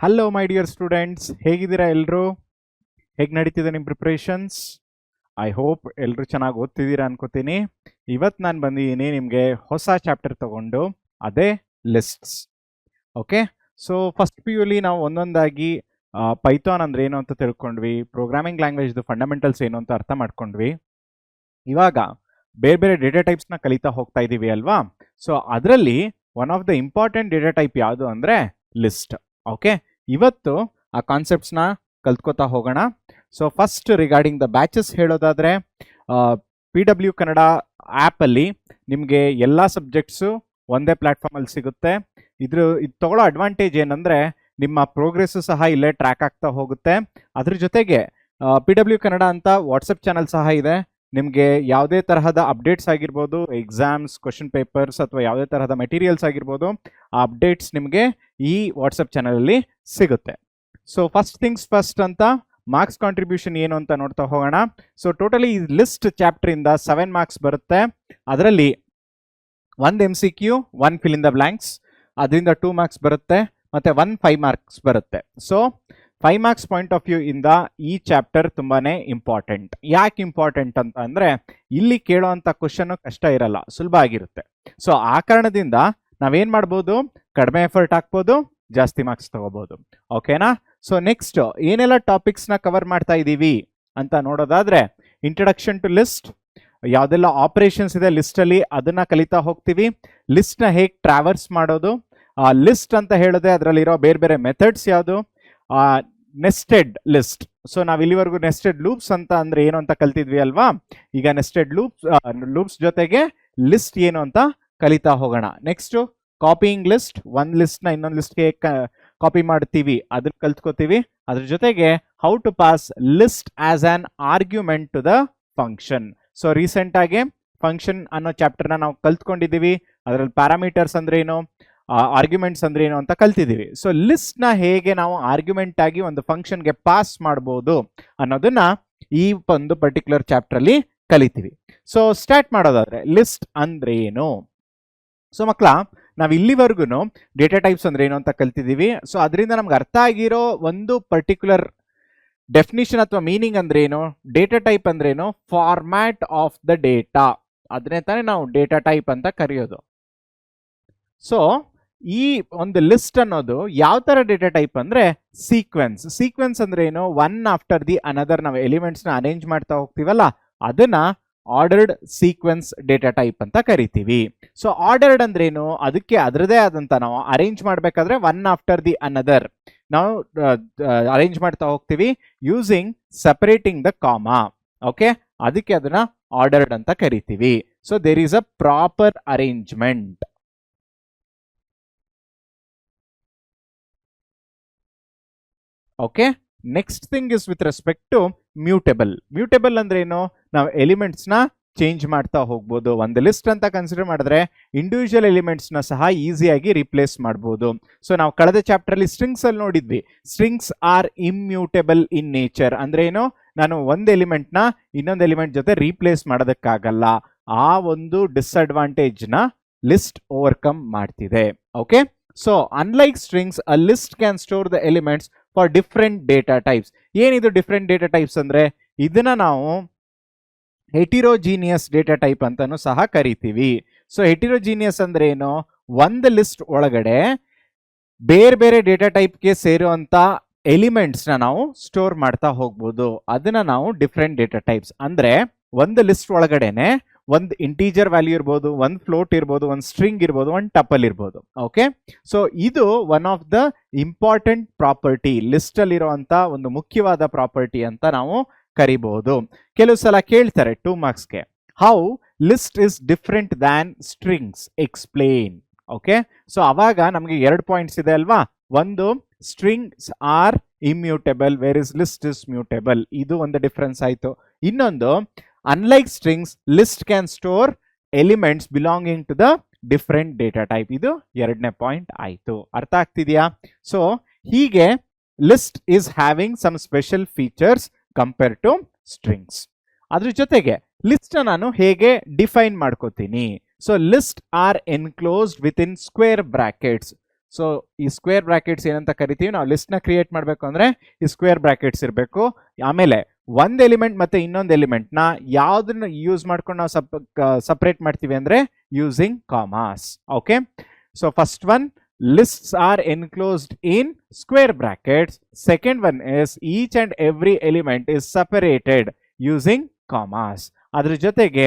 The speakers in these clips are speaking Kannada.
ಹಲೋ ಮೈ ಡಿಯರ್ ಸ್ಟೂಡೆಂಟ್ಸ್, ಹೇಗಿದ್ದೀರಾ ಎಲ್ಲರೂ? ಹೇಗೆ ನಡೀತಿದೆ ನಿಮ್ಮ ಪ್ರಿಪ್ರೇಷನ್ಸ್? ಐ ಹೋಪ್ ಎಲ್ಲರೂ ಚೆನ್ನಾಗಿ ಓದ್ತಿದ್ದೀರಾ ಅನ್ಕೋತೀನಿ. ಇವತ್ತು ನಾನು ಬಂದಿದ್ದೀನಿ ನಿಮಗೆ ಹೊಸ ಚಾಪ್ಟರ್ ತಗೊಂಡು, ಅದೇ ಲಿಸ್ಟ್ಸ್. ಓಕೆ, ಸೊ ಫಸ್ಟ್ ಪಿ ಯುಲಿ ನಾವು ಒಂದೊಂದಾಗಿ ಪೈಥಾನ್ ಅಂದ್ರೆ ಏನು ಅಂತ ತಿಳ್ಕೊಂಡ್ವಿ, ಪ್ರೋಗ್ರಾಮಿಂಗ್ ಲ್ಯಾಂಗ್ವೇಜ್ದು ಫಂಡಮೆಂಟಲ್ಸ್ ಏನು ಅಂತ ಅರ್ಥ ಮಾಡ್ಕೊಂಡ್ವಿ. ಇವಾಗ ಬೇರೆ ಬೇರೆ ಡೇಟಾ ಟೈಪ್ಸ್ನ ಕಲಿತಾ ಹೋಗ್ತಾ ಇದ್ದೀವಿ ಅಲ್ವಾ? ಸೊ ಅದರಲ್ಲಿ one of the important data type ಯಾವುದು ಅಂದರೆ ಲಿಸ್ಟ್. ಓಕೆ, ಇವತ್ತು ಆ ಕಾನ್ಸೆಪ್ಟ್ಸ್ನ ಕಲ್ತ್ಕೋತಾ ಹೋಗೋಣ. So first regarding the batches ಹೇಳೋದಾದರೆ, PW ಕನ್ನಡ ಆ್ಯಪಲ್ಲಿ ನಿಮಗೆ ಎಲ್ಲ ಸಬ್ಜೆಕ್ಟ್ಸು ಒಂದೇ ಪ್ಲ್ಯಾಟ್ಫಾರ್ಮಲ್ಲಿ ಸಿಗುತ್ತೆ. ಇದು ತಗೊಳ್ಳೋ ಅಡ್ವಾಂಟೇಜ್ ಏನಂದರೆ ನಿಮ್ಮ ಪ್ರೋಗ್ರೆಸ್ಸು ಸಹ ಇಲ್ಲೇ ಟ್ರ್ಯಾಕ್ ಆಗ್ತಾ ಹೋಗುತ್ತೆ. ಅದ್ರ ಜೊತೆಗೆ PW ಕನ್ನಡ ಅಂತ ವಾಟ್ಸಪ್ ಚಾನಲ್ ಸಹ ಇದೆ. ನಿಮಗೆ ಯಾವುದೇ ತರಹದ ಅಪ್ಡೇಟ್ಸ್ ಆಗಿರ್ಬೋದು, ಎಕ್ಸಾಮ್ಸ್, ಕ್ವಶನ್ ಪೇಪರ್ಸ್ ಅಥವಾ ಯಾವುದೇ ತರಹದ ಮೆಟೀರಿಯಲ್ಸ್ ಆಗಿರ್ಬೋದು, ಆ ಅಪ್ಡೇಟ್ಸ್ ನಿಮಗೆ ಈ ವಾಟ್ಸಪ್ ಚಾನಲಲ್ಲಿ ಸಿಗುತ್ತೆ. ಸೊ ಫಸ್ಟ್ ಥಿಂಗ್ಸ್ ಫಸ್ಟ್ ಅಂತ ಮಾರ್ಕ್ಸ್ ಕಾಂಟ್ರಿಬ್ಯೂಷನ್ ಏನು ಅಂತ ನೋಡ್ತಾ ಹೋಗೋಣ. ಸೊ ಟೋಟಲಿ ಈ ಲಿಸ್ಟ್ ಚಾಪ್ಟರಿಂದ 7 ಮಾರ್ಕ್ಸ್ ಬರುತ್ತೆ. ಅದರಲ್ಲಿ 1 MCQ, 1 fill in the blanks, ಅದರಿಂದ 2 ಮಾರ್ಕ್ಸ್ ಬರುತ್ತೆ, ಮತ್ತು 1 5 ಮಾರ್ಕ್ಸ್ ಬರುತ್ತೆ. So 5 marks point of view ಇಂದ ಈ ಚಾಪ್ಟರ್ ತುಂಬಾನೇ ಇಂಪಾರ್ಟೆಂಟ್. ಯಾಕೆ ಇಂಪಾರ್ಟೆಂಟ್ ಅಂತ ಅಂದರೆ, ಇಲ್ಲಿ ಕೇಳೋವಂಥ ಕ್ವಶನ್ ಕಷ್ಟ ಇರಲ್ಲ, ಸುಲಭ ಆಗಿರುತ್ತೆ. ಸೊ ಆ ಕಾರಣದಿಂದ ನಾವೇನು ಮಾಡ್ಬೋದು, ಕಡಿಮೆ ಎಫರ್ಟ್ ಹಾಕ್ಬೋದು, ಜಾಸ್ತಿ ಮಾರ್ಕ್ಸ್ ತಗೋಬಹುದು. ಓಕೆನಾ? ಸೊ ನೆಕ್ಸ್ಟ್ ಏನೆಲ್ಲ ಟಾಪಿಕ್ಸ್ನ ಕವರ್ ಮಾಡ್ತಾ ಇದ್ದೀವಿ ಅಂತ ನೋಡೋದಾದ್ರೆ, ಇಂಟ್ರಡಕ್ಷನ್ ಟು ಲಿಸ್ಟ್, ಯಾವುದೆಲ್ಲ ಆಪರೇಷನ್ಸ್ ಇದೆ ಲಿಸ್ಟಲ್ಲಿ ಅದನ್ನ ಕಲಿತಾ ಹೋಗ್ತೀವಿ. ಲಿಸ್ಟ್ನ ಹೇಗೆ ಟ್ರಾವರ್ಸ್ ಮಾಡೋದು, ಲಿಸ್ಟ್ ಅಂತ ಹೇಳಿದ್ರೆ ಅದರಲ್ಲಿರೋ ಬೇರೆ ಬೇರೆ ಮೆಥಡ್ಸ್ ಯಾವುದು, ನೆಸ್ಟೆಡ್ ಲಿಸ್ಟ್. ಸೊ ನಾವು ಇಲ್ಲಿವರೆಗೂ ನೆಸ್ಟೆಡ್ ಲೂಪ್ಸ್ ಅಂತ ಅಂದ್ರೆ ಏನು ಅಂತ ಕಲ್ತಿದ್ವಿ ಅಲ್ವಾ? ಈಗ ನೆಸ್ಟೆಡ್ ಲೂಪ್ಸ್ ಜೊತೆಗೆ ಲಿಸ್ಟ್ ಏನು ಅಂತ ಕಲಿತಾ ಹೋಗೋಣ. ನೆಕ್ಸ್ಟ್ ಕಾಪಿಯಿಂಗ್ ಲಿಸ್ಟ್, ಒಂದು ಲಿಸ್ಟ್ನ ಇನ್ನೊಂದು ಲಿಸ್ಟ್ಗೆ ಕಾಪಿ ಮಾಡ್ತೀವಿ, ಅದನ್ನ ಕಲ್ತ್ಕೋತೀವಿ. ಅದ್ರ ಜೊತೆಗೆ how to pass list as an argument to the function. So recent ಆಗಿ ಫಂಕ್ಷನ್ ಅನ್ನೋ ಚಾಪ್ಟರ್ನ ನಾವು ಕಲ್ತ್ಕೊಂಡಿದ್ದೀವಿ. ಅದರಲ್ಲಿ ಪ್ಯಾರಾಮೀಟರ್ಸ್ ಅಂದ್ರೆ ಏನು, ಆರ್ಗ್ಯುಮೆಂಟ್ಸ್ ಅಂದ್ರೆ ಏನು ಅಂತ ಕಲ್ತಿದ್ದೀವಿ. ಸೊ ಲಿಸ್ಟ್ನ ಹೇಗೆ ನಾವು ಆರ್ಗ್ಯುಮೆಂಟ್ ಆಗಿ ಒಂದು ಫಂಕ್ಷನ್ಗೆ ಪಾಸ್ ಮಾಡ್ಬೋದು ಅನ್ನೋದನ್ನ ಈ ಒಂದು ಪರ್ಟಿಕ್ಯುಲರ್ ಚಾಪ್ಟರ್ ಅಲ್ಲಿ ಕಲಿತೀವಿ. ಸೊ ಸ್ಟಾರ್ಟ್ ಮಾಡೋದಾದ್ರೆ, ಲಿಸ್ಟ್ ಅಂದ್ರೆ ಏನು? ಸೊ ಮಕ್ಕಳ, ನಾವು ಇಲ್ಲಿವರೆಗೂ ಡೇಟಾ ಟೈಪ್ಸ್ ಅಂದ್ರೆ ಏನು ಅಂತ ಕಲ್ತಿದ್ದೀವಿ. ಸೊ ಅದರಿಂದ ನಮ್ಗೆ ಅರ್ಥ ಆಗಿರೋ ಒಂದು ಪರ್ಟಿಕ್ಯುಲರ್ ಡೆಫಿನಿಷನ್ ಅಥವಾ ಮೀನಿಂಗ್ ಅಂದ್ರೆ ಏನು, ಡೇಟಾ ಟೈಪ್ ಅಂದ್ರೆ ಏನು, ಫಾರ್ಮ್ಯಾಟ್ ಆಫ್ ದ ಡೇಟಾ, ಅದನ್ನೇ ತಾನೇ ನಾವು ಡೇಟಾ ಟೈಪ್ ಅಂತ ಕರೆಯೋದು. ಸೊ ಈ ಒಂದು ಲಿಸ್ಟ್ ಅನ್ನೋದು ಯಾವ ತರ ಡೇಟಾ ಟೈಪ್ ಅಂದ್ರೆ ಸೀಕ್ವೆನ್ಸ್. ಸೀಕ್ವೆನ್ಸ್ ಅಂದ್ರೆ ಏನು, ಒನ್ ಆಫ್ಟರ್ ದಿ ಅನದರ್ ನಾವು ಎಲಿಮೆಂಟ್ಸ್ನ ಅರೇಂಜ್ ಮಾಡ್ತಾ ಹೋಗ್ತೀವಲ್ಲ, ಅದನ್ನ ಆರ್ಡರ್ಡ್ ಸೀಕ್ವೆನ್ಸ್ ಡೇಟಾ ಟೈಪ್ ಅಂತ ಕರಿತೀವಿ. ಸೊ ಆರ್ಡರ್ಡ್ ಅಂದ್ರೆ ಏನು, ಅದಕ್ಕೆ ಅದರದೇ ಆದಂತ ನಾವು ಅರೇಂಜ್ ಮಾಡಬೇಕಾದ್ರೆ ಒನ್ ಆಫ್ಟರ್ ದಿ ಅನದರ್ ನಾವು ಅರೇಂಜ್ ಮಾಡ್ತಾ ಹೋಗ್ತೀವಿ using separating the comma. Okay, ಅದಕ್ಕೆ ಅದನ್ನ ಆರ್ಡರ್ಡ್ ಅಂತ ಕರಿತೀವಿ. So there is a proper arrangement. Okay, next thing is with respect to mutable. Mutable ಅಂದ್ರೆ ಏನು, ನಾವು ಎಲಿಮೆಂಟ್ಸ್ನ ಚೇಂಜ್ ಮಾಡ್ತಾ ಹೋಗ್ಬೋದು. ಒಂದು ಲಿಸ್ಟ್ ಅಂತ ಕನ್ಸಿಡರ್ ಮಾಡಿದ್ರೆ ಇಂಡಿವಿಜುವಲ್ ಎಲಿಮೆಂಟ್ಸ್ನ ಸಹ ಈಸಿಯಾಗಿ ರಿಪ್ಲೇಸ್ ಮಾಡ್ಬೋದು. ಸೊ ನಾವು ಕಳೆದ ಚಾಪ್ಟರ್ ಅಲ್ಲಿ ಸ್ಟ್ರಿಂಗ್ಸ್ ಅಲ್ಲಿ ನೋಡಿದ್ವಿ, strings are immutable in nature. ಅಂದ್ರೆ ಏನು, ನಾನು ಒಂದು ಎಲಿಮೆಂಟ್ನ ಇನ್ನೊಂದು ಎಲಿಮೆಂಟ್ ಜೊತೆ ರೀಪ್ಲೇಸ್ ಮಾಡೋದಕ್ಕಾಗಲ್ಲ. ಆ ಒಂದು ಡಿಸ್ಅಡ್ವಾಂಟೇಜ್ನ ಲಿಸ್ಟ್ ಓವರ್ಕಮ್ ಮಾಡ್ತಿದೆ. Okay, so unlike strings, a list can store the elements for different data types. ಏನಿದು ಡಿಫ್ರೆಂಟ್ ಡೇಟಾ ಟೈಪ್ಸ್ ಅಂದ್ರೆ, ಇದನ್ನ ನಾವು ಹೆಟಿರೋಜೀನಿಯಸ್ ಡೇಟಾ ಟೈಪ್ ಅಂತಾನು ಸಹ ಕರಿತೀವಿ. ಸೊ ಹೆಟಿರೋಜೀನಿಯಸ್ ಅಂದ್ರೆ ಏನು, ಒಂದು ಲಿಸ್ಟ್ ಒಳಗಡೆ ಬೇರೆ ಬೇರೆ ಡೇಟಾ ಟೈಪ್ಗೆ ಸೇರುವಂತ ಎಲಿಮೆಂಟ್ಸ್ನ ನಾವು ಸ್ಟೋರ್ ಮಾಡ್ತಾ ಹೋಗ್ಬೋದು. ಅದನ್ನ ನಾವು ಡಿಫ್ರೆಂಟ್ ಡೇಟಾ ಟೈಪ್ಸ್ ಅಂದ್ರೆ, ಒಂದು ಲಿಸ್ಟ್ ಒಳಗಡೆನೆ ಒಂದು ಇಂಟೀಜರ್ ವ್ಯಾಲ್ಯೂ ಇರ್ಬೋದು, ಒಂದು ಫ್ಲೋಟ್ ಇರ್ಬೋದು, ಒಂದು ಸ್ಟ್ರಿಂಗ್ ಇರ್ಬೋದು, ಒಂದು ಟಪಲ್ ಇರ್ಬೋದು. ಓಕೆ, ಸೊ ಇದು one of the important property, list ಅಲ್ಲಿ ಇರುವಂತ ಒಂದು ಮುಖ್ಯವಾದ ಪ್ರಾಪರ್ಟಿ ಅಂತ ನಾವು ಕರಿಬಹುದು. ಕೆಲವು ಸಲ ಕೇಳ್ತಾರೆ 2 ಮಾರ್ಕ್ಸ್ಗೆ, how list is different than strings, explain. Okay, so ಅವಾಗ ನಮಗೆ 2 ಪಾಯಿಂಟ್ಸ್ ಇದೆ ಅಲ್ವಾ. ಒಂದು, strings are immutable where is list is mutable, ಇದು ಒಂದು ಡಿಫ್ರೆನ್ಸ್ ಆಯ್ತು. ಇನ್ನೊಂದು, unlike strings list can store elements belonging to the different data type, ಇದು 2ನೇ ಪಾಯಿಂಟ್ ಆಯ್ತು. ಅರ್ಥ ಆಗ್ತಿದೆಯಾ? ಸೊ ಹೀಗೆ list is having some special features compare to strings. ಅದ್ರ ಜೊತೆಗೆ ಲಿಸ್ಟ್ ನಾನು ಹೇಗೆ ಡಿಫೈನ್ ಮಾಡ್ಕೋತೀನಿ. So list are enclosed with in square brackets. So ಈ ಸ್ಕ್ವೇರ್ ಬ್ರಾಕೆಟ್ಸ್ ಏನಂತ ಕರಿತೀವಿ, ನಾವು ಲಿಸ್ಟ್ನ ಕ್ರಿಯೇಟ್ ಮಾಡಬೇಕು ಅಂದರೆ ಈ ಸ್ಕ್ವೇರ್ ಬ್ರಾಕೆಟ್ಸ್ ಇರಬೇಕು. ಆಮೇಲೆ ಒಂದು ಎಲಿಮೆಂಟ್ ಮತ್ತು ಇನ್ನೊಂದು ಎಲಿಮೆಂಟ್ನ ಯಾವುದನ್ನ ಯೂಸ್ ಮಾಡ್ಕೊಂಡು ನಾವು ಸಪ್ರೇಟ್ ಮಾಡ್ತೀವಿ ಅಂದರೆ using commas. Okay, so first one, lists are enclosed in square brackets. Second one is each and every element is separated using commas. ಅದ್ರ ಜೊತೆಗೆ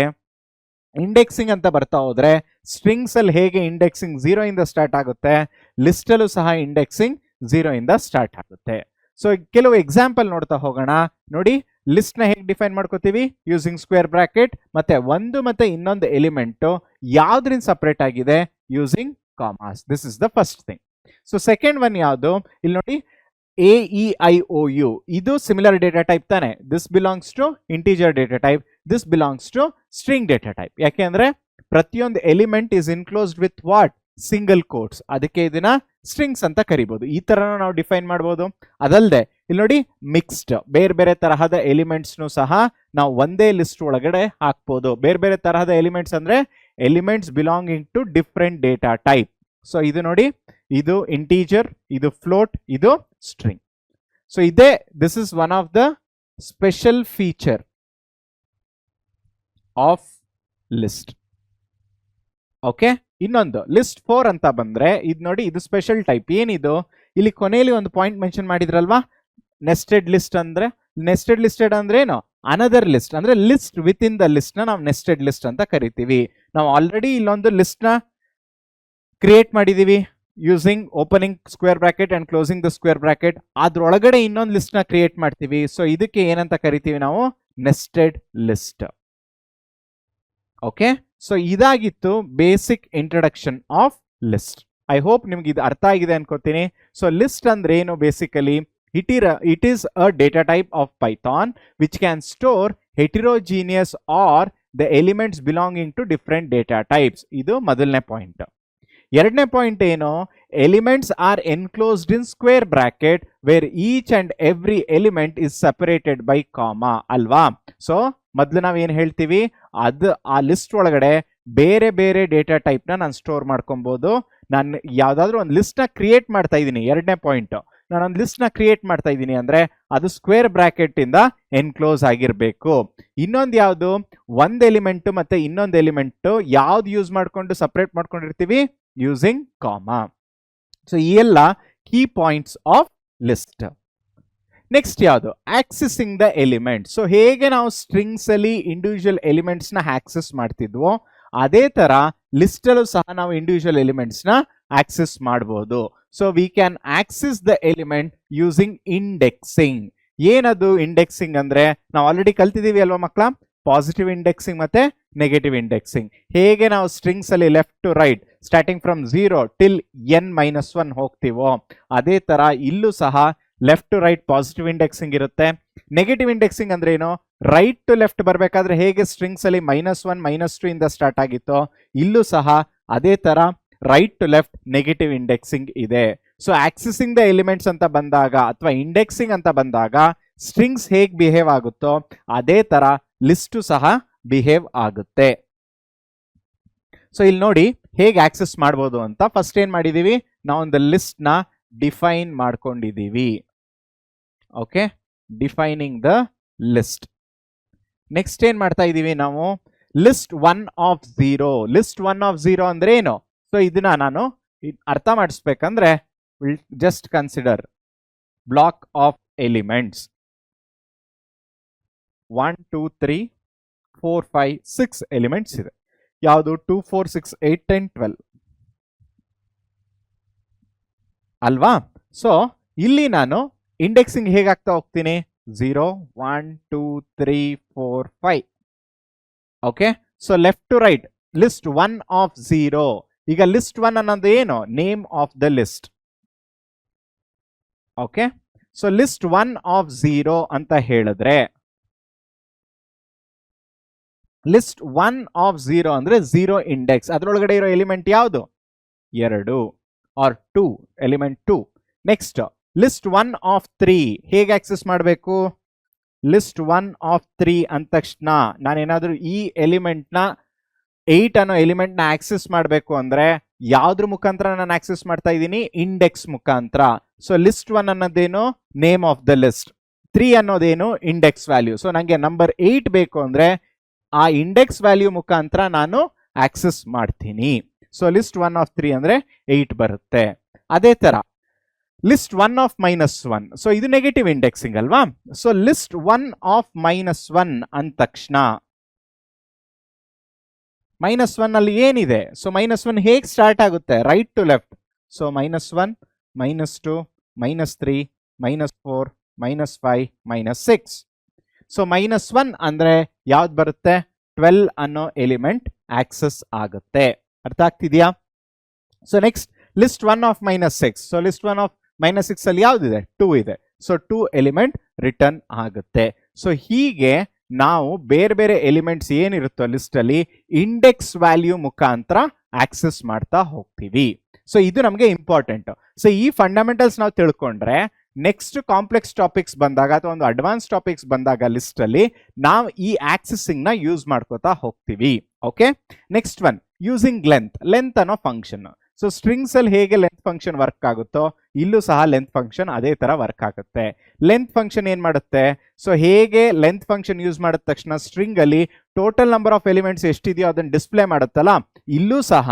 ಇಂಡೆಕ್ಸಿಂಗ್ ಅಂತ ಬರ್ತಾ ಹೋದ್ರೆ ಸ್ಟ್ರಿಂಗ್ಸ್ ಅಲ್ಲಿ ಹೇಗೆ ಇಂಡೆಕ್ಸಿಂಗ್ 0 ಇಂದ ಸ್ಟಾರ್ಟ್ ಆಗುತ್ತೆ, ಲಿಸ್ಟ್ ಅಲ್ಲೂ ಸಹ ಇಂಡೆಕ್ಸಿಂಗ್ 0 ಇಂದ ಸ್ಟಾರ್ಟ್ ಆಗುತ್ತೆ. ಸೊ ಕೆಲವು ಎಕ್ಸಾಂಪಲ್ ನೋಡ್ತಾ ಹೋಗೋಣ. ನೋಡಿ, ಲಿಸ್ಟ್ ನ ಹೇಗೆ ಡಿಫೈನ್ ಮಾಡ್ಕೋತೀವಿ, ಯೂಸಿಂಗ್ ಸ್ಕ್ವೇರ್ ಬ್ರಾಕೆಟ್, ಮತ್ತೆ ಒಂದು ಮತ್ತೆ ಇನ್ನೊಂದು ಎಲಿಮೆಂಟ್ ಯಾವ್ದ್ರಿಂದ ಸಪರೇಟ್ ಆಗಿದೆ, using commas. This is the first thing. So second one ಯಾವುದು, ಇಲ್ಲಿ ನೋಡಿ AEIOU, ಇದು ಸಿಮಿಲರ್ ಡೇಟಾ ಟೈಪ್ ತಾನೆ. This belongs to integer data type, this belongs to string data type. ಯಾಕೆಂದ್ರೆ ಪ್ರತಿಯೊಂದು element is enclosed with what, single quotes, ಅದಕ್ಕೆ ಇದನ್ನ ಸ್ಟ್ರಿಂಗ್ಸ್ ಅಂತ ಕರಿಬಹುದು. ಈ ತರ ನಾವು ಡಿಫೈನ್ ಮಾಡಬಹುದು. ಅದಲ್ಲದೆ ಇಲ್ಲಿ ನೋಡಿ, ಮಿಕ್ಸ್ಡ್, ಬೇರೆ ಬೇರೆ ತರಹದ ಎಲಿಮೆಂಟ್ಸ್ನು ಸಹ ನಾವು ಒಂದೇ ಲಿಸ್ಟ್ ಒಳಗಡೆ ಹಾಕ್ಬೋದು. ಬೇರೆ ಬೇರೆ ತರಹದ ಎಲಿಮೆಂಟ್ಸ್ ಅಂದ್ರೆ elements belonging to different data type. So ಇದು ನೋಡಿ, ಇದು ಇಂಟೀಜರ್, ಇದು ಫ್ಲೋಟ್, ಇದು ಸ್ಟ್ರಿಂಗ್. ಸೊ ಇದೇ this is one of the special feature of list. Okay, ಇನ್ನೊಂದು ಲಿಸ್ಟ್ 4 ಅಂತ ಬಂದ್ರೆ ಇದು ನೋಡಿ, ಇದು ಸ್ಪೆಷಲ್ ಟೈಪ್. ಏನಿದು, ಇಲ್ಲಿ ಕೊನೆಯಲ್ಲಿ ಒಂದು ಪಾಯಿಂಟ್ ಮೆನ್ಷನ್ ಮಾಡಿದ್ರಲ್ವಾ, ನೆಸ್ಟೆಡ್ ಲಿಸ್ಟ್ ಅಂದ್ರೆ, ನೆಸ್ಟೆಡ್ ಲಿಸ್ಟೆಡ್ ಅಂದ್ರೆ ಏನು, ಅನದರ್ ಲಿಸ್ಟ್ ಅಂದ್ರೆ list with in the list ನ ನಾವು ನೆಸ್ಟೆಡ್ ಲಿಸ್ಟ್ ಅಂತ ಕರಿತೀವಿ. ನಾವು ಆಲ್ರೆಡಿ ಇಲ್ಲೊಂದು ಲಿಸ್ಟ್ ನ ಕ್ರಿಯೇಟ್ ಮಾಡಿದೀವಿ using opening square bracket and closing the square bracket. ಅದ್ರೊಳಗಡೆ ಇನ್ನೊಂದು ಲಿಸ್ಟ್ ನ ಕ್ರಿಯೇಟ್ ಮಾಡ್ತೀವಿ. ಸೊ ಇದಕ್ಕೆ ಏನಂತ ಕರಿತೀವಿ ನಾವು, ನೆಸ್ಟೆಡ್ ಲಿಸ್ಟ್. ಓಕೆ, ಸೊ ಇದಾಗಿತ್ತು basic introduction of list. I hope ನಿಮ್ಗೆ ಇದು ಅರ್ಥ ಆಗಿದೆ ಅನ್ಕೋತೀನಿ. ಸೊ ಲಿಸ್ಟ್ ಅಂದ್ರೆ ಏನು, basically it is a data type of Python which can store heterogeneous or the elements belonging to different data types. ಇದು ಮೊದಲನೇ ಪಾಯಿಂಟ್. ಎರಡನೇ ಪಾಯಿಂಟ್ ಏನು, elements are enclosed in square bracket where each and every element is separated by comma ಅಲ್ವಾ. ಸೊ ಮೊದಲು ನಾವು ಏನು ಹೇಳ್ತೀವಿ, ಅದು ಆ ಲಿಸ್ಟ್ ಒಳಗಡೆ ಬೇರೆ ಬೇರೆ ಡೇಟಾ ಟೈಪ್ನ ನಾನು ಸ್ಟೋರ್ ಮಾಡ್ಕೊಬೋದು. ನಾನು ಯಾವುದಾದ್ರೂ ಒಂದು ಲಿಸ್ಟ್ನ ಕ್ರಿಯೇಟ್ ಮಾಡ್ತಾ ಇದ್ದೀನಿ, ಎರಡನೇ ಪಾಯಿಂಟ್, ನಾನೊಂದು ಲಿಸ್ಟ್ ನ ಕ್ರಿಯೇಟ್ ಮಾಡ್ತಾ ಇದ್ದೀನಿ ಅಂದ್ರೆ ಅದು ಸ್ಕ್ವೇರ್ ಬ್ರಾಕೆಟ್ ಇಂದ ಎನ್ಕ್ಲೋಸ್ ಆಗಿರ್ಬೇಕು. ಇನ್ನೊಂದು ಯಾವುದು, ಒಂದು ಎಲಿಮೆಂಟ್ ಮತ್ತೆ ಇನ್ನೊಂದು ಎಲಿಮೆಂಟ್ ಯಾವ್ದು ಯೂಸ್ ಮಾಡ್ಕೊಂಡು ಸಪರೇಟ್ ಮಾಡ್ಕೊಂಡಿರ್ತೀವಿ, ಯೂಸಿಂಗ್ ಕಾಮಾ. ಸೊ ಈ ಎಲ್ಲ key points of list. Next ಯಾವುದು, ಆಕ್ಸೆಸಿಂಗ್ ದ ಎಲಿಮೆಂಟ್. ಸೊ ಹೇಗೆ ನಾವು ಸ್ಟ್ರಿಂಗ್ಸ್ ಅಲ್ಲಿ ಇಂಡಿವಿಜುವಲ್ ಎಲಿಮೆಂಟ್ಸ್ ನ ಆಕ್ಸೆಸ್ ಮಾಡ್ತಿದ್ವೋ ಅದೇ ತರ ಲಿಸ್ಟ್ ಅಲ್ಲೂ ಸಹ ನಾವು ಇಂಡಿವಿಜುವಲ್ ಎಲಿಮೆಂಟ್ಸ್ ನ ಆಕ್ಸೆಸ್ ಮಾಡಬಹುದು. So we can access the element using indexing. ಏನದು ಇಂಡೆಕ್ಸಿಂಗ್ ಅಂದ್ರೆ, ನಾವು ಆಲ್ರೆಡಿ ಕಲ್ತಿದೀವಿ ಅಲ್ವಾ ಮಕ್ಕಳ, ಪಾಸಿಟಿವ್ ಇಂಡೆಕ್ಸಿಂಗ್ ಮತ್ತೆ ನೆಗೆಟಿವ್ ಇಂಡೆಕ್ಸಿಂಗ್. ಹೇಗೆ ನಾವು ಸ್ಟ್ರಿಂಗ್ಸ್ ಅಲ್ಲಿ left to right starting from 0 till n-1 ಹೋಗ್ತೀವೋ ಅದೇ ತರ ಇಲ್ಲೂ ಸಹ left to right positive indexing ಇರುತ್ತೆ. ನೆಗೆಟಿವ್ ಇಂಡೆಕ್ಸಿಂಗ್ ಅಂದ್ರೆ ಏನು, ರೈಟ್ ಟು ಲೆಫ್ಟ್ ಬರಬೇಕಾದ್ರೆ ಹೇಗೆ ಸ್ಟ್ರಿಂಗ್ಸ್ ಅಲ್ಲಿ -1 -2 ಇಂದ ಸ್ಟಾರ್ಟ್ ಆಗಿತ್ತೋ ಇಲ್ಲೂ ಸಹ ಅದೇ ತರ right to left negative indexing ಇದೆ. ಸೊ ಆಕ್ಸೆಸಿಂಗ್ ದ ಎಲಿಮೆಂಟ್ಸ್ ಅಂತ ಬಂದಾಗ ಅಥವಾ ಇಂಡೆಕ್ಸಿಂಗ್ ಅಂತ ಬಂದಾಗ ಸ್ಟ್ರಿಂಗ್ಸ್ ಹೇಗೆ ಬಿಹೇವ್ ಆಗುತ್ತೋ ಅದೇ ತರ ಲಿಸ್ಟು ಸಹ ಬಿಹೇವ್ ಆಗುತ್ತೆ. ಸೊ ಇಲ್ಲಿ ನೋಡಿ ಹೇಗೆ ಆಕ್ಸೆಸ್ ಮಾಡ್ಬೋದು ಅಂತ. ಫಸ್ಟ್ ಏನ್ ಮಾಡಿದೀವಿ, ನಾವೊಂದು ಲಿಸ್ಟ್ ನ ಡಿಫೈನ್ ಮಾಡ್ಕೊಂಡಿದೀವಿ. Okay, defining the list. Next ಏನ್ ಮಾಡ್ತಾ ಇದೀವಿ ನಾವು, ಲಿಸ್ಟ್ 1 ಆಫ್ 0. ಲಿಸ್ಟ್ 1 ಆಫ್ 0 ಅಂದ್ರೆ ಏನು, ಸೊ ಇದನ್ನ ನಾನು ಅರ್ಥ ಮಾಡಿಸ್ಬೇಕಂದ್ರೆ will just consider block of elements 1 2 3 4 5 6 elements ಇದೆ. ಯಾವುದು 2 4 6 8 10 12 ಅಲ್ವಾ. ಸೊ ಇಲ್ಲಿ ನಾನು ಇಂಡೆಕ್ಸಿಂಗ್ ಹೇಗಾಗ್ತಾ ಹೋಗ್ತೀನಿ, 0 1 2 3 4 5. Okay, so left to right list 1 of 0. ಈಗ ಲಿಸ್ಟ್ 1 ಅನ್ನೋದು ಏನು, name of the list. Okay, so list 1 of 0 ಅಂತ ಹೇಳಿದ್ರೆ ಲಿಸ್ಟ್ 1 ಆಫ್ 0 ಅಂದ್ರೆ 0 ಇಂಡೆಕ್ಸ್. ಅದರೊಳಗಡೆ ಇರೋ ಎಲಿಮೆಂಟ್ ಯಾವುದು, 2 or 2, element 2. Next list 1 of 3 ಹೇಗೆ ಆಕ್ಸೆಸ್ ಮಾಡಬೇಕು, ಲಿಸ್ಟ್ 1 ಆಫ್ 3 ಅಂದ ತಕ್ಷಣ ನಾನೇನಾದ್ರೂ ಈ ಎಲಿಮೆಂಟ್ ನ 8 ಅನ್ನೋ ಎಲಿಮೆಂಟ್ ನ ಆಕ್ಸೆಸ್ ಮಾಡಬೇಕು ಅಂದ್ರೆ ಯಾವ್ದ್ರ ಮುಖಾಂತರ ನಾನು ಆಕ್ಸೆಸ್ ಮಾಡ್ತಾ ಇದ್ದೀನಿ? ಇಂಡೆಕ್ಸ್ ಮುಖಾಂತರ. ಸೊ ಲಿಸ್ಟ್ 1 ಅನ್ನೋದೇನು? Name of the list. 3 ಅನ್ನೋದೇನು? Index value. ಸೊ ನಂಗೆ ನಂಬರ್ 8 ಬೇಕು ಅಂದ್ರೆ ಆ ಇಂಡೆಕ್ಸ್ ವ್ಯಾಲ್ಯೂ ಮುಖಾಂತರ ನಾನು ಆಕ್ಸೆಸ್ ಮಾಡ್ತೀನಿ. ಸೊ ಲಿಸ್ಟ್ 1 ಆಫ್ 3 ಅಂದ್ರೆ 8 ಬರುತ್ತೆ. ಅದೇ ತರ ಲಿಸ್ಟ್ 1 ಆಫ್ -1. ಸೊ ಇದು ನೆಗೆಟಿವ್ ಇಂಡೆಕ್ಸಿಂಗ್ ಅಲ್ವಾ? ಸೊ ಲಿಸ್ಟ್ 1 ಆಫ್ -1 ಅಂದ ತಕ್ಷಣ -1 ಅಲ್ಲಿ ಏನಿದೆ? ಸೊ -1 ಹೇಗೆ ಸ್ಟಾರ್ಟ್ ಆಗುತ್ತೆ? Right to left. So -1, -2, -3, -4, -5, -6. So -1 ಅಂದ್ರೆ ಯಾವ್ದು ಬರುತ್ತೆ? 12 ಅನ್ನೋ ಎಲಿಮೆಂಟ್ ಆಕ್ಸೆಸ್ ಆಗುತ್ತೆ. ಅರ್ಥ ಆಗ್ತಿದ್ಯಾ? So next list 1 of -6. So list 1 of -6 ಅಲ್ಲಿ ಯಾವ್ದಿದೆ? 2 ಇದೆ. ಸೊ 2 ಎಲಿಮೆಂಟ್ ರಿಟರ್ನ್ ಆಗುತ್ತೆ. ಸೊ ಹೀಗೆ ನಾವು ಬೇರೆ ಬೇರೆ ಎಲಿಮೆಂಟ್ಸ್ ಏನಿರುತ್ತೋ ಲಿಸ್ಟ್ ಅಲ್ಲಿ ಇಂಡೆಕ್ಸ್ ವ್ಯಾಲ್ಯೂ ಮುಖಾಂತರ ಆಕ್ಸೆಸ್ ಮಾಡ್ತಾ ಹೋಗ್ತೀವಿ. ಸೊ ಇದು ನಮಗೆ ಇಂಪಾರ್ಟೆಂಟ್. ಸೊ ಈ ಫಂಡಮೆಂಟಲ್ಸ್ ನಾವು ತಿಳ್ಕೊಂಡ್ರೆ ನೆಕ್ಸ್ಟ್ ಕಾಂಪ್ಲೆಕ್ಸ್ ಟಾಪಿಕ್ಸ್ ಬಂದಾಗ ಅಥವಾ ಒಂದು ಅಡ್ವಾನ್ಸ್ ಟಾಪಿಕ್ಸ್ ಬಂದಾಗ ಲಿಸ್ಟ್ ಅಲ್ಲಿ ನಾವು ಈ ಆಕ್ಸೆಸಿಂಗ್ ನ ಯೂಸ್ ಮಾಡ್ಕೋತಾ ಹೋಗ್ತೀವಿ. Okay, next one using length ಅನ್ನೋ ಫಂಕ್ಷನ್. ಸೊ ಸ್ಟ್ರಿಂಗ್ಸ್ ಅಲ್ಲಿ ಹೇಗೆ ಲೆಂತ್ ಫಂಕ್ಷನ್ ವರ್ಕ್ ಆಗುತ್ತೋ ಇಲ್ಲೂ ಸಹ ಲೆಂತ್ ಫಂಕ್ಷನ್ ಅದೇ ತರ ವರ್ಕ್ ಆಗುತ್ತೆ. ಲೆಂತ್ ಫಂಕ್ಷನ್ ಏನ್ ಮಾಡುತ್ತೆ? ಸೊ ಹೇಗೆ ಲೆಂತ್ ಫಂಕ್ಷನ್ ಯೂಸ್ ಮಾಡಿದ ತಕ್ಷಣ ಸ್ಟ್ರಿಂಗ್ ಅಲ್ಲಿ ಟೋಟಲ್ ನಂಬರ್ ಆಫ್ ಎಲಿಮೆಂಟ್ಸ್ ಎಷ್ಟಿದೆಯೋ ಅದನ್ನ ಡಿಸ್ಪ್ಲೇ ಮಾಡುತ್ತಲ್ಲ, ಇಲ್ಲೂ ಸಹ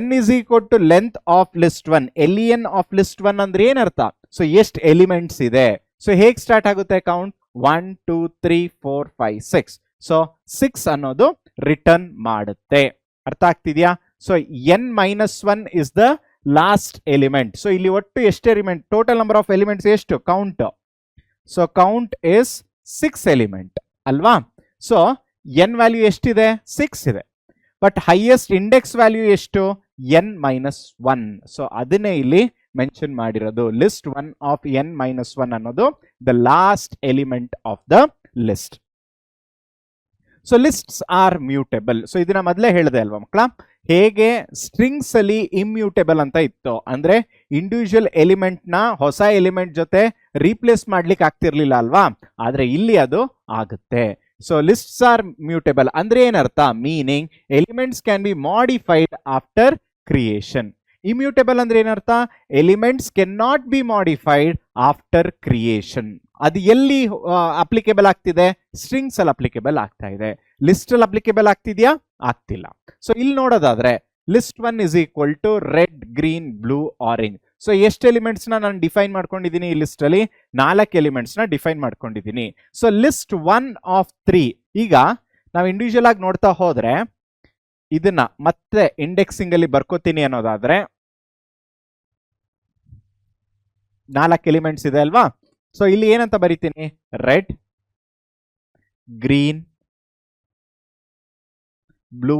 n is equal to length of list 1. len of list 1 ಅಂದ್ರೆ ಏನರ್ಥ? ಸೊ ಎಷ್ಟು ಎಲಿಮೆಂಟ್ಸ್ ಇದೆ. ಸೊ ಹೇಗೆ ಸ್ಟಾರ್ಟ್ ಆಗುತ್ತೆ ಕೌಂಟ್? 1 2 3 4 5 6. ಸೊ 6 ಅನ್ನೋದು ರಿಟರ್ನ್ ಮಾಡುತ್ತೆ. ಅರ್ಥ ಆಗ್ತಿದ್ಯಾ? So n-1 is the last element. So ಇಲ್ಲಿ ಒಟ್ಟು ಎಷ್ಟು element? Total number of elements ಎಷ್ಟು? Count. So count is 6 element ಅಲ್ವಾ? ಸೊ n ವ್ಯಾಲ್ಯೂ ಎಷ್ಟಿದೆ? 6 ಇದೆ. ಬಟ್ ಹೈಯೆಸ್ಟ್ ಇಂಡೆಕ್ಸ್ ವ್ಯಾಲ್ಯೂ ಎಷ್ಟು? n-1. ಸೊ ಅದನ್ನೇ ಇಲ್ಲಿ ಮೆನ್ಷನ್ ಮಾಡಿರೋದು. ಲಿಸ್ಟ್ 1 ಆಫ್ n-1 ಅನ್ನೋದು the last element of the list. So lists are mutable. So ಇದನ್ನ ಮೊದಲೇ ಹೇಳಿದೆ ಅಲ್ವಾ ಮಕ್ಕಳ? ಹೇಗೆ ಸ್ಟ್ರಿಂಗ್ಸ್ ಅಲ್ಲಿ ಇಮ್ಯೂಟೇಬಲ್ ಅಂತ ಇತ್ತು, ಅಂದ್ರೆ ಇಂಡಿವಿಜುವಲ್ ಎಲಿಮೆಂಟ್ ನ ಹೊಸ ಎಲಿಮೆಂಟ್ ಜೊತೆ ರೀಪ್ಲೇಸ್ ಮಾಡ್ಲಿಕ್ಕೆ ಆಗ್ತಿರ್ಲಿಲ್ಲ ಅಲ್ವಾ? ಆದ್ರೆ ಇಲ್ಲಿ ಅದು ಆಗುತ್ತೆ. ಸೊ ಲಿಸ್ಟ್ಸ್ ಆರ್ ಮ್ಯೂಟೇಬಲ್ ಅಂದ್ರೆ ಏನರ್ಥ? Meaning elements can be modified after creation. Immutable ಅಂದ್ರೆ ಏನರ್ಥ? Elements can not be modified after creation. ಅದು ಎಲ್ಲಿ ಅಪ್ಲಿಕೇಬಲ್ ಆಗ್ತಿದೆ? ಸ್ಟ್ರಿಂಗ್ಸ್ ಅಲ್ಲಿ ಅಪ್ಲಿಕೇಬಲ್ ಆಗ್ತಾ ಇದೆ. ಲಿಸ್ಟ್ ಅಲ್ಲಿ ಅಪ್ಲಿಕೇಬಲ್ ಆಗ್ತಿದ್ಯಾ? ಆಗ್ತಿಲ್ಲ. ಸೊ ಇಲ್ಲಿ ನೋಡೋದಾದ್ರೆ list 1 is equal to red green blue orange. So ಎಷ್ಟು ಎಲಿಮೆಂಟ್ಸ್ ನಾನು ಡಿಫೈನ್ ಮಾಡ್ಕೊಂಡಿದ್ದೀನಿ ಈ ಲಿಸ್ಟ್ ಅಲ್ಲಿ? 4 ಎಲಿಮೆಂಟ್ಸ್ ನ ಡಿಫೈನ್ ಮಾಡ್ಕೊಂಡಿದ್ದೀನಿ. So list 1 of 3. ಈಗ ನಾವು ಇಂಡಿವಿಜುವಲ್ ಆಗಿ ನೋಡ್ತಾ ಹೋದ್ರೆ ಇದನ್ನ ಮತ್ತೆ ಇಂಡೆಕ್ಸಿಂಗ್ ಅಲ್ಲಿ ಬರ್ಕೋತೀನಿ ಅನ್ನೋದಾದ್ರೆ 4 ಎಲಿಮೆಂಟ್ಸ್ ಇದೆ ಅಲ್ವಾ? ಸೊ ಇಲ್ಲಿ ಏನಂತ ಬರೀತೀನಿ? Red, green, blue,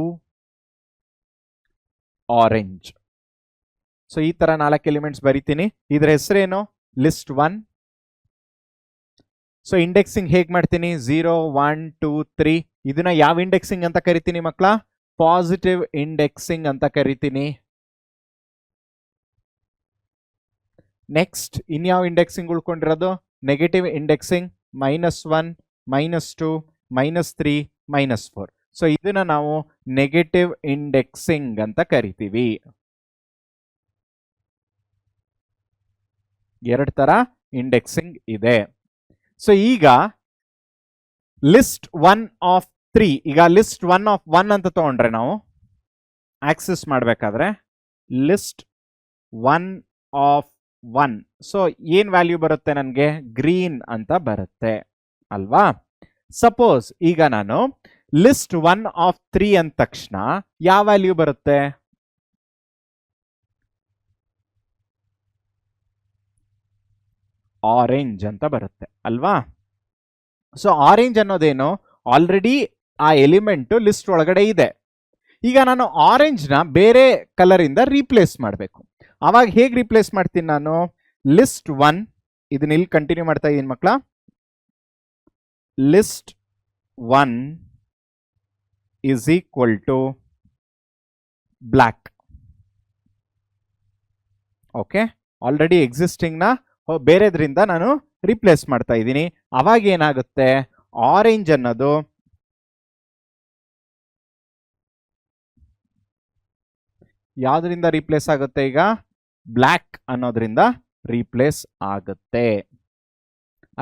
orange. So ಈ ತರ 4 ಎಲಿಮೆಂಟ್ಸ್ ಬರೀತೀನಿ. ಇದ್ರ ಹೆಸರೇನು? ಲಿಸ್ಟ್ 1. ಸೊ ಇಂಡೆಕ್ಸಿಂಗ್ ಹೇಗ್ ಮಾಡ್ತೀನಿ? 0 1 2 3. ಇದನ್ನ ಯಾವ ಇಂಡೆಕ್ಸಿಂಗ್ ಅಂತ ಕರಿತೀನಿ ಮಕ್ಕಳ? ಪಾಸಿಟಿವ್ ಇಂಡೆಕ್ಸಿಂಗ್ ಅಂತ ಕರಿತೀನಿ. ನೆಕ್ಸ್ಟ್ ಇನ್ಯಾವ ಇಂಡೆಕ್ಸಿಂಗ್ ಉಳ್ಕೊಂಡಿರೋದು? Negative indexing. -1, -2, -3, -4. ಸೊ ಇದನ್ನ ನಾವು ನೆಗೆಟಿವ್ ಇಂಡೆಕ್ಸಿಂಗ್ ಅಂತ ಕರಿತೀವಿ. 2 ತರ ಇಂಡೆಕ್ಸಿಂಗ್ ಇದೆ. ಸೊ ಈಗ ಲಿಸ್ಟ್ 1 ಆಫ್ 3. ಈಗ ಲಿಸ್ಟ್ 1 ಆಫ್ 1 ಅಂತ ತಗೊಂಡ್ರೆ ನಾವು ಆಕ್ಸೆಸ್ ಮಾಡಬೇಕಾದ್ರೆ ಲಿಸ್ಟ್ 1 ಆಫ್ 1. ಸೊ ಏನ್ ವ್ಯಾಲ್ಯೂ ಬರುತ್ತೆ ನನಗೆ? ಗ್ರೀನ್ ಅಂತ ಬರುತ್ತೆ ಅಲ್ವಾ? ಸಪೋಸ್ ಈಗ ನಾನು ಲಿಸ್ಟ್ 1 ಆಫ್ 3 ಅಂದ ತಕ್ಷಣ ಯಾವ ವ್ಯಾಲ್ಯೂ ಬರುತ್ತೆ? ಆರೆಂಜ್ ಅಂತ ಬರುತ್ತೆ ಅಲ್ವಾ? ಸೊ ಆರೆಂಜ್ ಅನ್ನೋದೇನು? ಆಲ್ರೆಡಿ ಆ ಎಲಿಮೆಂಟ್ ಲಿಸ್ಟ್ ಒಳಗಡೆ ಇದೆ. ಈಗ ನಾನು ಆರೆಂಜ್ ನ ಬೇರೆ ಕಲರ್ ಇಂದ ರೀಪ್ಲೇಸ್ ಮಾಡಬೇಕು. ಅವಾಗ ಹೇಗೆ ರೀಪ್ಲೇಸ್ ಮಾಡ್ತೀನಿ ನಾನು? ಲಿಸ್ಟ್ 1 ಇದನ್ನ ಇಲ್ಲಿ ಕಂಟಿನ್ಯೂ ಮಾಡ್ತಾ ಇದೀನಿ ಮಕ್ಕಳ. List 1 is equal to black. Okay, already existing ನ ಬೇರೆದ್ರಿಂದ ನಾನು ರಿಪ್ಲೇಸ್ ಮಾಡ್ತಾ ಇದ್ದೀನಿ. ಅವಾಗ ಏನಾಗುತ್ತೆ? ಆರೆಂಜ್ ಅನ್ನೋದು ಯಾವ್ದ್ರಿಂದ ರೀಪ್ಲೇಸ್ ಆಗುತ್ತೆ ಈಗ? ಬ್ಲ್ಯಾಕ್ ಅನ್ನೋದ್ರಿಂದ ರೀಪ್ಲೇಸ್ ಆಗುತ್ತೆ.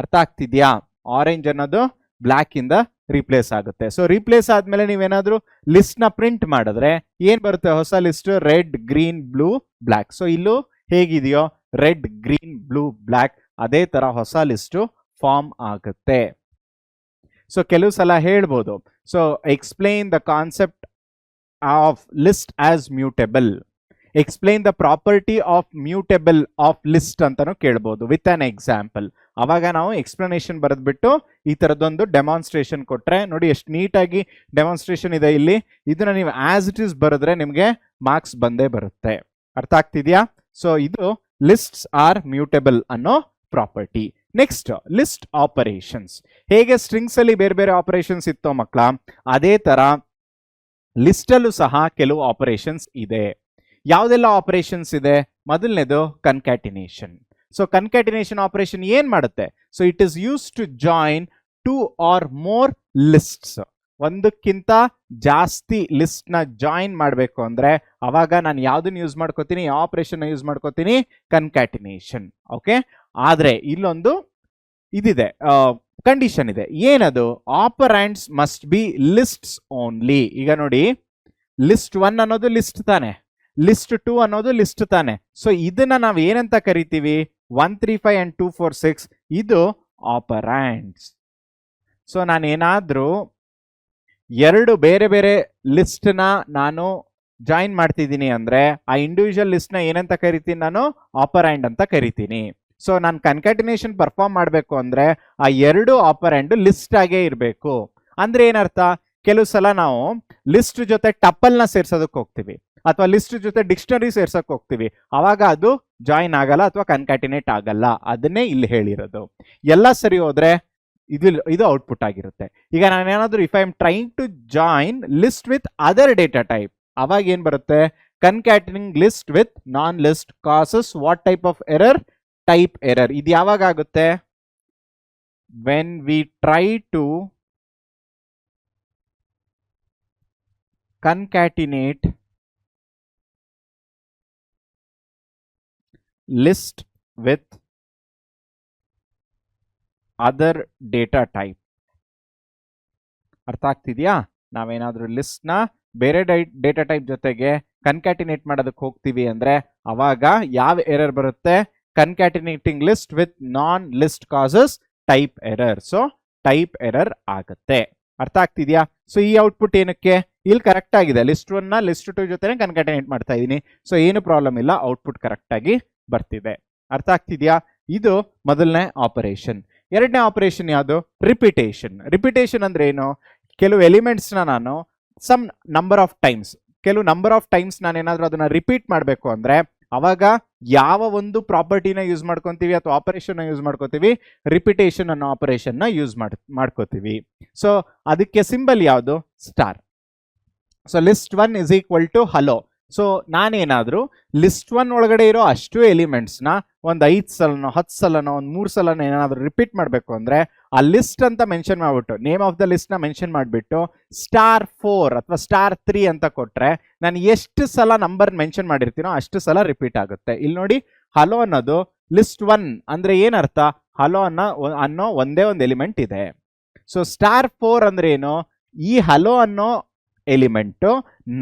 ಅರ್ಥ ಆಗ್ತಿದ್ಯಾ? ಆರೆಂಜ್ ಅನ್ನೋದು ಬ್ಲ್ಯಾಕ್ ಇಂದ ರೀಪ್ಲೇಸ್ ಆಗುತ್ತೆ. ಸೊ ರೀಪ್ಲೇಸ್ ಆದ್ಮೇಲೆ ನೀವೇನಾದ್ರೂ ಲಿಸ್ಟ್ ನ ಪ್ರಿಂಟ್ ಮಾಡಿದ್ರೆ ಏನ್ ಬರುತ್ತೆ? ಹೊಸ list red, green, blue, black. So ಇಲ್ಲೂ ಹೇಗಿದೆಯೋ ರೆಡ್, ಗ್ರೀನ್, ಬ್ಲೂ, ಬ್ಲ್ಯಾಕ್ ಅದೇ ತರ ಹೊಸ ಲಿಸ್ಟ್ ಫಾರ್ಮ್ ಆಗುತ್ತೆ. ಸೊ ಕೆಲವು ಸಲ ಹೇಳ್ಬೋದು, so explain the concept of list as mutable, explain the property of mutable of list ಅಂತಾನು ಕೇಳ್ಬೋದು ವಿತ್ ಅನ್ ಎಕ್ಸಾಂಪಲ್. ಅವಾಗ ನಾವು ಎಕ್ಸ್ಪ್ಲನೇಷನ್ ಬರೆದ್ಬಿಟ್ಟು ಈ ತರದೊಂದು ಡೆಮಾನ್ಸ್ಟ್ರೇಷನ್ ಕೊಟ್ರೆ, ನೋಡಿ ಎಷ್ಟು ನೀಟಾಗಿ ಡೆಮಾನ್ಸ್ಟ್ರೇಷನ್ ಇದೆ ಇಲ್ಲಿ. ಇದನ್ನ ನೀವು ಆಸ್ ಇಟ್ ಈಸ್ ಬರೆದ್ರೆ ನಿಮಗೆ ಮಾರ್ಕ್ಸ್ ಬಂದೇ ಬರುತ್ತೆ. ಅರ್ಥ ಆಗ್ತಿದ್ಯಾ? ಸೊ ಇದು ಲಿಸ್ಟ್ಸ್ ಆರ್ ಮ್ಯೂಟೇಬಲ್ ಅನ್ನೋ ಪ್ರಾಪರ್ಟಿ. Next list operations. ಹೇಗೆ ಸ್ಟ್ರಿಂಗ್ಸ್ ಅಲ್ಲಿ ಬೇರೆ ಬೇರೆ ಆಪರೇಷನ್ಸ್ ಇತ್ತೋ ಮಕ್ಕಳ, ಅದೇ ತರ ಲಿಸ್ಟ್ ಅಲ್ಲೂ ಸಹ ಕೆಲವು ಆಪರೇಷನ್ಸ್ ಇದೆ. ಯಾವ್ದೆಲ್ಲ ಆಪರೇಷನ್ಸ್ ಇದೆ? ಮೊದಲನೇದು ಕನ್ಕ್ಯಾಟಿನೇಷನ್. ಸೊ ಕನ್ಕ್ಯಾಟಿನೇಷನ್ ಆಪರೇಷನ್ ಏನ್ ಮಾಡುತ್ತೆ? So it is use to join 2 or more lists. ಒಂದಕ್ಕಿಂತ ಜಾಸ್ತಿ ಲಿಸ್ಟ್ ನ ಜಾಯಿನ್ ಮಾಡಬೇಕು ಅಂದ್ರೆ ಅವಾಗ ನಾನು ಯಾವ್ದನ್ನ ಯೂಸ್ ಮಾಡ್ಕೋತೀನಿ? ಯಾವ ಆಪರೇಷನ್ ಯೂಸ್ ಮಾಡ್ಕೋತೀನಿ? ಕನ್ಕ್ಯಾಟಿನೇಷನ್. ಓಕೆ. ಆದ್ರೆ ಇಲ್ಲೊಂದು ಇದಿದೆ, ಕಂಡೀಷನ್ ಇದೆ. ಏನದು? ಆಪರಾಂಡ್ಸ್ ಮಸ್ಟ್ ಬಿ ಲಿಸ್ಟ್ಸ್ ಓನ್ಲಿ. ಈಗ ನೋಡಿ, ಲಿಸ್ಟ್ 1 ಅನ್ನೋದು ಲಿಸ್ಟ್ ತಾನೆ, ಲಿಸ್ಟ್ 2 ಅನ್ನೋದು ಲಿಸ್ಟ್ ತಾನೆ. ಸೊ ಇದನ್ನ ನಾವು ಏನಂತ ಕರಿತೀವಿ? 1, 3, 5 and 2, 4, 6 ಇದು ಆಪರಾಂಡ್ಸ್. ಸೊ ನಾನೇನಾದ್ರೂ ಎರಡು ಬೇರೆ ಬೇರೆ ಲಿಸ್ಟ್ ನ ನಾನು ಜಾಯಿನ್ ಮಾಡ್ತಿದ್ದೀನಿ ಅಂದ್ರೆ ಆ ಇಂಡಿವಿಜುವಲ್ ಲಿಸ್ಟ್ ನ ಏನಂತ ಕರಿತೀನಿ? ನಾನು ಆಪರಾಂಡ್ ಅಂತ ಕರಿತೀನಿ. ಸೊ ನಾನು ಕನ್ಕ್ಯಾಟಿನೇಷನ್ ಪರ್ಫಾರ್ಮ್ ಮಾಡಬೇಕು ಅಂದ್ರೆ ಆ ಎರಡು ಆಪರಾಂಡ್ ಲಿಸ್ಟ್ ಆಗೇ ಇರಬೇಕು. ಅಂದ್ರೆ ಏನರ್ಥ? ಕೆಲವು ಸಲ ನಾವು ಲಿಸ್ಟ್ ಜೊತೆ ಟಪಲ್ ನ ಸೇರ್ಸೋದಕ್ಕೆ ಹೋಗ್ತೀವಿ, ಅಥವಾ ಲಿಸ್ಟ್ ಜೊತೆ ಡಿಕ್ಷನರಿ ಸೇರ್ಸಕ್ ಹೋಗ್ತೀವಿ, ಅವಾಗ ಅದು ಜಾಯಿನ್ ಆಗಲ್ಲ ಅಥವಾ ಕನ್ಕ್ಯಾಟಿನೇಟ್ ಆಗಲ್ಲ. ಅದನ್ನೇ ಇಲ್ಲಿ ಹೇಳಿರೋದು. ಎಲ್ಲ ಸರಿ ಹೋದ್ರೆ ಇದು ಔಟ್ಪುಟ್ ಆಗಿರುತ್ತೆ. ಈಗ ನಾನೇನಾದ್ರೂ if I am trying to join list with other data type, ಅವಾಗ ಏನ್ ಬರುತ್ತೆ? Concatenating list with non list causes what type of error? Type error. ಇದು ಯಾವಾಗ ಆಗುತ್ತೆ? When we try to concatenate list with other data type. ಅರ್ಥ ಆಗ್ತಿದ್ಯಾ? ನಾವೇನಾದ್ರೂ ಲಿಸ್ಟ್ ನ ಬೇರೆ ಡೇಟಾ ಟೈಪ್ ಜೊತೆಗೆ ಕನ್ಕ್ಯಾಟಿನೇಟ್ ಮಾಡೋದಕ್ಕೆ ಹೋಗ್ತೀವಿ ಅಂದ್ರೆ ಅವಾಗ ಯಾವ ಎರರ್ ಬರುತ್ತೆ? Concatenating list with non list causes type error. So type error ಆಗುತ್ತೆ. ಅರ್ಥ ಆಗ್ತಿದ್ಯಾ? ಸೊ ಈ ಔಟ್ಪುಟ್ ಏನಕ್ಕೆ? ಇಲ್ಲಿ ಕರೆಕ್ಟ್ ಆಗಿದೆ. ಲಿಸ್ಟ್ 1 ನ ಲಿಸ್ಟ್ 2 ಜೊತೆ ಕನ್ಕ್ಯಾಟಿನೇಟ್ ಮಾಡ್ತಾ ಇದೀನಿ. ಸೊ ಏನು ಪ್ರಾಬ್ಲಮ್ ಇಲ್ಲ, ಔಟ್ಪುಟ್ ಕರೆಕ್ಟ್ ಆಗಿ ಬರ್ತಿದೆ. ಅರ್ಥ ಆಗ್ತಿದ್ಯಾ? ಇದು ಮೊದಲನೇ ಆಪರೇಷನ್. ಎರಡನೇ ಆಪರೇಷನ್ ಯಾವುದು? ರಿಪಿಟೇಷನ್. ರಿಪಿಟೇಷನ್ ಅಂದ್ರೆ ಏನು? ಕೆಲವು ಎಲಿಮೆಂಟ್ಸ್ ನಾನು ಸಮ್ ನಂಬರ್ ಆಫ್ ಟೈಮ್ಸ್, ಕೆಲವು ನಂಬರ್ ಆಫ್ ಟೈಮ್ಸ್ ನಾನು ಏನಾದ್ರೂ ಅದನ್ನ ರಿಪೀಟ್ ಮಾಡಬೇಕು ಅಂದ್ರೆ ಅವಾಗ ಯಾವ ಒಂದು ಪ್ರಾಪರ್ಟಿನ ಯೂಸ್ ಮಾಡ್ಕೊಂತೀವಿ ಅಥವಾ ಆಪರೇಷನ್ ಯೂಸ್ ಮಾಡ್ಕೋತೀವಿ? ರಿಪಿಟೇಷನ್ ಅನ್ನೋ ಆಪರೇಷನ್ ನ ಯೂಸ್ ಮಾಡ್ಕೋತೀವಿ. ಸೊ ಅದಕ್ಕೆ ಸಿಂಬಲ್ ಯಾವುದು? Star. So list 1 is equal to hello. So ನಾನೇನಾದ್ರೂ ಲಿಸ್ಟ್ 1 ಒಳಗಡೆ ಇರೋ ಅಷ್ಟು ಎಲಿಮೆಂಟ್ಸ್ ನ ಒಂದು 5 ಸಲನೋ 10 ಸಲನೋ ಒಂದು 3 ಸಲನೋ ಏನಾದ್ರೂ ರಿಪೀಟ್ ಮಾಡಬೇಕು ಅಂದ್ರೆ ಆ ಲಿಸ್ಟ್ ಅಂತ ಮೆನ್ಷನ್ ಮಾಡ್ಬಿಟ್ಟು, ನೇಮ್ ಆಫ್ ದ ಲಿಸ್ಟ್ ನ ಮೆನ್ಷನ್ ಮಾಡಿಬಿಟ್ಟು *4 ಅಥವಾ *3 ಅಂತ ಕೊಟ್ರೆ ನಾನು ಎಷ್ಟು ಸಲ ನಂಬರ್ ಮೆನ್ಷನ್ ಮಾಡಿರ್ತೀನೋ ಅಷ್ಟು ಸಲ ರಿಪೀಟ್ ಆಗುತ್ತೆ. ಇಲ್ಲಿ ನೋಡಿ, ಹಲೋ ಅನ್ನೋದು ಲಿಸ್ಟ್ 1 ಅಂದ್ರೆ ಏನರ್ಥ? ಹಲೋ ಅನ್ನೋ ಒಂದೇ ಒಂದು ಎಲಿಮೆಂಟ್ ಇದೆ. ಸೊ *4 ಅಂದ್ರೆ ಏನು? ಈ ಹಲೋ ಅನ್ನೋ ಎಲಿಮೆಂಟ್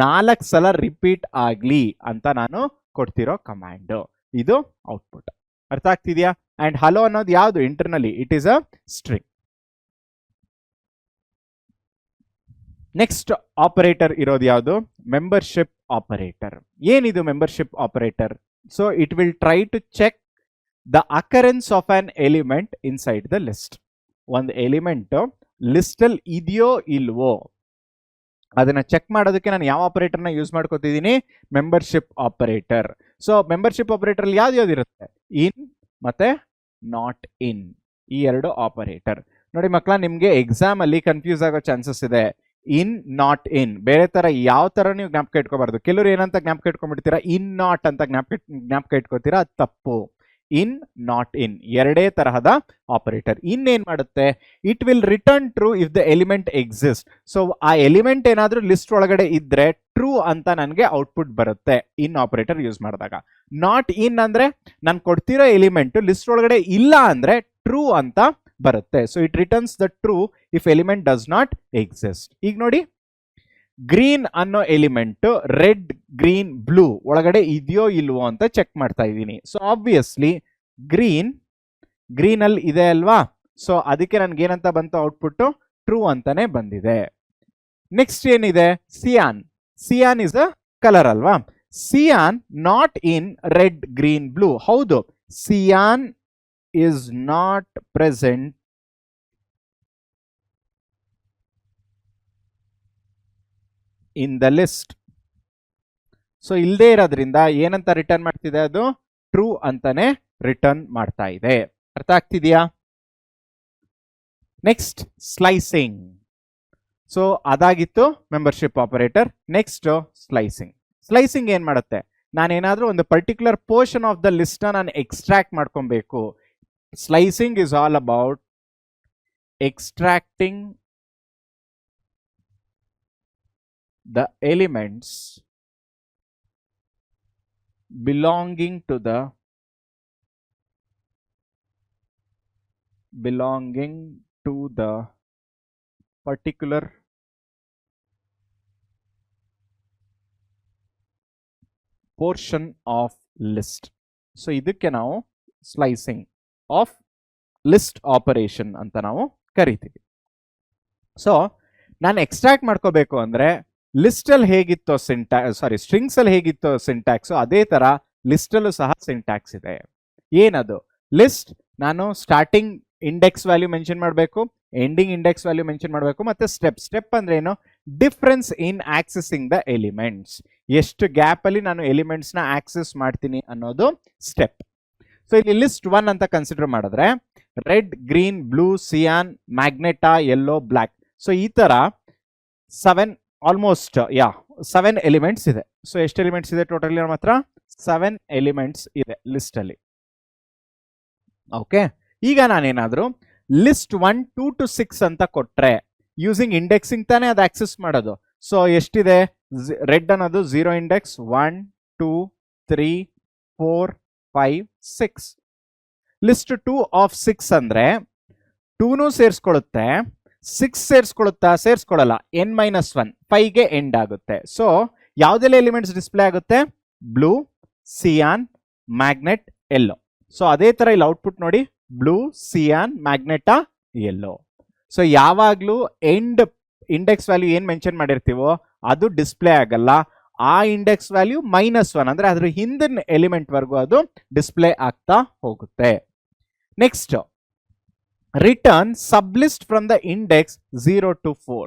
4 ಸಲ ರಿಪೀಟ್ ಆಗ್ಲಿ ಅಂತ ನಾನು ಕೊಡ್ತಿರೋ ಕಮಾಂಡ್. ಇದು ಔಟ್ಪುಟ್. ಅರ್ಥ ಆಗ್ತಿದ್ಯಾ? ಅಂಡ್ ಹಲೋ ಅನ್ನೋದು ಯಾವುದು? Internally it is a string. Next operator ಇರೋದು ಯಾವುದು? Membership operator. ಏನಿದು membership operator? So it will try to check the occurrence of an element inside the list. ಒಂದು ಎಲಿಮೆಂಟ್ ಲಿಸ್ಟ್ ಅಲ್ಲಿ ಇದೆಯೋ ಇಲ್ವೋ ಅದನ್ನ ಚೆಕ್ ಮಾಡೋದಕ್ಕೆ ನಾನು ಯಾವ ಆಪರೇಟರ್ನ ಯೂಸ್ ಮಾಡ್ಕೋತಿದ್ದೀನಿ? Membership operator. So membership operator ಯಾವ್ದು ಇರುತ್ತೆ? ಇನ್ ಮತ್ತೆ ನಾಟ್ ಇನ್, ಈ ಎರಡು ಆಪರೇಟರ್. ನೋಡಿ ಮಕ್ಕಳ, ನಿಮ್ಗೆ ಎಕ್ಸಾಮ್ ಅಲ್ಲಿ ಕನ್ಫ್ಯೂಸ್ ಆಗೋ ಚಾನ್ಸಸ್ ಇದೆ. ಇನ್, ನಾಟ್ ಇನ್ ಬೇರೆ ತರ ಯಾವ ತರ ನೀವು ಜ್ಞಾಪಕ ಇಟ್ಕೋಬಾರ್ದು. ಕೆಲವರು ಏನಂತ ಜ್ಞಾಪಕ ಇಟ್ಕೊಂಡ್ಬಿಡ್ತೀರಾ? ಇನ್ ನಾಟ್ ಅಂತ ಜ್ಞಾಪಕ ಇಟ್ಕೋತೀರಾ, ಅದು ತಪ್ಪು. ಇನ್, ನಾಟ್ ಇನ್, ಎರಡೇ ತರಹದ ಆಪರೇಟರ್. ಇನ್ನೇನ್ ಮಾಡುತ್ತೆ, it will return true if the element exist. So ಆ ಎಲಿಮೆಂಟ್ ಏನಾದ್ರೂ ಲಿಸ್ಟ್ ಒಳಗಡೆ ಇದ್ರೆ ಟ್ರೂ ಅಂತ ನನಗೆ ಔಟ್ಪುಟ್ ಬರುತ್ತೆ ಇನ್ ಆಪರೇಟರ್ ಯೂಸ್ ಮಾಡಿದಾಗ. ನಾಟ್ ಇನ್ ಅಂದ್ರೆ ನಾನು ಕೊಡ್ತಿರೋ ಎಲಿಮೆಂಟ್ ಲಿಸ್ಟ್ ಒಳಗಡೆ ಇಲ್ಲ ಅಂದ್ರೆ ಟ್ರೂ ಅಂತ ಬರುತ್ತೆ. So it returns the true if element does not exist. ಈಗ ನೋಡಿ, ಗ್ರೀನ್ ಅನ್ನೋ ಎಲಿಮೆಂಟ್ ರೆಡ್, ಗ್ರೀನ್, ಬ್ಲೂ ಒಳಗಡೆ ಇದೆಯೋ ಇಲ್ವೋ ಅಂತ ಚೆಕ್ ಮಾಡ್ತಾ ಇದ್ದೀನಿ. ಸೊ ಆಬ್ವಿಯಸ್ಲಿ ಗ್ರೀನ್ ಅಲ್ಲಿ ಇದೆ ಅಲ್ವಾ, ಸೊ ಅದಕ್ಕೆ ನನ್ಗೆ ಏನಂತ ಬಂತು ಔಟ್ಪುಟ್, ಟ್ರೂ ಅಂತಾನೆ ಬಂದಿದೆ. ನೆಕ್ಸ್ಟ್ ಏನಿದೆ, cyan. Cyan is a colour ಅಲ್ವಾ, cyan not in red, green, blue. ಹೌದು, cyan is not present in the list. ಸೊ ಇಲ್ಲದೆ ಇರೋದ್ರಿಂದ ಏನಂತ ರಿಟರ್ನ್ ಮಾಡ್ತಿದೆ, ಅದು ಟ್ರೂ ಅಂತಾನೆ ರಿಟರ್ನ್ ಮಾಡ್ತಾ ಇದೆ. ಅರ್ಥ ಆಗ್ತಿದೆಯಾ? Next slicing. ಸೊ ಅದಾಗಿತ್ತು membership operator. Next slicing. Slicing ಏನ್ ಮಾಡುತ್ತೆ, ನಾನೇನಾದ್ರೂ ಒಂದು particular portion of the list ನಾನು ಎಕ್ಸ್ಟ್ರಾಕ್ಟ್ ಮಾಡ್ಕೊಬೇಕು. Slicing is all about extracting the elements belonging to the particular portion of list. So ಇದಕ್ಕೆ ನಾವು ಸ್ಲೈಸಿಂಗ್ ಆಫ್ ಲಿಸ್ಟ್ ಆಪರೇಷನ್ ಅಂತ ನಾವು ಕರಿತೀವಿ. ಸೊ ನಾನು ಎಕ್ಸ್ಟ್ರಾಕ್ಟ್ ಮಾಡ್ಕೋಬೇಕು ಅಂದ್ರೆ ಲಿಸ್ಟ್ ಅಲ್ಲಿ ಹೇಗಿತ್ತೋ ಸ್ಟ್ರಿಂಗ್ಸ್ ಅಲ್ಲಿ ಹೇಗಿತ್ತೋ ಸಿಂಟ್ಯಾಕ್ಸ್, ಅದೇ ತರ ಲಿಸ್ಟ್ ಅಲ್ಲೂ ಸಹ ಸಿಂಟ್ಯಾಕ್ಸ್ ಇದೆ. ಏನದು ಲಿಸ್ಟ್, ನಾನು ಸ್ಟಾರ್ಟಿಂಗ್ ಇಂಡೆಕ್ಸ್ ವ್ಯಾಲ್ಯೂ ಮೆನ್ಷನ್ ಮಾಡಬೇಕು, ಎಂಡಿಂಗ್ ಇಂಡೆಕ್ಸ್ ವ್ಯಾಲ್ಯೂ ಮೆನ್ಷನ್ ಮಾಡಬೇಕು, ಮತ್ತೆ ಸ್ಟೆಪ್ ಅಂದ್ರೆ ಏನು, difference in accessing the elements. ಎಷ್ಟು ಗ್ಯಾಪ್ ಅಲ್ಲಿ ನಾನು ಎಲಿಮೆಂಟ್ಸ್ ನ ಆಕ್ಸೆಸ್ ಮಾಡ್ತೀನಿ ಅನ್ನೋದು ಸ್ಟೆಪ್. ಸೊ ಇಲ್ಲಿ ಲಿಸ್ಟ್ 1 ಅಂತ ಕನ್ಸಿಡರ್ ಮಾಡಿದ್ರೆ red, green, blue, cyan, magenta, yellow, black. So ಈ ತರ 7 ಎಲಿಮೆಂಟ್ಸ್ ಇದೆ. ಸೊ ಎಷ್ಟು ಎಲಿಮೆಂಟ್ಸ್ ಇದೆ ಟೋಟಲಿ ನಮ್ಮ ಹತ್ರ? 7 ಎಲಿಮೆಂಟ್ಸ್ ಇದೆ ಲಿಸ್ಟ್ ಅಲ್ಲಿ. ಓಕೆ, ಈಗ ನಾನೇನಾದ್ರೂ ಲಿಸ್ಟ್ 1 2 to 6 ಅಂತ ಕೊಟ್ರೆ ಯೂಸಿಂಗ್ ಇಂಡೆಕ್ಸಿಂಗ್ ತಾನೇ ಅದು ಆಕ್ಸೆಸ್ ಮಾಡೋದು. ಸೊ ಎಷ್ಟಿದೆ, ರೆಡ್ ಅನ್ನೋದು 0 ಇಂಡೆಕ್ಸ್, 1 2 3 4 5 6. ಲಿಸ್ಟ್ 2 ಆಫ್ 6 ಅಂದ್ರೆ 2 ಸೇರಿಸ್ಕೊಳ್ಳುತ್ತೆ, 6 ಸೇರಿಸ್ಕೊಳ್ಳಲ್ಲ, n-1 5ಗೆ ಎಂಡ್ ಆಗುತ್ತೆ. ಸೊ ಯಾವ್ದೆಲ್ಲ ಎಲಿಮೆಂಟ್ಸ್ ಡಿಸ್ಪ್ಲೇ ಆಗುತ್ತೆ, blue, Xi'an, magnet, yellow. So ಅದೇ ತರ ಇಲ್ಲಿ ಔಟ್ಪುಟ್ ನೋಡಿ, blue, cyan, magenta, yellow. So ಯಾವಾಗ್ಲೂ ಎಂಡ್ ಇಂಡೆಕ್ಸ್ ವ್ಯಾಲ್ಯೂ ಏನ್ ಮೆನ್ಷನ್ ಮಾಡಿರ್ತೀವೋ ಅದು ಡಿಸ್ಪ್ಲೇ ಆಗಲ್ಲ. ಆ ಇಂಡೆಕ್ಸ್ ವ್ಯಾಲ್ಯೂ -1 ಅಂದ್ರೆ ಅದ್ರ ಹಿಂದಿನ ಎಲಿಮೆಂಟ್ ವರ್ಗು ಅದು ಡಿಸ್ಪ್ಲೇ ಆಗ್ತಾ ಹೋಗುತ್ತೆ. Next return sub list from the index 0 to 4.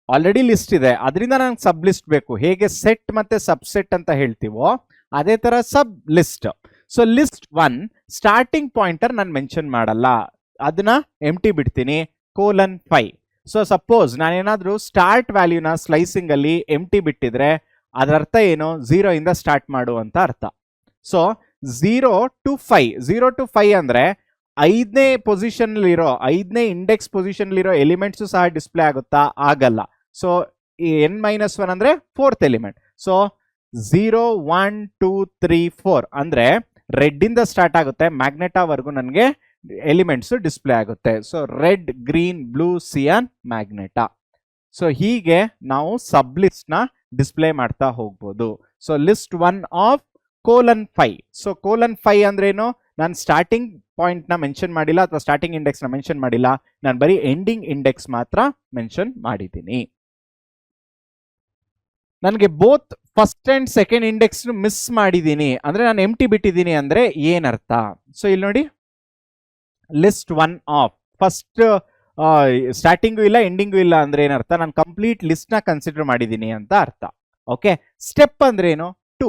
Already list ಇದೆ, ಅದರಿಂದ ನಂಗೆ ಸಬ್ ಲಿಸ್ಟ್ ಬೇಕು. ಹೇಗೆ ಸೆಟ್ ಮತ್ತೆ ಸಬ್ಸೆಟ್ ಅಂತ ಹೇಳ್ತೀವೋ ಅದೇ ತರ sub list. So list 1 starting pointer ನಾನು ಮೆನ್ಷನ್ ಮಾಡಲ್ಲ, ಅದನ್ನ ಎಂಟಿ ಬಿಡ್ತೀನಿ, :5. ಸೊ ಸಪೋಸ್ ನಾನೇನಾದ್ರೂ ಸ್ಟಾರ್ಟ್ ವ್ಯಾಲ್ಯೂನ ಸ್ಲೈಸಿಂಗ್ ಅಲ್ಲಿ ಎಂಟಿ ಬಿಟ್ಟಿದ್ರೆ ಅದರ ಅರ್ಥ ಏನು, 0 ಇಂದ ಸ್ಟಾರ್ಟ್ ಮಾಡು ಅಂತ ಅರ್ಥ. ಸೊ 0 to 5 ಅಂದ್ರೆ 5ನೇ ಪೊಸಿಷನ್ ಇರೋ 5ನೇ ಇಂಡೆಕ್ಸ್ ಪೊಸಿಷನ್ ಇರೋ ಎಲಿಮೆಂಟ್ಸ್ ಸಹ ಡಿಸ್ಪ್ಲೇ ಆಗುತ್ತಾ, ಆಗಲ್ಲ. ಸೊ n-1 ಅಂದ್ರೆ 4th ಎಲಿಮೆಂಟ್. ಸೊ 0 1 2 3 4 ಅಂದ್ರೆ ರೆಡ್ ಇಂದ ಸ್ಟಾರ್ಟ್ ಆಗುತ್ತೆ, ಮ್ಯಾಗ್ನೆಟಾ ವರ್ಗು ನನಗೆ ಎಲಿಮೆಂಟ್ಸ್ ಡಿಸ್ಪ್ಲೇ ಆಗುತ್ತೆ. So red, green, blue, cyan, magenta. So ಹೀಗೆ ನಾವು ಸಬ್ ಲಿಸ್ಟ್ ನ ಡಿಸ್ಪ್ಲೇ ಮಾಡ್ತಾ ಹೋಗ್ಬೋದು. So list 1 of :5. ಸೊ :5 ಅಂದ್ರೆ ಏನು, ನಾನು ಸ್ಟಾರ್ಟಿಂಗ್ ಪಾಯಿಂಟ್ ನ ಮೆನ್ಷನ್ ಮಾಡಿಲ್ಲ ಅಥವಾ ಸ್ಟಾರ್ಟಿಂಗ್ ಇಂಡೆಕ್ಸ್ ನ ಮೆನ್ಷನ್ ಮಾಡಿಲ್ಲ, ನಾನು ಬರೀ ಎಂಡಿಂಗ್ ಇಂಡೆಕ್ಸ್ ಮಾತ್ರ ಮೆನ್ಷನ್ ಮಾಡಿದ್ದೀನಿ. ನನಗೆ both first and second index miss ಮಾಡಿದ್ದೀನಿ ಅಂದ್ರೆ ನಾನು ಎಂಟಿ ಬಿಟ್ಟಿದ್ದೀನಿ ಅಂದ್ರೆ ಏನರ್ಥ. ಸೊ ಇಲ್ಲಿ ನೋಡಿ, ಲಿಸ್ಟ್ 1 ಆಫ್ ಫಸ್ಟ್ ಸ್ಟಾರ್ಟಿಂಗು ಇಲ್ಲ ಎಂಡಿಂಗು ಇಲ್ಲ ಅಂದ್ರೆ ಏನರ್ಥ, ನಾನು ಕಂಪ್ಲೀಟ್ ಲಿಸ್ಟ್ ನ ಕನ್ಸಿಡರ್ ಮಾಡಿದ್ದೀನಿ ಅಂತ ಅರ್ಥ. ಓಕೆ, ಸ್ಟೆಪ್ ಅಂದ್ರೆ ಏನು, 2.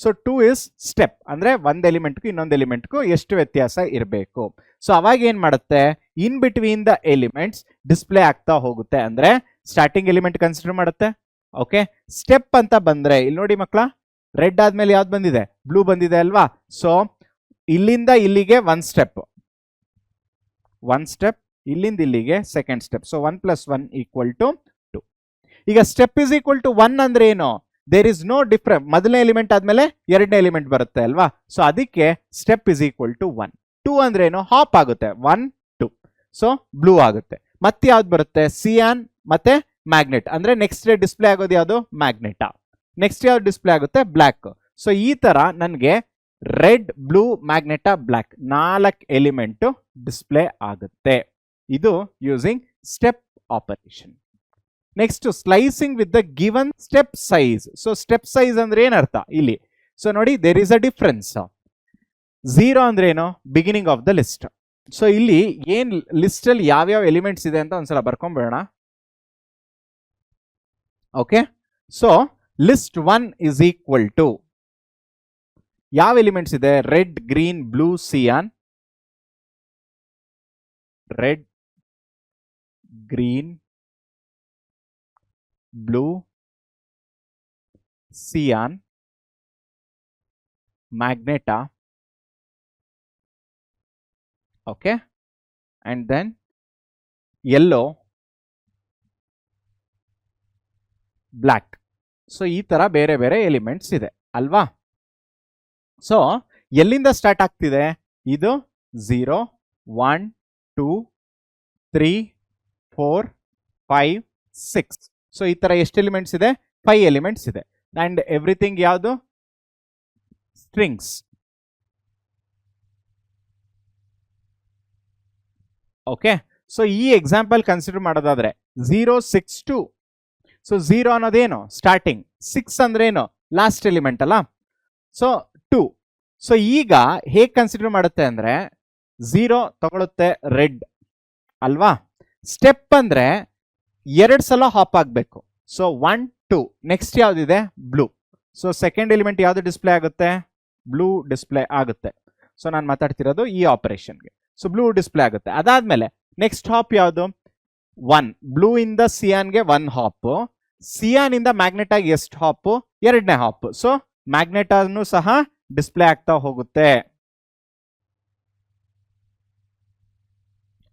ಸೊ 2 ಇಸ್ ಸ್ಟೆಪ್ ಅಂದ್ರೆ ಒಂದ್ ಎಲಿಮೆಂಟ್ಗೂ ಇನ್ನೊಂದು ಎಲಿಮೆಂಟ್ಗೂ ಎಷ್ಟು ವ್ಯತ್ಯಾಸ ಇರಬೇಕು. ಸೊ ಅವಾಗ ಏನ್ ಮಾಡುತ್ತೆ, in between the elements display ಆಗ್ತಾ ಹೋಗುತ್ತೆ. ಅಂದ್ರೆ ಸ್ಟಾರ್ಟಿಂಗ್ ಎಲಿಮೆಂಟ್ ಕನ್ಸಿಡರ್ ಮಾಡುತ್ತೆ. ಓಕೆ, ಸ್ಟೆಪ್ ಅಂತ ಬಂದ್ರೆ ಇಲ್ಲಿ ನೋಡಿ ಮಕ್ಕಳ, ರೆಡ್ ಆದ್ಮೇಲೆ ಯಾವ್ದು ಬಂದಿದೆ, ಬ್ಲೂ ಬಂದಿದೆ ಅಲ್ವಾ. ಸೊ ಇಲ್ಲಿಂದ ಇಲ್ಲಿಗೆ ಒನ್ ಸ್ಟೆಪ್, ಇಲ್ಲಿಂದ ಇಲ್ಲಿಗೆ ಸೆಕೆಂಡ್ ಸ್ಟೆಪ್. ಸೊ 1 + 1 = 2. ಈಗ ಸ್ಟೆಪ್ ಇಸ್ ಈಕ್ವಲ್ ಟು 1 ಅಂದ್ರೆ ಏನು? There is no difference. ಮೊದಲನೇ ಎಲಿಮೆಂಟ್ ಆದ್ಮೇಲೆ ಎರಡನೇ ಎಲಿಮೆಂಟ್ ಬರುತ್ತೆ ಅಲ್ವಾ? ಸೊ ಅದಕ್ಕೆ ಸ್ಟೆಪ್ ಇಸ್ ಈಕ್ವಲ್ ಟು 1. 2 ಅಂದ್ರೆ ಏನು? ಹಾಪ್ ಆಗುತ್ತೆ. 1 2. ಸೊ ಬ್ಲೂ ಆಗುತ್ತೆ. ಮತ್ತೆ ಯಾವ್ದು ಬರುತ್ತೆ? ಸಿಯಾನ್ ಮತ್ತೆ ಮ್ಯಾಗ್ನೆಟ್. ಅಂದ್ರೆ ನೆಕ್ಸ್ಟ್ ಡಿಸ್ಪ್ಲೇ ಆಗೋದು ಯಾವುದು? ಮ್ಯಾಗ್ನೆಟಾ. ನೆಕ್ಸ್ಟ್ ಯಾವ್ದು ಡಿಸ್ಪ್ಲೇ ಆಗುತ್ತೆ? ಬ್ಲ್ಯಾಕ್. ಸೊ ಈ ತರ ನನಗೆ red, blue, magenta, black 4 element display ಆಗುತ್ತೆ. ಇದು using step operation. Next slicing with the given step size. So step size ಅಂದ್ರೆ ಏನರ್ಥ ಇಲ್ಲಿ? ಸೊ ನೋಡಿ, ದೇರ್ ಇಸ್ ಅ ಡಿಫರೆನ್ಸ್. 0 ಅಂದ್ರೆ ಏನು? Beginning of the list. So ಇಲ್ಲಿ ಏನ್ ಲಿಸ್ಟ್ ಅಲ್ಲಿ ಯಾವ್ಯಾವ ಎಲಿಮೆಂಟ್ಸ್ ಇದೆ ಅಂತ ಒಂದ್ಸಲ ಬರ್ಕೊಂಡ್ಬಿಡೋಣ. Okay, so list 1 is equal to ಯಾವ ಎಲಿಮೆಂಟ್ಸ್ ಇದೆ? Red, green, blue, cyan. Red, green, blue, cyan, magenta. Okay, and then yellow, black. So ಈ ತರ ಬೇರೆ ಬೇರೆ ಎಲಿಮೆಂಟ್ಸ್ ಇದೆ ಅಲ್ವಾ? ಸೊ ಎಲ್ಲಿಂದ ಸ್ಟಾರ್ಟ್ ಆಗ್ತಿದೆ? ಇದು 0 1 2 3 4 5 6. ಸೊ ಈ ತರ ಎಷ್ಟು ಎಲಿಮೆಂಟ್ಸ್ ಇದೆ? 5 ಎಲಿಮೆಂಟ್ಸ್ ಇದೆ. ಅಂಡ್ ಎವ್ರಿಥಿಂಗ್ ಯಾವುದು? ಸ್ಟ್ರಿಂಗ್ಸ್. ಓಕೆ, ಸೊ ಈ ಎಕ್ಸಾಂಪಲ್ ಕನ್ಸಿಡರ್ ಮಾಡೋದಾದ್ರೆ 0 6 2. ಸೊ 0 ಅನ್ನೋದೇನು? ಸ್ಟಾರ್ಟಿಂಗ್. 6 ಅಂದ್ರೆ ಏನು? ಲಾಸ್ಟ್ ಎಲಿಮೆಂಟ್ ಅಲ್ಲ? ಸೊ 2. ಸೊ ಈಗ ಹೇಗೆ ಕನ್ಸಿಡರ್ ಮಾಡುತ್ತೆ ಅಂದ್ರೆ 0 ತಗೊಳುತ್ತೆ ರೆಡ್ ಅಲ್ವಾ? ಸ್ಟೆಪ್ ಅಂದ್ರೆ 2 ಸಲ ಹಾಪ್ ಆಗಬೇಕು. ಸೊ 1 2. ನೆಕ್ಸ್ಟ್ ಯಾವ್ದಿದೆ? ಬ್ಲೂ. ಸೊ ಸೆಕೆಂಡ್ ಎಲಿಮೆಂಟ್ ಯಾವ್ದು ಡಿಸ್ಪ್ಲೇ ಆಗುತ್ತೆ? ಬ್ಲೂ ಡಿಸ್ಪ್ಲೇ ಆಗುತ್ತೆ. ಸೊ ನಾನು ಮಾತಾಡ್ತಿರೋದು ಈ ಆಪರೇಷನ್ಗೆ. ಸೊ ಬ್ಲೂ ಡಿಸ್ಪ್ಲೇ ಆಗುತ್ತೆ. ಅದಾದ್ಮೇಲೆ ನೆಕ್ಸ್ಟ್ ಹಾಪ್ ಯಾವುದು? 1. ಬ್ಲೂ ಇಂದ ಸಿಯಾನ್ಗೆ 1 ಹಾಪ್. ಸಿಯಾನ್ ಇಂದ ಮ್ಯಾಗ್ನೆಟಾಗಿ ಎಷ್ಟು ಹಾಪ್? 2ನೇ ಹಾಪ್. ಸೊ ಮ್ಯಾಗ್ನೆಟಾನು ಸಹ ಡಿಸ್ಪ್ಲೇ ಆಗ್ತಾ ಹೋಗುತ್ತೆ.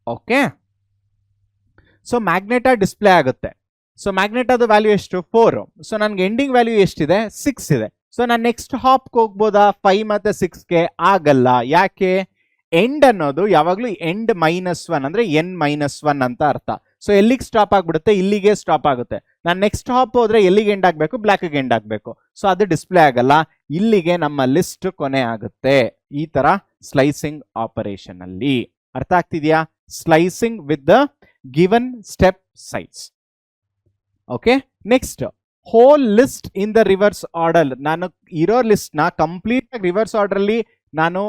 ಓಕೆ, ಸೊ ಮ್ಯಾಗ್ನೆಟಾ ಡಿಸ್ಪ್ಲೇ ಆಗುತ್ತೆ. ಸೊ ಮ್ಯಾಗ್ನೆಟಾದ ವ್ಯಾಲ್ಯೂ ಎಷ್ಟು? 4. ಸೊ ನನ್ಗೆ ಎಂಡಿಂಗ್ ವ್ಯಾಲ್ಯೂ ಎಷ್ಟಿದೆ? 6 ಇದೆ. ಸೊ ನಾನು ನೆಕ್ಸ್ಟ್ ಹಾಪ್ಗೆ ಹೋಗ್ಬೋದಾ? 5 ಮತ್ತೆ 6ಗೆ ಆಗಲ್ಲ. ಯಾಕೆ? ಎಂಡ್ ಅನ್ನೋದು ಯಾವಾಗ್ಲೂ ಎಂಡ್ -1 ಅಂದ್ರೆ n-1 ಅಂತ ಅರ್ಥ. ಸೊ ಎಲ್ಲಿಗೆ ಸ್ಟಾಪ್ ಆಗ್ಬಿಡುತ್ತೆ? ಇಲ್ಲಿಗೆ ಸ್ಟಾಪ್ ಆಗುತ್ತೆ. ನಾನು ನೆಕ್ಸ್ಟ್ ಹಾಪ್ ಹೋದ್ರೆ ಎಲ್ಲಿಗೆ ಎಂಡ್ ಆಗ್ಬೇಕು? ಬ್ಲ್ಯಾಕ್ಗೆ ಎಂಡ್ ಆಗ್ಬೇಕು. ಸೊ ಅದು ಡಿಸ್ಪ್ಲೇ ಆಗಲ್ಲ. ಇಲ್ಲಿಗೆ ನಮ್ಮ ಲಿಸ್ಟ್ ಕೊನೆ ಆಗುತ್ತೆ. ಈ ತರ ಸ್ಲೈಸಿಂಗ್ ಆಪರೇಷನ್ ಅಲ್ಲಿ. ಅರ್ಥ ಆಗ್ತಿದ್ಯಾ? Slicing with the given step size. Okay, next whole list in the reverse order. ನಾನು ಇರೋ ಲಿಸ್ಟ್ ನ ಕಂಪ್ಲೀಟ್ ಆಗಿ ರಿವರ್ಸ್ ಆರ್ಡರ್ ಅಲ್ಲಿ ನಾನು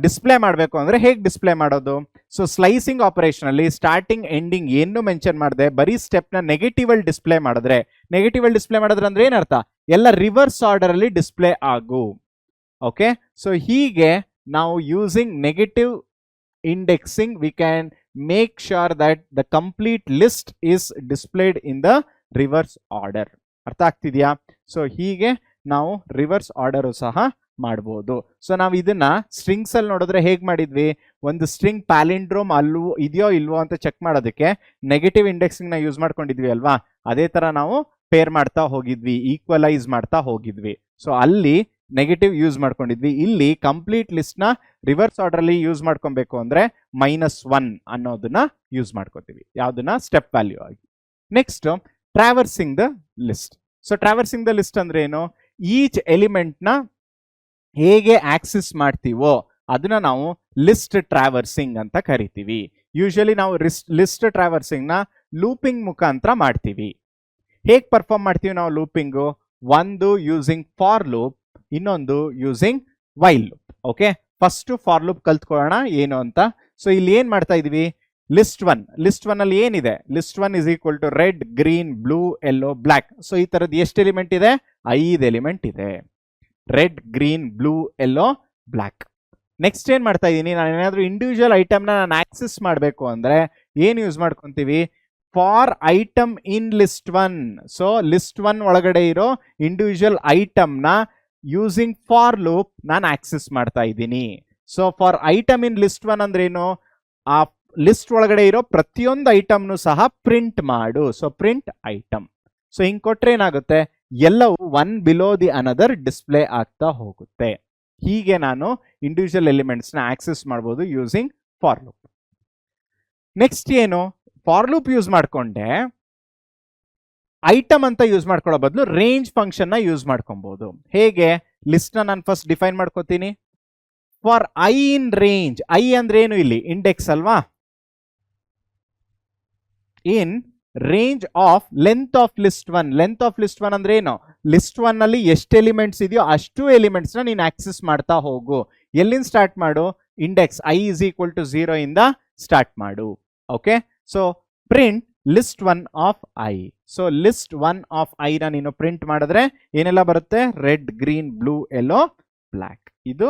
ಡಿಸ್ಪ್ಲೇ ಮಾಡಬೇಕು ಅಂದ್ರೆ ಹೇಗೆ ಡಿಸ್ಪ್ಲೇ ಮಾಡೋದು? ಸೊ ಸ್ಲೈಸಿಂಗ್ ಆಪರೇಷನ್ ಅಲ್ಲಿ ಸ್ಟಾರ್ಟಿಂಗ್ ಎಂಡಿಂಗ್ ಏನು ಮೆನ್ಷನ್ ಮಾಡಿದೆ, ಬರೀ ಸ್ಟೆಪ್ ನ ನೆಗೆಟಿವ್ ಅಲ್ಲಿ ಡಿಸ್ಪ್ಲೇ ಮಾಡಿದ್ರೆ. ನೆಗೆಟಿವ್ ಅಲ್ಲಿ ಡಿಸ್ಪ್ಲೇ ಮಾಡಿದ್ರೆ ಅಂದ್ರೆ ಏನರ್ಥ? ಎಲ್ಲ ರಿವರ್ಸ್ ಆರ್ಡರ್ ಅಲ್ಲಿ ಡಿಸ್ಪ್ಲೇ ಆಗು. ಓಕೆ, ಸೊ ಹೀಗೆ ನಾವು using negative indexing we can make sure that the complete list is displayed in the reverse order. ಅರ್ಥ ಆಗ್ತಿದ್ಯಾ? ಸೊ ಹೀಗೆ ನಾವು ರಿವರ್ಸ್ ಆರ್ಡರ್ ಸಹ ಮಾಡಬಹುದು. ಸೊ ನಾವು ಇದನ್ನ ಸ್ಟ್ರಿಂಗ್ಸ್ ಅಲ್ಲಿ ನೋಡಿದ್ರೆ ಹೇಗ್ ಮಾಡಿದ್ವಿ? ಒಂದು ಸ್ಟ್ರಿಂಗ್ ಪ್ಯಾಲಿಂಡ್ರೋಮ್ ಅಲ್ಲೂ ಇದೆಯೋ ಇಲ್ವೋ ಅಂತ ಚೆಕ್ ಮಾಡೋದಕ್ಕೆ ನೆಗೆಟಿವ್ ಇಂಡೆಕ್ಸಿಂಗ್ ನ ಯೂಸ್ ಮಾಡ್ಕೊಂಡಿದ್ವಿ ಅಲ್ವಾ? ಅದೇ ತರ ನಾವು ಪೇರ್ ಮಾಡ್ತಾ ಹೋಗಿದ್ವಿ, ಈಕ್ವಲೈಸ್ ಮಾಡ್ತಾ ಹೋಗಿದ್ವಿ. ಸೊ ಅಲ್ಲಿ ನೆಗೆಟಿವ್ ಯೂಸ್ ಮಾಡ್ಕೊಂಡಿದ್ವಿ. ಇಲ್ಲಿ ಕಂಪ್ಲೀಟ್ ಲಿಸ್ಟ್ ನ ರಿವರ್ಸ್ ಆರ್ಡರ್ ಅಲ್ಲಿ ಯೂಸ್ ಮಾಡ್ಕೊಬೇಕು ಅಂದ್ರೆ -1 ಅನ್ನೋದನ್ನ ಯೂಸ್ ಮಾಡ್ಕೋತೀವಿ. ಯಾವ್ದನ್ನ? ಸ್ಟೆಪ್ ವ್ಯಾಲ್ಯೂ ಆಗಿ. Next traversing the list. So traversing the list ಅಂದ್ರೆ ಏನು? ಈಚ್ ಎಲಿಮೆಂಟ್ ನ ಹೇಗೆ ಆಕ್ಸೆಸ್ ಮಾಡ್ತೀವೋ ಅದನ್ನ ನಾವು ಲಿಸ್ಟ್ ಟ್ರಾವರ್ಸಿಂಗ್ ಅಂತ ಕರಿತೀವಿ. ಯೂಶಲಿ ನಾವು ಲಿಸ್ಟ್ ಟ್ರಾವರ್ಸಿಂಗ್ ನ ಲೂಪಿಂಗ್ ಮುಖಾಂತರ ಮಾಡ್ತೀವಿ. ಹೇಗೆ ಪರ್ಫಾರ್ಮ್ ಮಾಡ್ತೀವಿ ನಾವು ಲೂಪಿಂಗು? ಒಂದು ಯೂಸಿಂಗ್ ಫಾರ್ ಲೂಪ್, ಇನ್ನೊಂದು using while loop. Okay, first for loop ಕಲ್ತ್ಕೊಳ್ಳೋಣ ಏನು ಅಂತ. ಸೊ ಇಲ್ಲಿ ಏನ್ ಮಾಡ್ತಾ ಇದೀವಿ? ಲಿಸ್ಟ್ 1 ಅಲ್ಲಿ ಏನಿದೆ? List 1 is equal to red, green, blue, yellow, black. So ಈ ತರದ್ದು ಎಷ್ಟು ಎಲಿಮೆಂಟ್ ಇದೆ? 5 ಎಲಿಮೆಂಟ್ ಇದೆ. Red, green, blue, yellow, black. Next ಏನ್ ಮಾಡ್ತಾ ಇದ್ದೀನಿ? ನಾನು ಏನಾದ್ರೂ ಇಂಡಿವಿಜುವಲ್ ಐಟಮ್ನ ನಾನು ಆಕ್ಸೆಸ್ ಮಾಡಬೇಕು ಅಂದ್ರೆ ಏನ್ ಯೂಸ್ ಮಾಡ್ಕೊಂತೀವಿ? For item in list 1. ಸೊ ಲಿಸ್ಟ್ 1 ಒಳಗಡೆ ಇರೋ ಇಂಡಿವಿಜುವಲ್ ಐಟಮ್ನ ಯೂಸಿಂಗ್ ಫಾರ್ ಲೂಪ್ ನಾನು ಆಕ್ಸೆಸ್ ಮಾಡ್ತಾ ಇದ್ದೀನಿ. So for item in list 1 ಅಂದ್ರೇನು, ಆ ಲಿಸ್ಟ್ ಒಳಗಡೆ ಇರೋ ಪ್ರತಿಯೊಂದು ಐಟಮ್ನು ಸಹ ಪ್ರಿಂಟ್ ಮಾಡು. So print item. ಸೊ ಹಿಂಗ್ ಕೊಟ್ರೆ ಏನಾಗುತ್ತೆ, ಎಲ್ಲವೂ one below the another display ಆಗ್ತಾ ಹೋಗುತ್ತೆ. ಹೀಗೆ ನಾನು ಇಂಡಿವಿಜುವಲ್ ಎಲಿಮೆಂಟ್ಸ್ ನ ಆಕ್ಸೆಸ್ ಮಾಡಬಹುದು ಯೂಸಿಂಗ್ ಫಾರ್ ಲೂಪ್. ನೆಕ್ಸ್ಟ್ ಏನು, ಫಾರ್ ಲೂಪ್ ಯೂಸ್ ಮಾಡ್ಕೊಂಡೆ ಐಟಮ್ ಅಂತ ಯೂಸ್ ಮಾಡ್ಕೊಳ್ಳೋ ಬದಲು ರೇಂಜ್ ಫಂಕ್ಷನ್ ನ ಯೂಸ್ ಮಾಡ್ಕೊಬಹುದು. ಹೇಗೆ, ಲಿಸ್ಟ್ ನ ನಾನು ಫಸ್ಟ್ ಡಿಫೈನ್ ಮಾಡ್ಕೋತೀನಿ. For I in range, I ಅಂದ್ರೆ ಏನು, ಇಲ್ಲಿ ಇಂಡೆಕ್ಸ್ ಅಲ್ವಾ, in range of length of list 1. Length of list 1 ಅಂದ್ರೆ ಏನು, ಲಿಸ್ಟ್ 1 ನಲ್ಲಿ ಎಷ್ಟು ಎಲಿಮೆಂಟ್ಸ್ ಇದೆಯೋ ಅಷ್ಟು ಎಲಿಮೆಂಟ್ಸ್ ನ ನೀನು ಆಕ್ಸೆಸ್ ಮಾಡ್ತಾ ಹೋಗು. ಎಲ್ಲಿಂದ ಸ್ಟಾರ್ಟ್ ಮಾಡು, index i is equal to 0 ಇಂದ ಸ್ಟಾರ್ಟ್ ಮಾಡು. Okay, so print list 1 of I. ಸೊ ಲಿಸ್ಟ್ 1 ಆಫ್ ಐ ನ ನೀನು ಪ್ರಿಂಟ್ ಮಾಡಿದ್ರೆ ಏನೆಲ್ಲ ಬರುತ್ತೆ, red, green, blue, yellow, black. ಇದು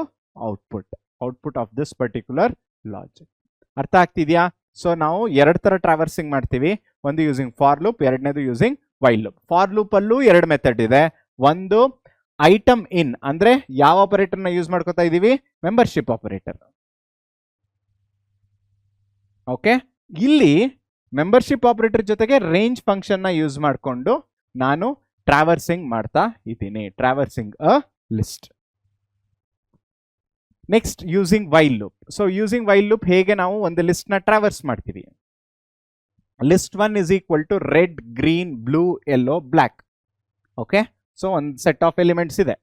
output of this particular logic. ಅರ್ಥ ಆಗ್ತಿದ್ಯಾ? ಸೊ ನಾವು ಎರಡು ತರ ಟ್ರಾವರ್ಸಿಂಗ್ ಮಾಡ್ತೀವಿ, ಒಂದು ಯೂಸಿಂಗ್ ಫಾರ್ ಲೂಪ್, ಎರಡನೇದು using while loop. For loop ಅಲ್ಲೂ ಎರಡು ಮೆಥಡ್ ಇದೆ. ಒಂದು ಐಟಮ್ ಇನ್ ಅಂದ್ರೆ ಯಾವ ಆಪರೇಟರ್ ನ ಯೂಸ್ ಮಾಡ್ಕೋತಾ ಇದೀವಿ, ಮೆಂಬರ್ಶಿಪ್ ಆಪರೇಟರ್. ಓಕೆ, ಇಲ್ಲಿ ಮೆಂಬರ್ಶಿಪ್ ಆಪರೇಟರ್ ಜೊತೆಗೆ ರೇಂಜ್ ಫಂಕ್ಷನ್ ನ ಯೂಸ್ ಮಾಡಿಕೊಂಡು ನಾನು ಟ್ರಾವರ್ಸಿಂಗ್ ಮಾಡ್ತಾ ಇದ್ದೀನಿ, traversing a list. Next using while loop. So using while loop ಹೇಗೆ ನಾವು ಒಂದು ಲಿಸ್ಟ್ ನ ಟ್ರಾವರ್ಸ್ ಮಾಡ್ತೀವಿ. List 1 is equal to red, green, blue, yellow, black. Okay, so ಒಂದು ಸೆಟ್ ಆಫ್ ಎಲಿಮೆಂಟ್ಸ್ ಇದೆ.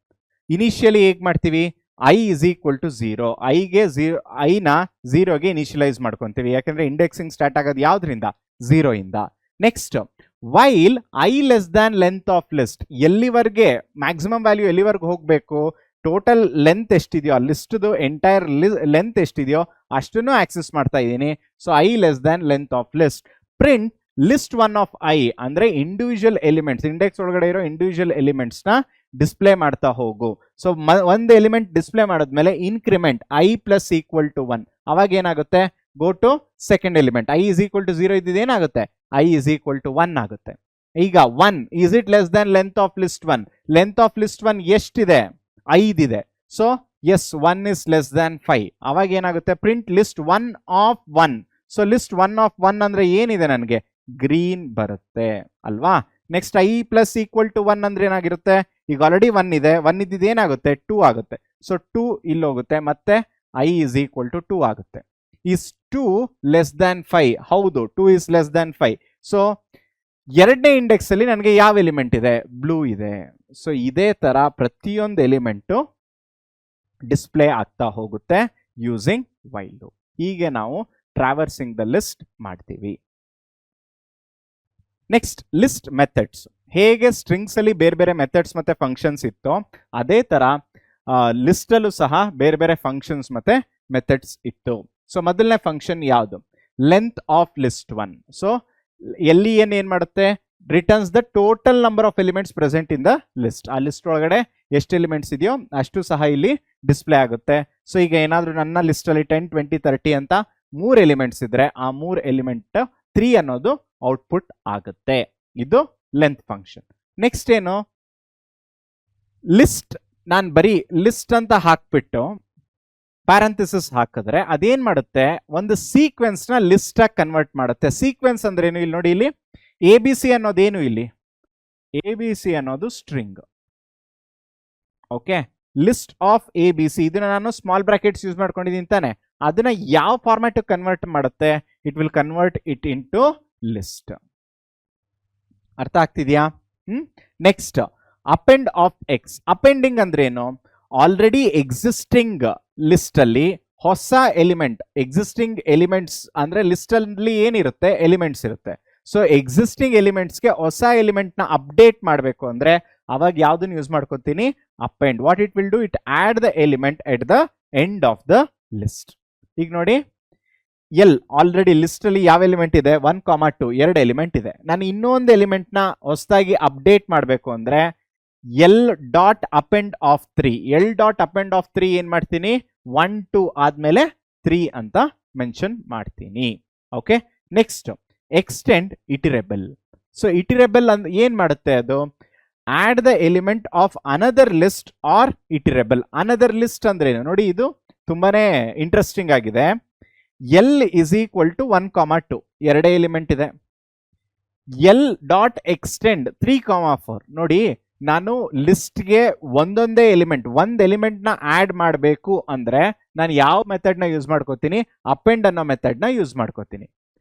ಇನಿಷಿಯಲಿ ಹೇಗೆ ಮಾಡ್ತೀವಿ, i is equal to 0. I ನ 0ಗೆ ಇನಿಷಿಯಲೈಸ್ ಮಾಡ್ಕೊಂತೀವಿ, ಯಾಕಂದ್ರೆ ಇಂಡೆಕ್ಸಿಂಗ್ ಸ್ಟಾರ್ಟ್ ಆಗೋದು ಯಾವ್ದ್ರಿಂದ, 0 ಇಂದ. Next while I less than length of list. ಎಲ್ಲಿವರೆಗೆ ಮ್ಯಾಕ್ಸಿಮಮ್ ವ್ಯಾಲ್ಯೂ ಎಲ್ಲಿವರೆಗೆ ಹೋಗಬೇಕು, ಟೋಟಲ್ ಲೆಂತ್ ಎಷ್ಟಿದೆಯೋ, ಆ ಲಿಸ್ಟ್ದು ಎಂಟೈರ್ ಲೆಂತ್ ಎಷ್ಟಿದೆಯೋ ಅಷ್ಟನ್ನು ಆಕ್ಸೆಸ್ ಮಾಡ್ತಾ ಇದ್ದೀನಿ. So I less than length of list. Print list 1 of I ಅಂದ್ರೆ ಇಂಡಿವಿಜುವಲ್ ಎಲಿಮೆಂಟ್ಸ್, ಇಂಡೆಕ್ಸ್ ಒಳಗಡೆ ಇರೋ ಇಂಡಿವಿಜುವಲ್ ಎಲಿಮೆಂಟ್ಸ್ ನ ಡಿಸ್ಪ್ಲೇ ಮಾಡ್ತಾ ಹೋಗು. ಸೊ ಒಂದು ಎಲಿಮೆಂಟ್ ಡಿಸ್ಪ್ಲೇ ಮಾಡಿದ್ಮೇಲೆ increment i plus equal to 1. ಅವಾಗ ಏನಾಗುತ್ತೆ, go to second element. I is equal to 0 ಇದ್ದಿದ್ದು ಏನಾಗುತ್ತೆ, ಐ ಇಸ್ ಈಕ್ವಲ್ ಟು 1 ಆಗುತ್ತೆ. ಈಗ 1 is it less than length of list 1. Length of list 1 ಎಷ್ಟಿದೆ, 5 ಇದೆ. So yes, 1 is less than 5. ಅವಾಗ ಏನಾಗುತ್ತೆ, ಪ್ರಿಂಟ್ ಲಿಸ್ಟ್ 1 ಆಫ್ 1. ಸೊ ಲಿಸ್ಟ್ 1 ಆಫ್ 1 ಅಂದ್ರೆ ಏನಿದೆ, ನನಗೆ ಗ್ರೀನ್ ಬರುತ್ತೆ ಅಲ್ವಾ. Next i plus equal to 1 ಅಂದ್ರೆ ಏನಾಗಿರುತ್ತೆ, ಈಗ ಆಲ್ರೆಡಿ 1 ಇದೆ, 1 ಇದ್ದಿದ್ದು ಏನಾಗುತ್ತೆ, 2 ಆಗುತ್ತೆ. ಸೊ 2 ಇಲ್ಲಿ ಹೋಗುತ್ತೆ, ಮತ್ತೆ ಐ ಇಸ್ ಈಕ್ವಲ್ ಟು 2 ಆಗುತ್ತೆ. Is 2 less than 5? ಹೌದು, 2 ಇಸ್ ಲೆಸ್ ದ್ಯಾನ್ 5. ಸೊ ಎರಡನೇ ಇಂಡೆಕ್ಸ್ ಅಲ್ಲಿ ನನಗೆ ಯಾವ ಎಲಿಮೆಂಟ್ ಇದೆ, ಬ್ಲೂ ಇದೆ. ಸೊ ಇದೇ ತರ ಪ್ರತಿಯೊಂದು ಎಲಿಮೆಂಟು ಡಿಸ್ಪ್ಲೇ ಆಗ್ತಾ ಹೋಗುತ್ತೆ ಯೂಸಿಂಗ್ ವೈಲ್ ಲೂಪ್. ಹೀಗೆ ನಾವು ಟ್ರಾವರ್ಸಿಂಗ್ ದ ಲಿಸ್ಟ್ ಮಾಡ್ತೀವಿ. Next list methods. ಹೇಗೆ ಸ್ಟ್ರಿಂಗ್ಸ್ ಅಲ್ಲಿ ಬೇರೆ ಬೇರೆ ಮೆಥಡ್ಸ್ ಮತ್ತೆ ಫಂಕ್ಷನ್ಸ್ ಇತ್ತು, ಅದೇ ತರ ಲಿಸ್ಟ್ ಅಲ್ಲೂ ಸಹ ಬೇರೆ ಬೇರೆ ಫಂಕ್ಷನ್ಸ್ ಮತ್ತೆ ಮೆಥಡ್ಸ್ ಇತ್ತು. ಸೊ ಮೊದಲನೇ ಫಂಕ್ಷನ್ ಯಾವುದು, ಲೆಂತ್ ಆಫ್ ಲಿಸ್ಟ್ 1. ಸೊ ಎಲ್ಲಿ ಏನ್ ಮಾಡುತ್ತೆ, returns the total number of elements present in the list. ಆ ಲಿಸ್ಟ್ ಒಳಗಡೆ ಎಷ್ಟು ಎಲಿಮೆಂಟ್ಸ್ ಇದೆಯೋ ಅಷ್ಟು ಸಹ ಇಲ್ಲಿ ಡಿಸ್ಪ್ಲೇ ಆಗುತ್ತೆ. ಸೊ ಈಗ ಏನಾದರೂ ನನ್ನ ಲಿಸ್ಟ್ ಅಲ್ಲಿ 10, 20, 30 ಅಂತ 3 ಎಲಿಮೆಂಟ್ಸ್ ಇದ್ರೆ ಆ 3 ಎಲಿಮೆಂಟ್ 3 ಅನ್ನೋದು ಔಟ್ಪುಟ್ ಆಗುತ್ತೆ. ಇದು ಲೆಂತ್ ಫಂಕ್ಷನ್. ನೆಕ್ಸ್ಟ್ ಏನು, ಲಿಸ್ಟ್. ನಾನು ಬರೀ ಲಿಸ್ಟ್ ಅಂತ ಹಾಕ್ಬಿಟ್ಟು ಪ್ಯಾರಂಥಿಸಿಸ್ ಹಾಕಿದ್ರೆ ಅದೇನ್ ಮಾಡುತ್ತೆ, ಒಂದು ಸೀಕ್ವೆನ್ಸ್ ನ ಲಿಸ್ಟ್ ಆಗಿ ಕನ್ವರ್ಟ್ ಮಾಡುತ್ತೆ. ಸೀಕ್ವೆನ್ಸ್ ಅಂದ್ರೆ ಏನು, ಇಲ್ಲಿ ನೋಡಿ, ಇಲ್ಲಿ ಎ ಬಿ ಸಿ ಅನ್ನೋದೇನು, ಇಲ್ಲಿ ಎ ಬಿ ಸಿ ಅನ್ನೋದು string. Okay, list of A B C, ಇದನ್ನ ನಾನು ಸ್ಮಾಲ್ ಬ್ರಾಕೆಟ್ಸ್ ಯೂಸ್ ಮಾಡ್ಕೊಂಡಿದ್ದೀನಿ ತಾನೆ. ಅದನ್ನ ಯಾವ ಫಾರ್ಮ್ಯಾಟ್ ಕನ್ವರ್ಟ್ ಮಾಡುತ್ತೆ, it will convert it into list. ಅರ್ಥ ಆಗ್ತಿದ್ಯಾ? Next append of X. Appending ಅಂದ್ರೆ ಏನು, ಆಲ್ರೆಡಿ ಎಕ್ಸಿಸ್ಟಿಂಗ್ ಲಿಸ್ಟ್ ಅಲ್ಲಿ ಹೊಸ ಎಲಿಮೆಂಟ್, ಎಕ್ಸಿಸ್ಟಿಂಗ್ ಎಲಿಮೆಂಟ್ಸ್ ಅಂದ್ರೆ ಲಿಸ್ಟ್ ಅಲ್ಲಿ ಏನಿರುತ್ತೆ, ಎಲಿಮೆಂಟ್ಸ್ ಇರುತ್ತೆ. ಸೊ ಎಕ್ಸಿಸ್ಟಿಂಗ್ ಎಲಿಮೆಂಟ್ಸ್ಗೆ ಹೊಸ ಎಲಿಮೆಂಟ್ ನ ಅಪ್ಡೇಟ್ ಮಾಡಬೇಕು ಅಂದ್ರೆ ಅವಾಗ ಯಾವ್ದನ್ನ ಯೂಸ್ ಮಾಡ್ಕೊತೀನಿ, append. What it will do, it add the element at the end of the list. ಈಗ ನೋಡಿ, ಎಲ್ ಆಲ್ರೆಡಿ ಲಿಸ್ಟ್ ಅಲ್ಲಿ ಯಾವ ಎಲಿಮೆಂಟ್ ಇದೆ, 1, 2 2 ಎಲಿಮೆಂಟ್ ಇದೆ. ನಾನು ಇನ್ನೊಂದು ಎಲಿಮೆಂಟ್ ನ ಹೊಸದಾಗಿ ಅಪ್ಡೇಟ್ ಮಾಡಬೇಕು ಅಂದ್ರೆ L dot append of 3. L dot append of 3 ಏನ್ ಮಾಡ್ತೀನಿ, 1, 2 ಆದ್ಮೇಲೆ 3 ಅಂತ ಮೆನ್ಷನ್ ಮಾಡ್ತೀನಿ. Okay, next extend iterable. So iterable ಏನ್ ಮಾಡುತ್ತೆ, ಅದು add the element of another list or iterable. Another list ಅಂದ್ರೆ ಏನು ನೋಡಿ, ಇದು ತುಂಬಾನೇ ಇಂಟ್ರೆಸ್ಟಿಂಗ್ ಆಗಿದೆ. ಎಲ್ ಇಸ್ ಈಕ್ವಲ್ ಟು 1,2 ಎರಡೇ ಎಲಿಮೆಂಟ್ ಇದೆ. ಎಲ್ ಡಾಟ್ ಎಕ್ಸ್ಟೆಂಡ್ 3,4 ನೋಡಿ, ನಾನು ಲಿಸ್ಟ್ಗೆ ಒಂದೊಂದೇ ಎಲಿಮೆಂಟ್ ಒಂದು ಎಲಿಮೆಂಟ್ನ ಆ್ಯಡ್ ಮಾಡಬೇಕು ಅಂದರೆ ನಾನು ಯಾವ ಮೆಥಡ್ನ ಯೂಸ್ ಮಾಡ್ಕೋತೀನಿ? ಅಪೆಂಡ್ ಅನ್ನೋ ಮೆಥಡ್ನ ಯೂಸ್ ಮಾಡ್ಕೋತೀನಿ.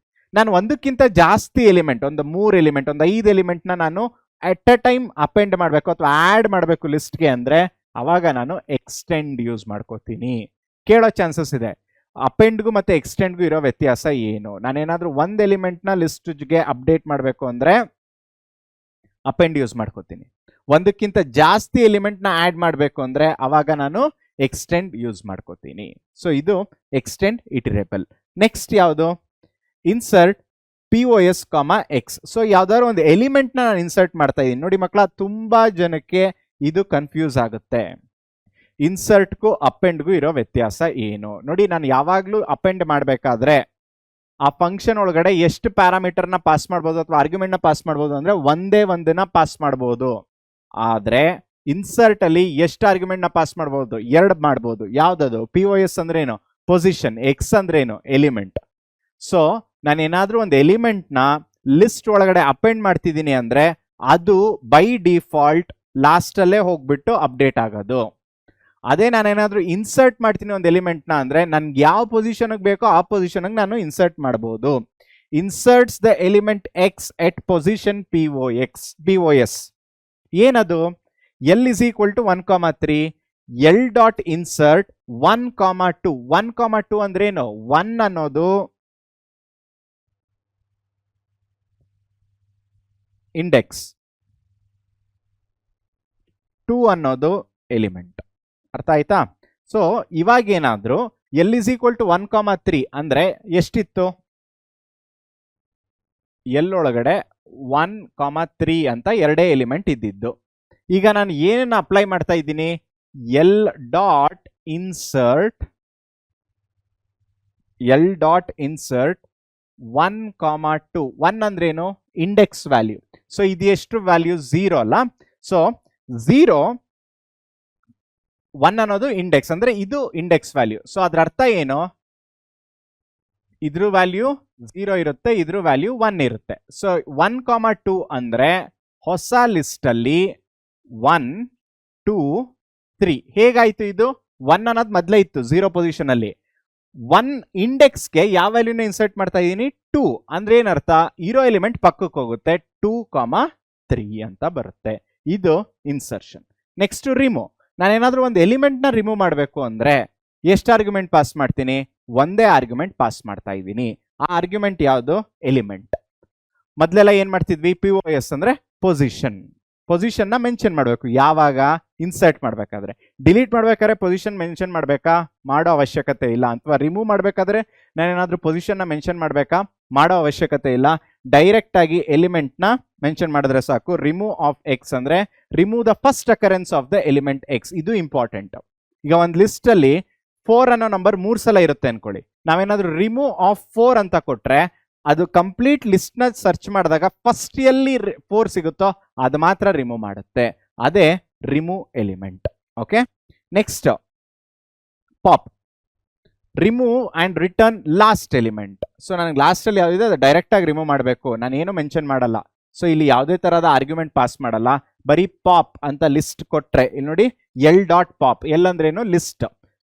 ನಾನು ಒಂದಕ್ಕಿಂತ ಜಾಸ್ತಿ ಎಲಿಮೆಂಟ್, ಒಂದು 3 ಎಲಿಮೆಂಟ್, ಒಂದು 5 ಎಲಿಮೆಂಟ್ನ ನಾನು ಅಟ್ ಅ ಟೈಮ್ ಅಪೆಂಡ್ ಮಾಡಬೇಕು ಅಥವಾ ಆ್ಯಡ್ ಮಾಡಬೇಕು ಲಿಸ್ಟ್ಗೆ ಅಂದರೆ ಅವಾಗ ನಾನು ಎಕ್ಸ್ಟೆಂಡ್ ಯೂಸ್ ಮಾಡ್ಕೋತೀನಿ. ಕೇಳೋ ಚಾನ್ಸಸ್ ಇದೆ, ಅಪೆಂಡ್ಗೂ ಮತ್ತು ಎಕ್ಸ್ಟೆಂಡ್ಗೂ ಇರೋ ವ್ಯತ್ಯಾಸ ಏನು? ನಾನೇನಾದರೂ ಒಂದು ಎಲಿಮೆಂಟ್ನ ಲಿಸ್ಟ್ಗೆ ಅಪ್ಡೇಟ್ ಮಾಡಬೇಕು ಅಂದರೆ ಅಪೆಂಡ್ ಯೂಸ್ ಮಾಡ್ಕೋತೀನಿ. ಒಂದಕ್ಕಿಂತ ಜಾಸ್ತಿ ಎಲಿಮೆಂಟ್ನ ಆ್ಯಡ್ ಮಾಡಬೇಕು ಅಂದರೆ ಅವಾಗ ನಾನು ಎಕ್ಸ್ಟೆಂಡ್ ಯೂಸ್ ಮಾಡ್ಕೋತೀನಿ. ಸೊ ಇದು ಎಕ್ಸ್ಟೆಂಡ್ ಇಟರೇಬಲ್. ನೆಕ್ಸ್ಟ್ ಯಾವುದು? Insert POS, X. ಸೊ ಯಾವ್ದಾದ್ರು ಒಂದು ಎಲಿಮೆಂಟ್ನ ನಾನು ಇನ್ಸರ್ಟ್ ಮಾಡ್ತಾ ಇದ್ದೀನಿ. ನೋಡಿ ಮಕ್ಕಳ, ತುಂಬ ಜನಕ್ಕೆ ಇದು ಕನ್ಫ್ಯೂಸ್ ಆಗುತ್ತೆ. ಇನ್ಸರ್ಟ್ಗೂ ಅಪೆಂಡ್ಗೂ ಇರೋ ವ್ಯತ್ಯಾಸ ಏನು? ನೋಡಿ, ನಾನು ಯಾವಾಗಲೂ ಅಪೆಂಡ್ ಮಾಡಬೇಕಾದ್ರೆ ಆ ಫಂಕ್ಷನ್ ಒಳಗಡೆ ಎಷ್ಟು ಪ್ಯಾರಾಮೀಟರ್ನ ಪಾಸ್ ಮಾಡ್ಬೋದು ಅಥವಾ ಆರ್ಗ್ಯುಮೆಂಟ್ನ ಪಾಸ್ ಮಾಡ್ಬೋದು ಅಂದರೆ ಒಂದೇ ಒಂದನ್ನ ಪಾಸ್ ಮಾಡ್ಬೋದು. ಆದರೆ ಇನ್ಸರ್ಟ್ ಅಲ್ಲಿ ಎಷ್ಟು ಆರ್ಗ್ಯುಮೆಂಟ್ನ ಪಾಸ್ ಮಾಡ್ಬೋದು? 2 ಮಾಡ್ಬೋದು. ಯಾವ್ದದು? POS ಅಂದ್ರೇನು? ಪೊಸಿಷನ್. X ಅಂದ್ರೇನು? ಎಲಿಮೆಂಟ್. ಸೊ ನಾನೇನಾದ್ರೂ ಒಂದು ಎಲಿಮೆಂಟ್ನ ಲಿಸ್ಟ್ ಒಳಗಡೆ ಅಪೆಂಡ್ ಮಾಡ್ತಿದ್ದೀನಿ ಅಂದ್ರೆ ಅದು ಬೈ ಡಿಫಾಲ್ಟ್ ಲಾಸ್ಟಲ್ಲೇ ಹೋಗ್ಬಿಟ್ಟು ಅಪ್ಡೇಟ್ ಆಗೋದು. ಅದೇ ನಾನೇನಾದ್ರೂ ಇನ್ಸರ್ಟ್ ಮಾಡ್ತೀನಿ ಒಂದು ಎಲಿಮೆಂಟ್ನ ಅಂದ್ರೆ ನನ್ಗೆ ಯಾವ ಪೊಸಿಷನ್ಗೆ ಬೇಕೋ ಆ ಪೊಸಿಷನ್ಗೆ ನಾನು ಇನ್ಸರ್ಟ್ ಮಾಡ್ಬೋದು. Inserts the element X at position POS. ಏನದು? L is equal to 1,3. L dot insert 1,2. 1,2 ಅಂದ್ರೇನು? 1 ಅನ್ನೋದು ಇಂಡೆಕ್ಸ್, 2 ಅನ್ನೋದು ಎಲಿಮೆಂಟ್. ಅರ್ಥ ಆಯ್ತಾ? ಸೊ ಇವಾಗ ಏನಾದ್ರು L is equal to 1,3 ಅಂದ್ರೆ ಎಷ್ಟಿತ್ತು? L ಒಳಗಡೆ 1,3 ಅಂತ ಎರಡೇ ಎಲಿಮೆಂಟ್ ಇದ್ದಿದ್ದು. ಈಗ ನಾನು ಏನನ್ನ ಅಪ್ಲೈ ಮಾಡ್ತಾ ಇದ್ದೀನಿ? L dot insert 1,2. 1 ಅಂದ್ರೇನು? Index value. ಸೊ ಇದು ಎಷ್ಟು ವ್ಯಾಲ್ಯೂ? 0 ಅಲ್ಲ. ಸೊ 0, 1 ಅನ್ನೋದು ಇಂಡೆಕ್ಸ್ ಅಂದ್ರೆ ಇದು ಇಂಡೆಕ್ಸ್ ವ್ಯಾಲ್ಯೂ. ಸೊ ಅದ್ರ ಅರ್ಥ ಏನು? ಇದ್ರ ವ್ಯಾಲ್ಯೂ 0 ಇರುತ್ತೆ, ಇದ್ರ ವ್ಯಾಲ್ಯೂ 1 ಇರುತ್ತೆ. ಸೊ 1,2 ಅಂದ್ರೆ ಹೊಸ ಲಿಸ್ಟ್ ಅಲ್ಲಿ 1, 2, 3. ಹೇಗಾಯ್ತು ಇದು? 1 ಅನ್ನೋದು ಮೊದಲೇ ಇತ್ತು 0 ಪೊಸಿಷನ್ ಅಲ್ಲಿ. 1 ಇಂಡೆಕ್ಸ್ಗೆ ಯಾವ ವ್ಯಾಲ್ಯೂನ ಇನ್ಸರ್ಟ್ ಮಾಡ್ತಾ ಇದ್ದೀನಿ? 2 ಅಂದ್ರೆ ಏನರ್ಥ? ಇರೋ ಎಲಿಮೆಂಟ್ ಪಕ್ಕಕ್ಕೆ ಹೋಗುತ್ತೆ, 2,3 ಅಂತ ಬರುತ್ತೆ. ಇದು ಇನ್ಸರ್ಷನ್. Next remove. ನಾನೇನಾದ್ರೂ ಒಂದು ಎಲಿಮೆಂಟ್ನ ರಿಮೂವ್ ಮಾಡಬೇಕು ಅಂದ್ರೆ ಎಷ್ಟು ಆರ್ಗ್ಯುಮೆಂಟ್ ಪಾಸ್ ಮಾಡ್ತೀನಿ? ಒಂದೇ ಆರ್ಗ್ಯುಮೆಂಟ್ ಪಾಸ್ ಮಾಡ್ತಾ ಇದ್ದೀನಿ. ಆ ಆರ್ಗ್ಯುಮೆಂಟ್ ಯಾವುದು? ಎಲಿಮೆಂಟ್. ಮೊದಲೆಲ್ಲ ಏನ್ ಮಾಡ್ತಿದ್ವಿ? POS ಅಂದ್ರೆ ಪೊಸಿಷನ್ ನ ಮೆನ್ಷನ್ ಮಾಡಬೇಕು. ಯಾವಾಗ? ಇನ್ಸರ್ಟ್ ಮಾಡ್ಬೇಕಾದ್ರೆ. ಡಿಲೀಟ್ ಮಾಡ್ಬೇಕಾದ್ರೆ ಪೊಸಿಷನ್ ಮೆನ್ಷನ್ ಮಾಡ್ಬೇಕಾ? ಮಾಡೋ ಅವಶ್ಯಕತೆ ಇಲ್ಲ. ಅಥವಾ ರಿಮೂವ್ ಮಾಡ್ಬೇಕಾದ್ರೆ ನಾನೇನಾದ್ರೂ ಪೊಸಿಷನ್ ನ ಮೆನ್ಷನ್ ಮಾಡ್ಬೇಕಾ? ಮಾಡೋ ಅವಶ್ಯಕತೆ ಇಲ್ಲ. ಡೈರೆಕ್ಟ್ ಆಗಿ ಎಲಿಮೆಂಟ್ ನ ಮೆನ್ಷನ್ ಮಾಡಿದ್ರೆ ಸಾಕು. ರಿಮೂವ್ ಆಫ್ X ಅಂದ್ರೆ remove the first occurrence of the element X. ಇದು ಇಂಪಾರ್ಟೆಂಟ್. ಈಗ ಒಂದು ಲಿಸ್ಟ್ ಅಲ್ಲಿ 4 ಅನ್ನೋ ನಂಬರ್ 3 ಸಲ ಇರುತ್ತೆ ಅನ್ಕೊಳ್ಳಿ. ನಾವೇನಾದ್ರೂ ರಿಮೂವ್ ಆಫ್ 4 ಅಂತ ಕೊಟ್ರೆ ಅದು ಕಂಪ್ಲೀಟ್ ಲಿಸ್ಟ್ ನ ಸರ್ಚ್ ಮಾಡಿದಾಗ ಫಸ್ಟ್ ಎಲ್ಲಿ 4 ಸಿಗುತ್ತೋ ಅದು ಮಾತ್ರ ರಿಮೂವ್ ಮಾಡುತ್ತೆ. ಅದೇ remove element. Okay, next pop. Remove and return last element. So ನನಗೆ ಲಾಸ್ಟ್ ಅಲ್ಲಿ ಯಾವ್ದಿದೆ ಅದು ಡೈರೆಕ್ಟ್ ಆಗಿ ರಿಮೂವ್ ಮಾಡಬೇಕು. ನಾನೇನು ಮೆನ್ಷನ್ ಮಾಡಲ್ಲ. ಸೊ ಇಲ್ಲಿ ಯಾವುದೇ ತರಹದ ಆರ್ಗ್ಯುಮೆಂಟ್ ಪಾಸ್ ಮಾಡಲ್ಲ. ಬರೀ ಪಾಪ್ ಅಂತ ಲಿಸ್ಟ್ ಕೊಟ್ರೆ, ಇಲ್ಲಿ ನೋಡಿ L ಡಾಟ್ ಪಾಪ್. L ಅಂದ್ರೇನು?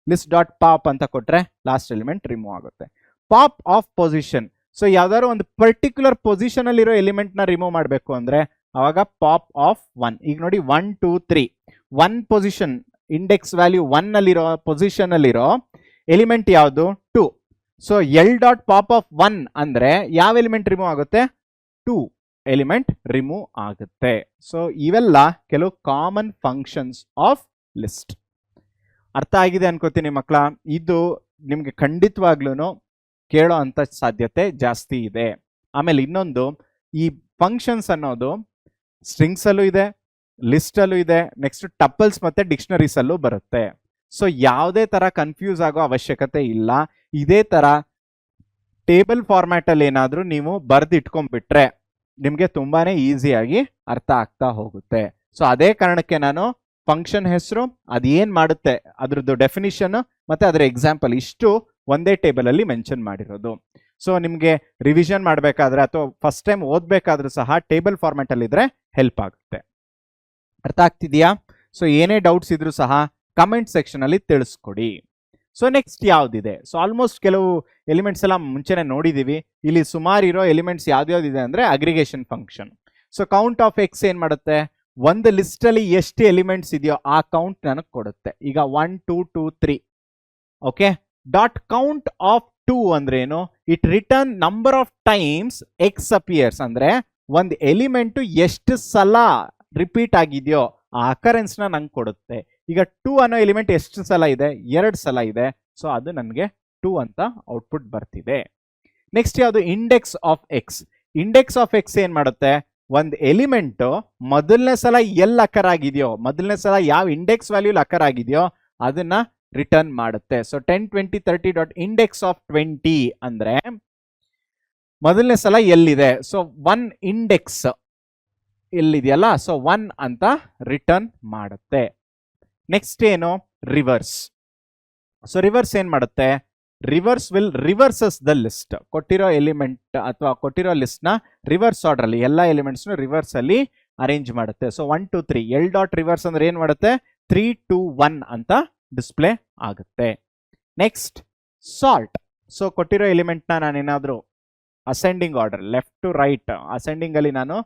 ಲಿಸ್ಟ್ ಡಾಟ್ ಪಾಪ್ ಅಂತ ಕೊಟ್ರೆ ಲಾಸ್ಟ್ ಎಲಿಮೆಂಟ್ ರಿಮೂವ್ ಆಗುತ್ತೆ. Pop of position. ಸೊ ಯಾವ್ದಾದ್ರು ಒಂದು ಪರ್ಟಿಕ್ಯುಲರ್ ಪೊಸಿಷನ್ ಅಲ್ಲಿರೋ ಎಲಿಮೆಂಟ್ ನ ರಿಮೂವ್ ಮಾಡಬೇಕು ಅಂದ್ರೆ ಅವಾಗ ಪಾಪ್ ಆಫ್ 1. ಈಗ ನೋಡಿ 1, 2, 3. 1 ಪೊಸಿಷನ್, ಇಂಡೆಕ್ಸ್ ವ್ಯಾಲ್ಯೂ 1 ಅಲ್ಲಿರೋ ಪೊಸಿಷನ್ ಅಲ್ಲಿರೋ ಎಲಿಮೆಂಟ್ ಯಾವುದು? 2. So L dot pop of 1 ಅಂದ್ರೆ ಯಾವ ಎಲಿಮೆಂಟ್ ರಿಮೂವ್ ಆಗುತ್ತೆ? 2 ಎಲಿಮೆಂಟ್ ರಿಮೂವ್ ಆಗುತ್ತೆ. ಸೊ ಇವೆಲ್ಲ ಕೆಲವು ಕಾಮನ್ ಫಂಕ್ಷನ್ಸ್ ಆಫ್ ಲಿಸ್ಟ್. ಅರ್ಥ ಆಗಿದೆ ಅನ್ಕೋತೀನಿ ಮಕ್ಕಳ. ಇದು ನಿಮ್ಗೆ ಖಂಡಿತವಾಗ್ಲೂ ಕೇಳೋ ಅಂತ ಸಾಧ್ಯತೆ ಜಾಸ್ತಿ ಇದೆ. ಆಮೇಲೆ ಇನ್ನೊಂದು, ಈ ಫಂಕ್ಷನ್ಸ್ ಅನ್ನೋದು ಸ್ಟ್ರಿಂಗ್ಸ್ ಅಲ್ಲೂ ಇದೆ, ಲಿಸ್ಟ್ ಅಲ್ಲೂ ಇದೆ, ನೆಕ್ಸ್ಟ್ ಟಪಲ್ಸ್ ಮತ್ತೆ ಡಿಕ್ಷನರೀಸ್ ಅಲ್ಲೂ ಬರುತ್ತೆ. ಸೊ ಯಾವುದೇ ತರ ಕನ್ಫ್ಯೂಸ್ ಆಗೋ ಅವಶ್ಯಕತೆ ಇಲ್ಲ. ಇದೇ ತರ ಟೇಬಲ್ ಫಾರ್ಮ್ಯಾಟ್ ಅಲ್ಲಿ ಏನಾದ್ರೂ ನೀವು ಬರ್ದಿಟ್ಕೊಂಡ್ಬಿಟ್ರೆ ನಿಮ್ಗೆ ತುಂಬಾನೇ ಈಸಿಯಾಗಿ ಅರ್ಥ ಆಗ್ತಾ ಹೋಗುತ್ತೆ. ಸೊ ಅದೇ ಕಾರಣಕ್ಕೆ ನಾನು ಫಂಕ್ಷನ್ ಹೆಸರು ಅದೇನ್ ಮಾಡುತ್ತೆ ಅದ್ರದ್ದು ಡೆಫಿನಿಷನ್ ಮತ್ತೆ ಅದರ ಎಕ್ಸಾಂಪಲ್ ಇಷ್ಟು ಒಂದೇ ಟೇಬಲ್ ಅಲ್ಲಿ ಮೆನ್ಷನ್ ಮಾಡಿರೋದು. ಸೊ ನಿಮಗೆ ರಿವಿಷನ್ ಮಾಡಬೇಕಾದ್ರೆ ಅಥವಾ ಫಸ್ಟ್ ಟೈಮ್ ಓದಬೇಕಾದ್ರೂ ಸಹ ಟೇಬಲ್ ಫಾರ್ಮ್ಯಾಟ್ ಅಲ್ಲಿ ಇದ್ರೆ ಹೆಲ್ಪ್ ಆಗುತ್ತೆ. ಅರ್ಥ ಆಗ್ತಿದೆಯಾ? ಸೊ ಏನೇ ಡೌಟ್ಸ್ ಇದ್ರೂ ಸಹ ಕಮೆಂಟ್ ಸೆಕ್ಷನ್ ಅಲ್ಲಿ ತಿಳಿಸ್ಕೊಡಿ. ಸೊ ನೆಕ್ಸ್ಟ್ ಯಾವ್ದಿದೆ? ಸೊ ಆಲ್ಮೋಸ್ಟ್ ಕೆಲವು ಎಲಿಮೆಂಟ್ಸ್ ಎಲ್ಲ ಮುಂಚೆನೆ ನೋಡಿದೀವಿ. ಇಲ್ಲಿ ಸುಮಾರು ಇರೋ ಎಲಿಮೆಂಟ್ಸ್ ಯಾವ್ದ್ಯಾವ್ದಿದೆ ಅಂದ್ರೆ aggregation function. So count of X ಏನ್ ಮಾಡುತ್ತೆ, ಒಂದು ಲಿಸ್ಟ್ ಅಲ್ಲಿ ಎಷ್ಟು ಎಲಿಮೆಂಟ್ಸ್ ಇದೆಯೋ ಆ ಕೌಂಟ್ ನನಗೆ ಕೊಡುತ್ತೆ. ಈಗ 1 2 2 3. ಓಕೆ, ಡಾಟ್ ಕೌಂಟ್ ಆಫ್ 2 ಅಂದ್ರೆ ಏನು? It return number of times X appears, ಅಂದ್ರೆ ಒಂದು ಎಲಿಮೆಂಟ್ ಎಷ್ಟು ಸಲ ರಿಪೀಟ್ ಆಗಿದೆಯೋ ಆ ಅಕರೆನ್ಸ್ ನ ನಂಗೆ ಕೊಡುತ್ತೆ. ಈಗ 2 ಅನ್ನೋ ಎಲಿಮೆಂಟ್ ಎಷ್ಟು ಸಲ ಇದೆ? 2 ಸಲ ಇದೆ. ಸೊ ಅದು ನನಗೆ 2 ಅಂತ ಔಟ್ಪುಟ್ ಬರ್ತಿದೆ. ನೆಕ್ಸ್ಟ್ ಯಾವುದು? Index of X. Index of X ಏನ್ ಮಾಡುತ್ತೆ, ಒಂದು ಎಲಿಮೆಂಟ್ ಮೊದಲನೇ ಸಲ ಎಲ್ಲಿ ಅಕರ್ ಆಗಿದೆಯೋ, ಮೊದಲನೇ ಸಲ ಯಾವ ಇಂಡೆಕ್ಸ್ ವ್ಯಾಲ್ಯೂ ಅಕರ್ ಆಗಿದೆಯೋ ಅದನ್ನ ರಿಟರ್ನ್ ಮಾಡುತ್ತೆ. ಸೊ 10 20 30 ಡಾಟ್ ಇಂಡೆಕ್ಸ್ ಆಫ್ 20 ಅಂದ್ರೆ ಮೊದಲನೇ ಸಲ ಎಲ್ಲಿದೆ. ಸೊ 1 ಇಂಡೆಕ್ಸ್ ಎಲ್ಲಿದೆಯಲ್ಲ, ಸೊ 1 ಅಂತ ರಿಟರ್ನ್ ಮಾಡುತ್ತೆ. ನೆಕ್ಸ್ಟ್ ಏನು? ರಿವರ್ಸ್. ಸೊ ರಿವರ್ಸ್ ಏನ್ ಮಾಡುತ್ತೆ, reverse will reverses the list. ಕೊಟ್ಟಿರೋ ಎಲಿಮೆಂಟ್ ಅಥವಾ ಕೊಟ್ಟಿರೋ ಲಿಸ್ಟ್ ನ ರಿವರ್ಸ್ ಆರ್ಡರ್ ಅಲ್ಲಿ ಎಲ್ಲ ಎಲಿಮೆಂಟ್ಸ್ ರಿವರ್ಸ್ ಅಲ್ಲಿ ಅರೇಂಜ್ ಮಾಡುತ್ತೆ. ಸೊ 1 2 3 ಎಲ್ ಡಾಟ್ ರಿವರ್ಸ್ ಅಂದ್ರೆ ಏನ್ ಮಾಡುತ್ತೆ, 3 2 1 ಅಂತ ಡಿಸ್ಪ್ಲೇ ಆಗುತ್ತೆ. Next sort. ಸೊ ಕೊಟ್ಟಿರೋ ಎಲಿಮೆಂಟ್ ನ ನಾನೇನಾದ್ರೂ ascending order, left to right ascending ಅಲ್ಲಿ ನಾನು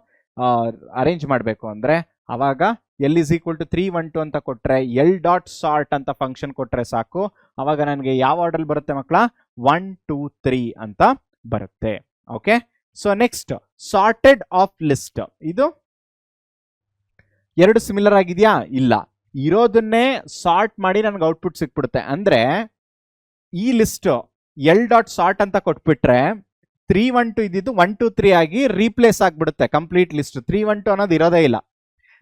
ಅರೇಂಜ್ ಮಾಡಬೇಕು ಅಂದ್ರೆ ಅವಾಗ ಎಲ್ ಇಸ್ ಈಕ್ವಲ್ ಟು 3 1 2 ಅಂತ ಕೊಟ್ರೆ ಎಲ್ ಡಾಟ್ ಸಾರ್ಟ್ ಅಂತ ಫಂಕ್ಷನ್ ಕೊಟ್ರೆ ಸಾಕು. ಅವಾಗ ನನಗೆ ಯಾವ ಆರ್ಡರ್ ಬರುತ್ತೆ ಮಕ್ಕಳ? 1 2 3 ಅಂತ ಬರುತ್ತೆ. Okay, so next sorted of list. ಇದು ಎರಡು ಸಿಮಿಲರ್ ಆಗಿದೆಯಾ? ಇಲ್ಲ. ಇರೋದನ್ನೇ ಸಾರ್ಟ್ ಮಾಡಿ ನನಗೆ ಔಟ್ಪುಟ್ ಸಿಕ್ಬಿಡುತ್ತೆ. ಅಂದ್ರೆ ಈ ಲಿಸ್ಟ್ ಎಲ್ ಡಾಟ್ ಸಾರ್ಟ್ ಅಂತ ಕೊಟ್ಬಿಟ್ರೆ 3 1 2 ಇದ್ದಿದ್ದು 1 2 3 ಆಗಿ ರೀಪ್ಲೇಸ್ ಆಗ್ಬಿಡುತ್ತೆ ಕಂಪ್ಲೀಟ್ ಲಿಸ್ಟ್. 3 1 2 ಅನ್ನೋದು ಇರೋದೇ ಇಲ್ಲ.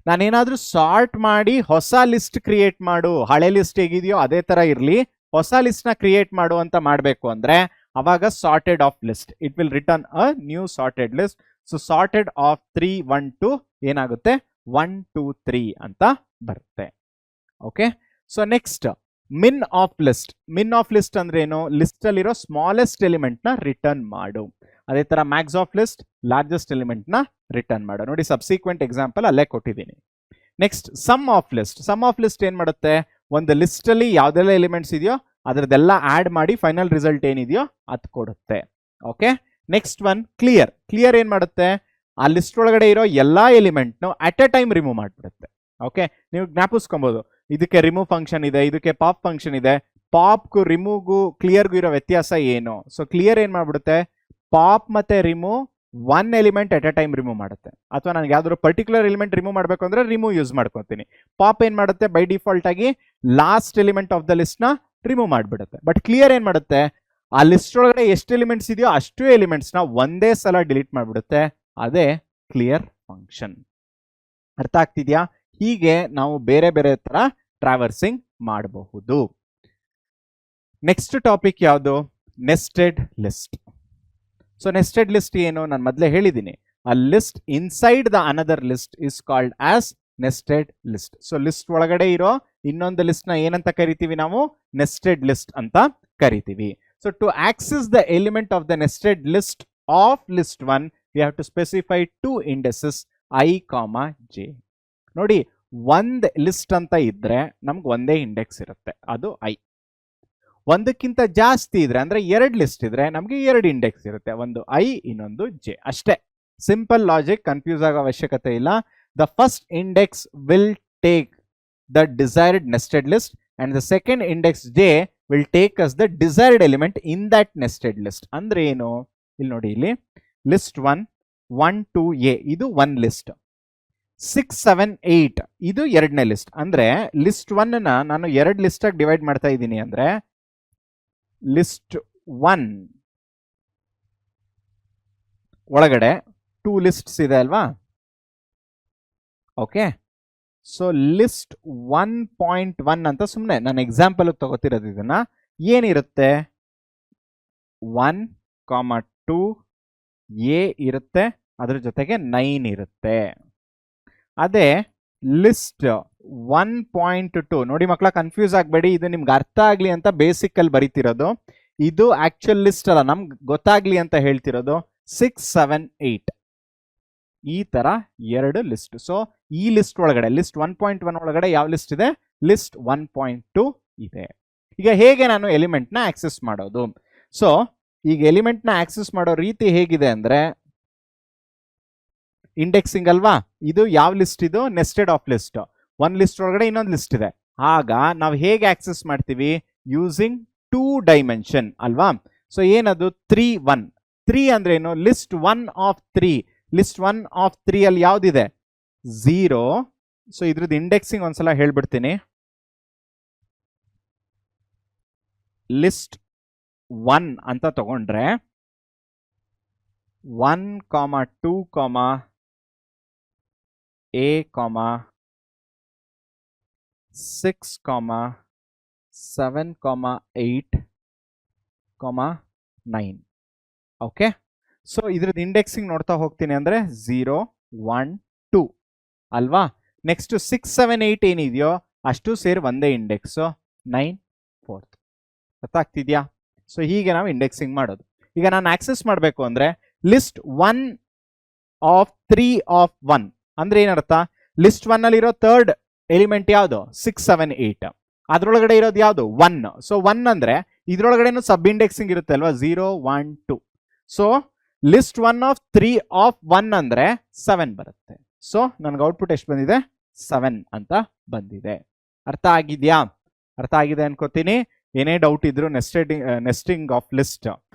ನಾನೇನಾದ್ರೂ ಸಾರ್ಟ್ ಮಾಡಿ ಹೊಸ ಲಿಸ್ಟ್ ಕ್ರಿಯೇಟ್ ಮಾಡು, ಹಳೆ ಲಿಸ್ಟ್ ಹೇಗಿದೆಯೋ ಅದೇ ತರ ಇರಲಿ, ಹೊಸ ಲಿಸ್ಟ್ ನ ಕ್ರಿಯೇಟ್ ಮಾಡು ಅಂತ ಮಾಡಬೇಕು ಅಂದ್ರೆ ಅವಾಗ sorted of list, it will return a new sorted list. So sorted of 3 1 2 ಏನಾಗುತ್ತೆ, 1 2 3 ಅಂತ ಬರುತ್ತೆ. Okay, so next min of list. Min of list ಅಂದ್ರೆ ಏನು? ಲಿಸ್ಟ್ ಅಲ್ಲಿರೋ ಸ್ಮಾಲೆಸ್ಟ್ ಎಲಿಮೆಂಟ್ ನ ರಿಟರ್ನ್ ಮಾಡು. ಅದೇ ತರ max of list largest element ನ ರಿಟರ್ನ್ ಮಾಡು. ನೋಡಿ ಸಬ್ಸಿಕ್ವೆಂಟ್ ಎಕ್ಸಾಂಪಲ್ ಅಲ್ಲೇ ಕೊಟ್ಟಿದ್ದೀನಿ. Next sum of list. Sum of list ಏನ್ ಮಾಡುತ್ತೆ, ಒಂದು ಲಿಸ್ಟ್ ಅಲ್ಲಿ ಯಾವ್ದೆಲ್ಲ ಎಲಿಮೆಂಟ್ಸ್ ಇದೆಯೋ ಅದರದೆಲ್ಲ ಆಡ್ ಮಾಡಿ ಫೈನಲ್ ರಿಸಲ್ಟ್ ಏನಿದೆಯೋ ಅದು ಕೊಡುತ್ತೆ. Okay, next one clear. Clear ಏನ್ ಮಾಡುತ್ತೆ, ಆ ಲಿಸ್ಟ್ ಒಳಗಡೆ ಇರೋ ಎಲ್ಲಾ element at a time remove ಮಾಡ್ಬಿಡುತ್ತೆ. ಓಕೆ, ನೀವು ಜ್ಞಾಪಿಸ್ಕೊಬಹುದು, ಇದಕ್ಕೆ ರಿಮೂವ್ ಫಂಕ್ಷನ್ ಇದೆ, ಇದಕ್ಕೆ ಪಾಪ್ ಫಂಕ್ಷನ್ ಇದೆ. ಪಾಪ್ಗೂ ರಿಮೂವ್ಗೂ ಕ್ಲಿಯರ್ಗೂ ಇರೋ ವ್ಯತ್ಯಾಸ ಏನು? ಸೊ ಕ್ಲಿಯರ್ ಏನ್ ಮಾಡ್ಬಿಡುತ್ತೆ, ಪಾಪ್ ಮತ್ತೆ remove one element at a time remove ಮಾಡುತ್ತೆ. ಅಥವಾ ನನಗೆ ಯಾವ್ದಾದ್ರು ಪರ್ಟಿಕ್ಯುಲರ್ ಎಲಿಮೆಂಟ್ ರಿಮೂವ್ ಮಾಡಬೇಕು ಅಂದ್ರೆ ರಿಮೂವ್ ಯೂಸ್ ಮಾಡ್ಕೊತೀನಿ. ಪಾಪ್ ಏನ್ ಮಾಡುತ್ತೆ, ಬೈ ಡಿಫಾಲ್ಟ್ ಆಗಿ last element of the list ನ ರಿಮೂವ್ ಮಾಡ್ಬಿಡುತ್ತೆ. ಬಟ್ ಕ್ಲಿಯರ್ ಏನ್ ಮಾಡುತ್ತೆ, ಆ ಲಿಸ್ಟ್ ಒಳಗಡೆ ಎಷ್ಟು ಎಲಿಮೆಂಟ್ಸ್ ಇದೆಯೋ ಅಷ್ಟು ಎಲಿಮೆಂಟ್ಸ್ ನ ಒಂದೇ ಸಲ ಡಿಲೀಟ್ ಮಾಡ್ಬಿಡುತ್ತೆ. ಅದೇ ಕ್ಲಿಯರ್ ಫಂಕ್ಷನ್. ಅರ್ಥ ಆಗ್ತಿದ್ಯಾ? ಹೀಗೆ ನಾವು ಬೇರೆ ಬೇರೆ ತರ ಟ್ರಾವರ್ಸಿಂಗ್ ಮಾಡಬಹುದು. ನೆಕ್ಸ್ಟ್ ಟಾಪಿಕ್ ಯಾವುದು? Nested list. So nested list ಏನು? ನಾನು ಮೊದಲೇ ಹೇಳಿದ್ದೀನಿ, a list inside the another list is called as nested list. So list ಒಳಗಡೆ ಇರೋ ಇನ್ನೊಂದು ಲಿಸ್ಟ್ ನ ಏನಂತ ಕರಿತೀವಿ ನಾವು? ನೆಸ್ಟೆಡ್ ಲಿಸ್ಟ್ ಅಂತ ಕರಿತೀವಿ. So to access the element of the nested list of list 1 we have to specify 2 indexes i, j. ನೋಡಿ, ಒಂದ್ ಲಿಸ್ಟ್ ಅಂತ ಇದ್ರೆ ನಮ್ಗೆ ಒಂದೇ ಇಂಡೆಕ್ಸ್ ಇರುತ್ತೆ, ಅದು i. ಒಂದಕ್ಕಿಂತ ಜಾಸ್ತಿ ಇದ್ರೆ ಅಂದ್ರೆ 2 ಲಿಸ್ಟ್ ಇದ್ರೆ ನಮ್ಗೆ 2 ಇಂಡೆಕ್ಸ್ ಇರುತ್ತೆ, ಒಂದು i ಇನ್ನೊಂದು j. ಅಷ್ಟೇ, ಸಿಂಪಲ್ ಲಾಜಿಕ್, ಕನ್ಫ್ಯೂಸ್ ಆಗೋ ಅವಶ್ಯಕತೆ ಇಲ್ಲ. The first index will take the desired nested list and the second index j will take us the desired element in that nested list. ಅಂದ್ರೆ ಏನು? ಇಲ್ಲಿ ನೋಡಿ, ಇಲ್ಲಿ ಲಿಸ್ಟ್ 1 1 2 a ಇದು 1 ಲಿಸ್ಟ್, 6 7 8 ಇದು 2ನೇ ಲಿಸ್ಟ್. ಅಂದ್ರೆ ಲಿಸ್ಟ್ 1 ನ ನಾನು 2 ಲಿಸ್ಟ್ ಆಗಿ ಡಿವೈಡ್ ಮಾಡ್ತಾ ಇದ್ದೀನಿ. ಅಂದ್ರೆ ಲಿಸ್ಟ್ 1 ಒಳಗಡೆ 2 ಲಿಸ್ಟ್ಸ್ ಇದೆ ಅಲ್ವಾ? ಓಕೆ, ಸೊ ಲಿಸ್ಟ್ 1.1 ಅಂತ ಸುಮ್ಮನೆ ನಾನು ಎಕ್ಸಾಂಪಲ್ ತಗೋತಿರೋದು. ಇದನ್ನ ಏನಿರುತ್ತೆ, 1 2 a ಇರುತ್ತೆ, ಅದ್ರ ಜೊತೆಗೆ 9 ಇರುತ್ತೆ. ಅದೇ ಲಿಸ್ಟ್ 1.2 ನೋಡಿ ಮಕ್ಕಳ, ಕನ್ಫ್ಯೂಸ್ ಆಗಬೇಡಿ, ಇದು ನಿಮ್ಗೆ ಅರ್ಥ ಆಗಲಿ ಅಂತ ಬೇಸಿಕ್ ಅಲ್ಲಿ ಬರೀತಿರೋದು. ಇದು ಆಕ್ಚುಯಲ್ ಲಿಸ್ಟ್ ಅಲ್ಲ, ನಮ್ಗೆ ಗೊತ್ತಾಗ್ಲಿ ಅಂತ ಹೇಳ್ತಿರೋದು. 6, 7, 8 ಈ ತರ ಎರಡು ಲಿಸ್ಟ್. ಸೊ ಈ ಲಿಸ್ಟ್ ಒಳಗಡೆ ಲಿಸ್ಟ್ 1.1 ಒಳಗಡೆ ಯಾವ ಲಿಸ್ಟ್ ಇದೆ? ಲಿಸ್ಟ್ 1.2 ಇದೆ. ಈಗ ಹೇಗೆ ನಾನು ಎಲಿಮೆಂಟ್ ನ ಆಕ್ಸೆಸ್ ಮಾಡೋದು? ಸೊ ಈಗ ಎಲಿಮೆಂಟ್ ನ ಆಕ್ಸೆಸ್ ಮಾಡೋ ರೀತಿ ಹೇಗಿದೆ ಅಂದ್ರೆ, ಇಂಡೆಕ್ಸಿಂಗ್ ಅಲ್ವಾ? ಇದು ಯಾವ ಲಿಸ್ಟ್? ಇದು ನೆಸ್ಟೆಡ್ ಆಫ್ ಲಿಸ್ಟ್. ಒಂದ್ ಲಿಸ್ಟ್ ಒಳಗಡೆ ಇನ್ನೊಂದು ಲಿಸ್ಟ್ ಇದೆ. ಆಗ ನಾವು ಹೇಗೆ ಆಕ್ಸೆಸ್ ಮಾಡ್ತೀವಿ? ಯೂಸಿಂಗ್ 2 ಡೈಮೆನ್ಷನ್ ಅಲ್ವಾ? ಸೊ ಏನದು? 3, 1. 3 ಅಂದ್ರೆ ಏನು? List 1 of 3. ಲಿಸ್ಟ್ 1 ಆಫ್ 3 ಅಲ್ಲಿ ಯಾವ್ದಿದೆ? 0. ಸೊ ಇದ್ರದ್ದು ಇಂಡೆಕ್ಸಿಂಗ್ ಒಂದ್ಸಲ ಹೇಳ್ಬಿಡ್ತೀನಿ. ಲಿಸ್ಟ್ 1 ಅಂತ ತಗೊಂಡ್ರೆ 1, 2, A, 6, 7, 8, 9. ಓಕೆ. ಸೊ ಇದ್ರದ್ದು ಇಂಡೆಕ್ಸಿಂಗ್ ನೋಡ್ತಾ ಹೋಗ್ತೀನಿ ಅಂದ್ರೆ 0, 1, 2 ಅಲ್ವಾ? ನೆಕ್ಸ್ಟ್ 6, 7, 8 ಏನಿದೆಯೋ ಅಷ್ಟು ಸೇರಿ ಒಂದೇ ಇಂಡೆಕ್ಸ್, 9, 4. ಗೊತ್ತಾಗ್ತಿದ್ಯಾ? ಸೊ ಹೀಗೆ ನಾವು ಇಂಡೆಕ್ಸಿಂಗ್ ಮಾಡೋದು. ಈಗ ನಾನು ಆಕ್ಸೆಸ್ ಮಾಡಬೇಕು ಅಂದ್ರೆ ಲಿಸ್ಟ್ 1 ಆಫ್ 3 ಆಫ್ 1 ಅಂದ್ರೆ ಏನರ್ಥ? ಲಿಸ್ಟ್ 1 ಅಲ್ಲಿ ಇರೋ ಥರ್ಡ್ ಎಲಿಮೆಂಟ್ ಯಾವುದು? 6, 7, 8. ಅದ್ರೊಳಗಡೆ ಇರೋದು ಯಾವುದು? 1. ಸೊ 1 ಅಂದ್ರೆ ಇದ್ರೊಳಗಡೆನು ಸಬ್ ಇಂಡೆಕ್ಸಿಂಗ್ ಇರುತ್ತೆ ಅಲ್ವಾ? 0, 1, 2. ಸೊ ಲಿಸ್ಟ್ 1 ಆಫ್ 3 ಆಫ್ 1 ಅಂದ್ರೆ 7 ಬರುತ್ತೆ. ಸೊ ನನ್ಗೆ ಔಟ್ಪುಟ್ ಎಷ್ಟು ಬಂದಿದೆ? 7 ಅಂತ ಬಂದಿದೆ. ಅರ್ಥ ಆಗಿದ್ಯಾ? ಅರ್ಥ ಆಗಿದೆ ಅನ್ಕೋತೀನಿ. ಏನೇ ಡೌಟ್ ಇದ್ರು ನೆಸ್ಟಿಂಗ್ ಆಫ್ ಲಿಸ್ಟ್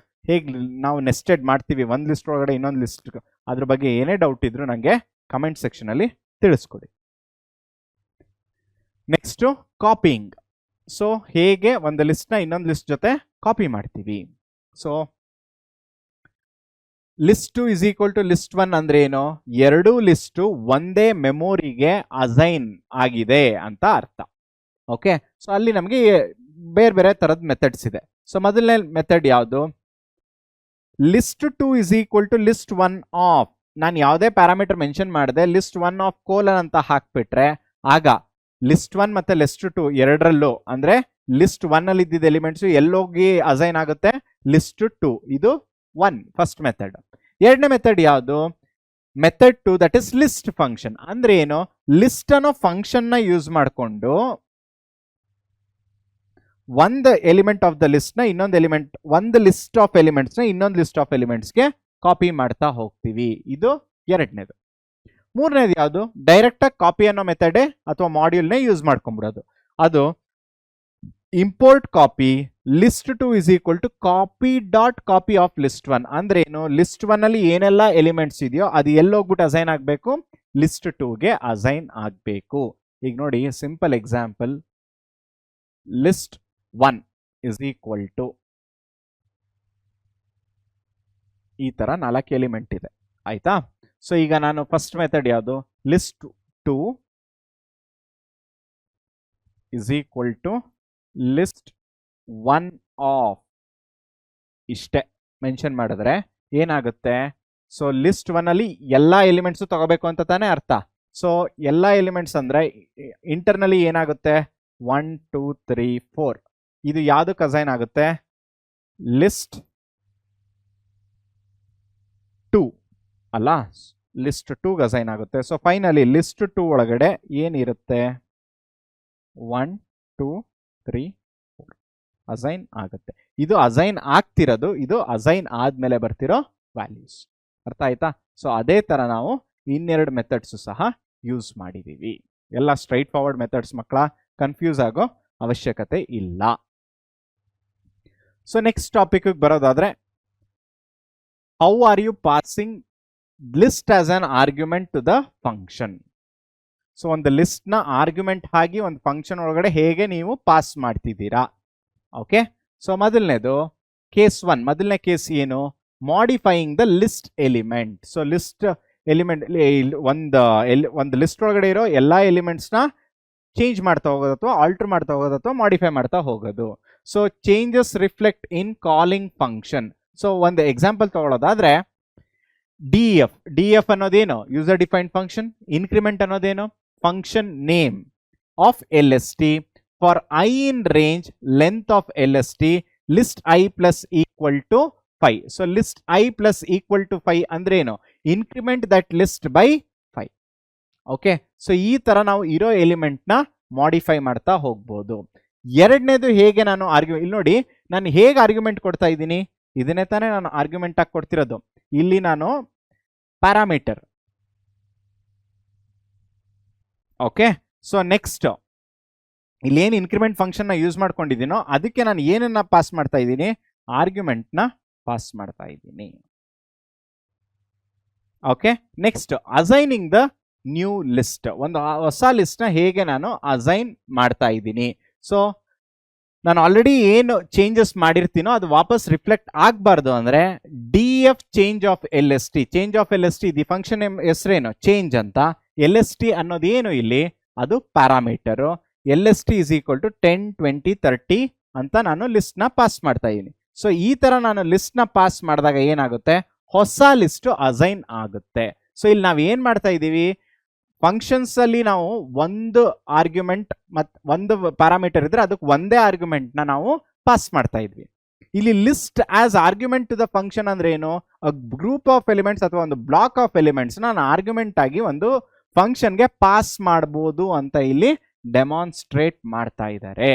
ಹೇಗೆ ನಾವು ನೆಸ್ಟೆಡ್ ಮಾಡ್ತೀವಿ ಒಂದ್ ಲಿಸ್ಟ್ ಒಳಗಡೆ ಇನ್ನೊಂದು ಲಿಸ್ಟ್, ಅದ್ರ ಬಗ್ಗೆ ಏನೇ ಡೌಟ್ ಇದ್ರು ನಂಗೆ ಕಮೆಂಟ್ ಸೆಕ್ಷನ್ ಅಲ್ಲಿ ತಿಳಿಸ್ಕೊಡಿ. Next copying. ಸೊ ಹೇಗೆ ಒಂದು ಲಿಸ್ಟ್ ನ ಇನ್ನೊಂದು ಲಿಸ್ಟ್ ಜೊತೆ ಕಾಪಿ ಮಾಡ್ತೀವಿ? So list 2 is equal to list 1 ಅಂದ್ರೆ ಏನು? ಎರಡೂ ಲಿಸ್ಟ್ ಒಂದೇ ಮೆಮೊರಿಗೆ ಅಸೈನ್ ಆಗಿದೆ ಅಂತ ಅರ್ಥ. ಓಕೆ. ಸೊ ಅಲ್ಲಿ ನಮಗೆ ಬೇರೆ ಬೇರೆ ತರದ ಮೆಥಡ್ಸ್ ಇದೆ. ಸೊ ಮೊದಲನೇ ಮೆಥಡ್ ಯಾವುದು? List 2 is equal to list 1 of, ನಾನು ಯಾವುದೇ ಪ್ಯಾರಾಮೀಟರ್ ಮೆನ್ಷನ್ ಮಾಡಿದೆ, ಲಿಸ್ಟ್ 1 ಆಫ್ ಕೋಲನ್ ಅಂತ ಹಾಕ್ಬಿಟ್ರೆ ಆಗ ಲಿಸ್ಟ್ 1 ಮತ್ತೆ ಲಿಸ್ಟ್ 2 ಎರಡರಲ್ಲೂ ಅಂದ್ರೆ ಲಿಸ್ಟ್ 1 ಅಲ್ಲಿ ಇದ್ದಿದ್ದ ಎಲಿಮೆಂಟ್ಸ್ ಎಲ್ಲೋಗಿ ಅಸೈನ್ ಆಗುತ್ತೆ? ಲಿಸ್ಟ್ 2. ಇದು 1 ಫಸ್ಟ್ ಮೆಥಡ್. ಎರಡನೇ ಮೆಥಡ್ ಯಾವುದು? Method 2 that is list function. ಅಂದ್ರೆ ಏನು? ಲಿಸ್ಟ್ ಅನ್ನೋ ಫಂಕ್ಷನ್ ನ ಯೂಸ್ ಮಾಡಿಕೊಂಡು ಒಂದು ಎಲಿಮೆಂಟ್ ಆಫ್ ದ ಲಿಸ್ಟ್ ನ ಇನ್ನೊಂದು ಎಲಿಮೆಂಟ್, ಒಂದು ಲಿಸ್ಟ್ ಆಫ್ ಎಲಿಮೆಂಟ್ಸ್ ನ ಇನ್ನೊಂದು ಲಿಸ್ಟ್ ಆಫ್ ಎಲಿಮೆಂಟ್ಸ್ ಗೆ ಕಾಪಿ ಮಾಡ್ತಾ ಹೋಗ್ತೀವಿ. ಇದು ಎರಡನೇದು. ಮೂರನೇದು ಯಾವುದು? ಡೈರೆಕ್ಟ್ ಆಗಿ ಕಾಪಿ ಅನ್ನೋ ಮೆಥಡ್ ಅಥವಾ ಮಾಡ್ಯೂಲ್ ನೇ ಯೂಸ್ ಮಾಡ್ಕೊಂಡ್ಬಿಡೋದು. ಅದು import copy list 2 is equal to copy dot copy of list 1. ಅಂದ್ರೆ ಏನು? ಲಿಸ್ಟ್ 1 ಅಲ್ಲಿ ಏನೆಲ್ಲ ಎಲಿಮೆಂಟ್ಸ್ ಇದೆಯೋ ಅದು ಎಲ್ಲೋಗ್ಬಿಟ್ಟು ಅಸೈನ್ ಆಗಬೇಕು? ಲಿಸ್ಟ್ 2 ಗೆ ಅಸೈನ್ ಆಗಬೇಕು. ಈಗ ನೋಡಿ simple example, list 1 is equal to ಈ ತರ 4 ಎಲಿಮೆಂಟ್ ಇದೆ. ಆಯ್ತಾ? ಸೊ ಈಗ ನಾನು ಫಸ್ಟ್ ಮೆಥಡ್ ಯಾವುದು? List 2 is equal to list 1 of, ಇಷ್ಟೇ ಮೆನ್ಷನ್ ಮಾಡಿದ್ರೆ ಏನಾಗುತ್ತೆ? ಸೊ ಲಿಸ್ಟ್ 1 ಅಲ್ಲಿ ಎಲ್ಲಾ ಎಲಿಮೆಂಟ್ಸ್ ತಗೋಬೇಕು ಅಂತ ತಾನೇ ಅರ್ಥ. ಸೊ ಎಲ್ಲಾ ಎಲಿಮೆಂಟ್ಸ್ ಅಂದ್ರೆ ಇಂಟರ್ನಲಿ ಏನಾಗುತ್ತೆ? 1, 2, 3, 4. ಇದು ಯಾವ್ದಕ್ಕೆ ಅಸೈನ್ ಆಗುತ್ತೆ? ಲಿಸ್ಟ್ 2 ಅಲ್ಲ, ಲಿಸ್ಟ್ 2 ಅಸೈನ್ ಆಗುತ್ತೆ. ಸೊ ಫೈನಲಿ ಲಿಸ್ಟ್ 2 ಒಳಗಡೆ ಏನಿರುತ್ತೆ? 1, 2, 3, 4 ಅಸೈನ್ ಆಗುತ್ತೆ. ಇದು ಅಸೈನ್ ಆಗ್ತಿರೋದು, ಇದು ಅಸೈನ್ ಆದ್ಮೇಲೆ ಬರ್ತಿರೋ ವ್ಯಾಲ್ಯೂಸ್. ಅರ್ಥ ಆಯ್ತಾ? ಸೊ ಅದೇ ತರ ನಾವು ಇನ್ನೆರಡು ಮೆಥಡ್ಸ್ ಸಹ ಯೂಸ್ ಮಾಡಿದೀವಿ. ಎಲ್ಲ ಸ್ಟ್ರೈಟ್ ಫಾರ್ವರ್ಡ್ ಮೆಥಡ್ಸ್ ಮಕ್ಕಳ, ಕನ್ಫ್ಯೂಸ್ ಆಗೋ ಅವಶ್ಯಕತೆ ಇಲ್ಲ. ಸೊ ನೆಕ್ಸ್ಟ್ ಟಾಪಿಕ್ ಬರೋದಾದ್ರೆ, how are you passing list as an argument to the function? So ಒಂದು ಲಿಸ್ಟ್ ನ ಆರ್ಗ್ಯುಮೆಂಟ್ ಆಗಿ ಒಂದು ಫಂಕ್ಷನ್ ಒಳಗಡೆ ಹೇಗೆ ನೀವು ಪಾಸ್ ಮಾಡ್ತಿದ್ದೀರಾ? ಓಕೆ. ಸೊ ಮೊದಲನೇದು ಕೇಸ್ 1. ಮೊದಲನೇ ಕೇಸ್ ಏನು? Modifying the list element. So list element ಒಂದು ಲಿಸ್ಟ್ ಒಳಗಡೆ ಇರೋ ಎಲ್ಲಾ ಎಲಿಮೆಂಟ್ಸ್ ನ ಚೇಂಜ್ ಮಾಡ್ತಾ ಹೋಗೋದು ಅಥವಾ ಆಲ್ಟರ್ ಮಾಡ್ತಾ ಹೋಗೋದು ಅಥವಾ ಮಾಡಿಫೈ ಮಾಡ್ತಾ ಹೋಗೋದು. So changes reflect in calling function. So ಒಂದು ಎಕ್ಸಾಂಪಲ್ ತಗೊಳ್ಳೋದಾದ್ರೆ ಡಿ ಎಫ್ ಅನ್ನೋದೇನು? User defined function. ಇನ್ಕ್ರಿಮೆಂಟ್ ಅನ್ನೋದೇನು? Function name. Of L S T for I in range length of L S T list I plus equal to 5. So list I plus equal to 5 ಅಂದ್ರೆ ಏನು? Increment that list by 5. Okay, so ಈ ತರ ನಾವು ಇರೋ ಎಲಿಮೆಂಟ್ ನ ಮಾಡಿಫೈ ಮಾಡ್ತಾ ಹೋಗ್ಬೋದು. ಎರಡನೇದು ಹೇಗೆ ನಾನು ಇಲ್ಲಿ ನೋಡಿ, ನಾನು ಹೇಗೆ ಆರ್ಗ್ಯುಮೆಂಟ್ ಕೊಡ್ತಾ ಇದ್ದೀನಿ, ಇದನ್ನೇ ತಾನೇ ನಾನು ಆರ್ಗ್ಯುಮೆಂಟ್ ಆಗಿ ಕೊಡ್ತಿರೋದು. ಇಲ್ಲಿ ನಾನು ಪ್ಯಾರಾಮೀಟರ್. ಓಕೆ, ಸೊ ನೆಕ್ಸ್ಟ್ ಇಲ್ಲಿ ಏನು ಇನ್ಕ್ರಿಮೆಂಟ್ ಫಂಕ್ಷನ್ ನ ಯೂಸ್ ಮಾಡ್ಕೊಂಡಿದ್ದೀನೋ ಅದಕ್ಕೆ ನಾನು ಏನನ್ನ ಪಾಸ್ ಮಾಡ್ತಾ ಇದ್ದೀನಿ? ಆರ್ಗ್ಯುಮೆಂಟ್ ನ ಪಾಸ್ ಮಾಡ್ತಾ ಇದ್ದೀನಿ. Okay, next assigning the new list. ಒಂದು ಹೊಸ ಲಿಸ್ಟ್ ನ ಹೇಗೆ ನಾನು ಅಸೈನ್ ಮಾಡ್ತಾ ಇದ್ದೀನಿ. ಸೊ ನಾನು ಆಲ್ರೆಡಿ ಏನು ಚೇಂಜಸ್ ಮಾಡಿರ್ತೀನೋ ಅದು ವಾಪಸ್ ರಿಫ್ಲೆಕ್ಟ್ ಆಗಬಾರ್ದು ಅಂದ್ರೆ D F change of L S T. Change of L S T, the function ಹೆಸರೇನು? ಚೇಂಜ್ ಅಂತ. ಎಲ್ ಎಸ್ ಟಿ ಅನ್ನೋದು ಏನು ಇಲ್ಲಿ? ಅದು parameter. L S T is equal to 10, 20, 30 ಅಂತ ನಾನು ಲಿಸ್ಟ್ ನ ಪಾಸ್ ಮಾಡ್ತಾ ಇದ್ದೀನಿ. ಸೊ ಈ ತರ ನಾನು ಲಿಸ್ಟ್ ನ ಪಾಸ್ ಮಾಡಿದಾಗ ಏನಾಗುತ್ತೆ? ಹೊಸ ಲಿಸ್ಟ್ ಅಸೈನ್ ಆಗುತ್ತೆ. ಸೊ ಇಲ್ಲಿ ನಾವು ಏನ್ ಮಾಡ್ತಾ ಇದ್ದೀವಿ? ಫಂಕ್ಷನ್ಸ್ ಅಲ್ಲಿ ನಾವು ಒಂದು ಆರ್ಗ್ಯುಮೆಂಟ್ ಮತ್ತು ಒಂದು ಪ್ಯಾರಾಮೀಟರ್ ಇದ್ರೆ ಅದಕ್ಕೆ ಒಂದೇ ಆರ್ಗ್ಯುಮೆಂಟ್ ನ ನಾವು ಪಾಸ್ ಮಾಡ್ತಾ ಇದ್ವಿ. ಇಲ್ಲಿ list as argument to the function ಅಂದ್ರೆ ಏನು? ಗ್ರೂಪ್ ಆಫ್ ಎಲಿಮೆಂಟ್ಸ್ ಅಥವಾ ಒಂದು ಬ್ಲಾಕ್ ಆಫ್ ಎಲಿಮೆಂಟ್ಸ್ ನಾನು ಆರ್ಗ್ಯುಮೆಂಟ್ ಆಗಿ ಒಂದು ಫಂಕ್ಷನ್ಗೆ ಪಾಸ್ ಮಾಡಬಹುದು ಅಂತ ಇಲ್ಲಿ ಡೆಮಾನ್ಸ್ಟ್ರೇಟ್ ಮಾಡ್ತಾ ಇದ್ದಾರೆ.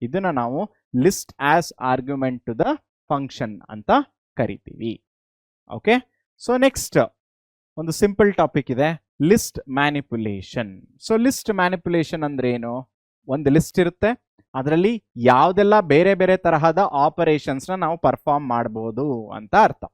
ಇದನ್ನ ನಾವು list as argument to the function ಅಂತ ಕರಿತೀವಿ. ಓಕೆ, ಸೊ ನೆಕ್ಸ್ಟ್ ಒಂದು ಸಿಂಪಲ್ ಟಾಪಿಕ್ ಇದೆ, list manipulation. So list manipulation ಅಂದ್ರೆ ಏನು? ಒಂದು ಲಿಸ್ಟ್ ಇರುತ್ತೆ, ಅದರಲ್ಲಿ ಯಾವುದೆಲ್ಲ ಬೇರೆ ಬೇರೆ ತರಹದ ಆಪರೇಷನ್ಸ್ ನ ನಾವು ಪರ್ಫಾರ್ಮ್ ಮಾಡಬಹುದು ಅಂತ ಅರ್ಥ.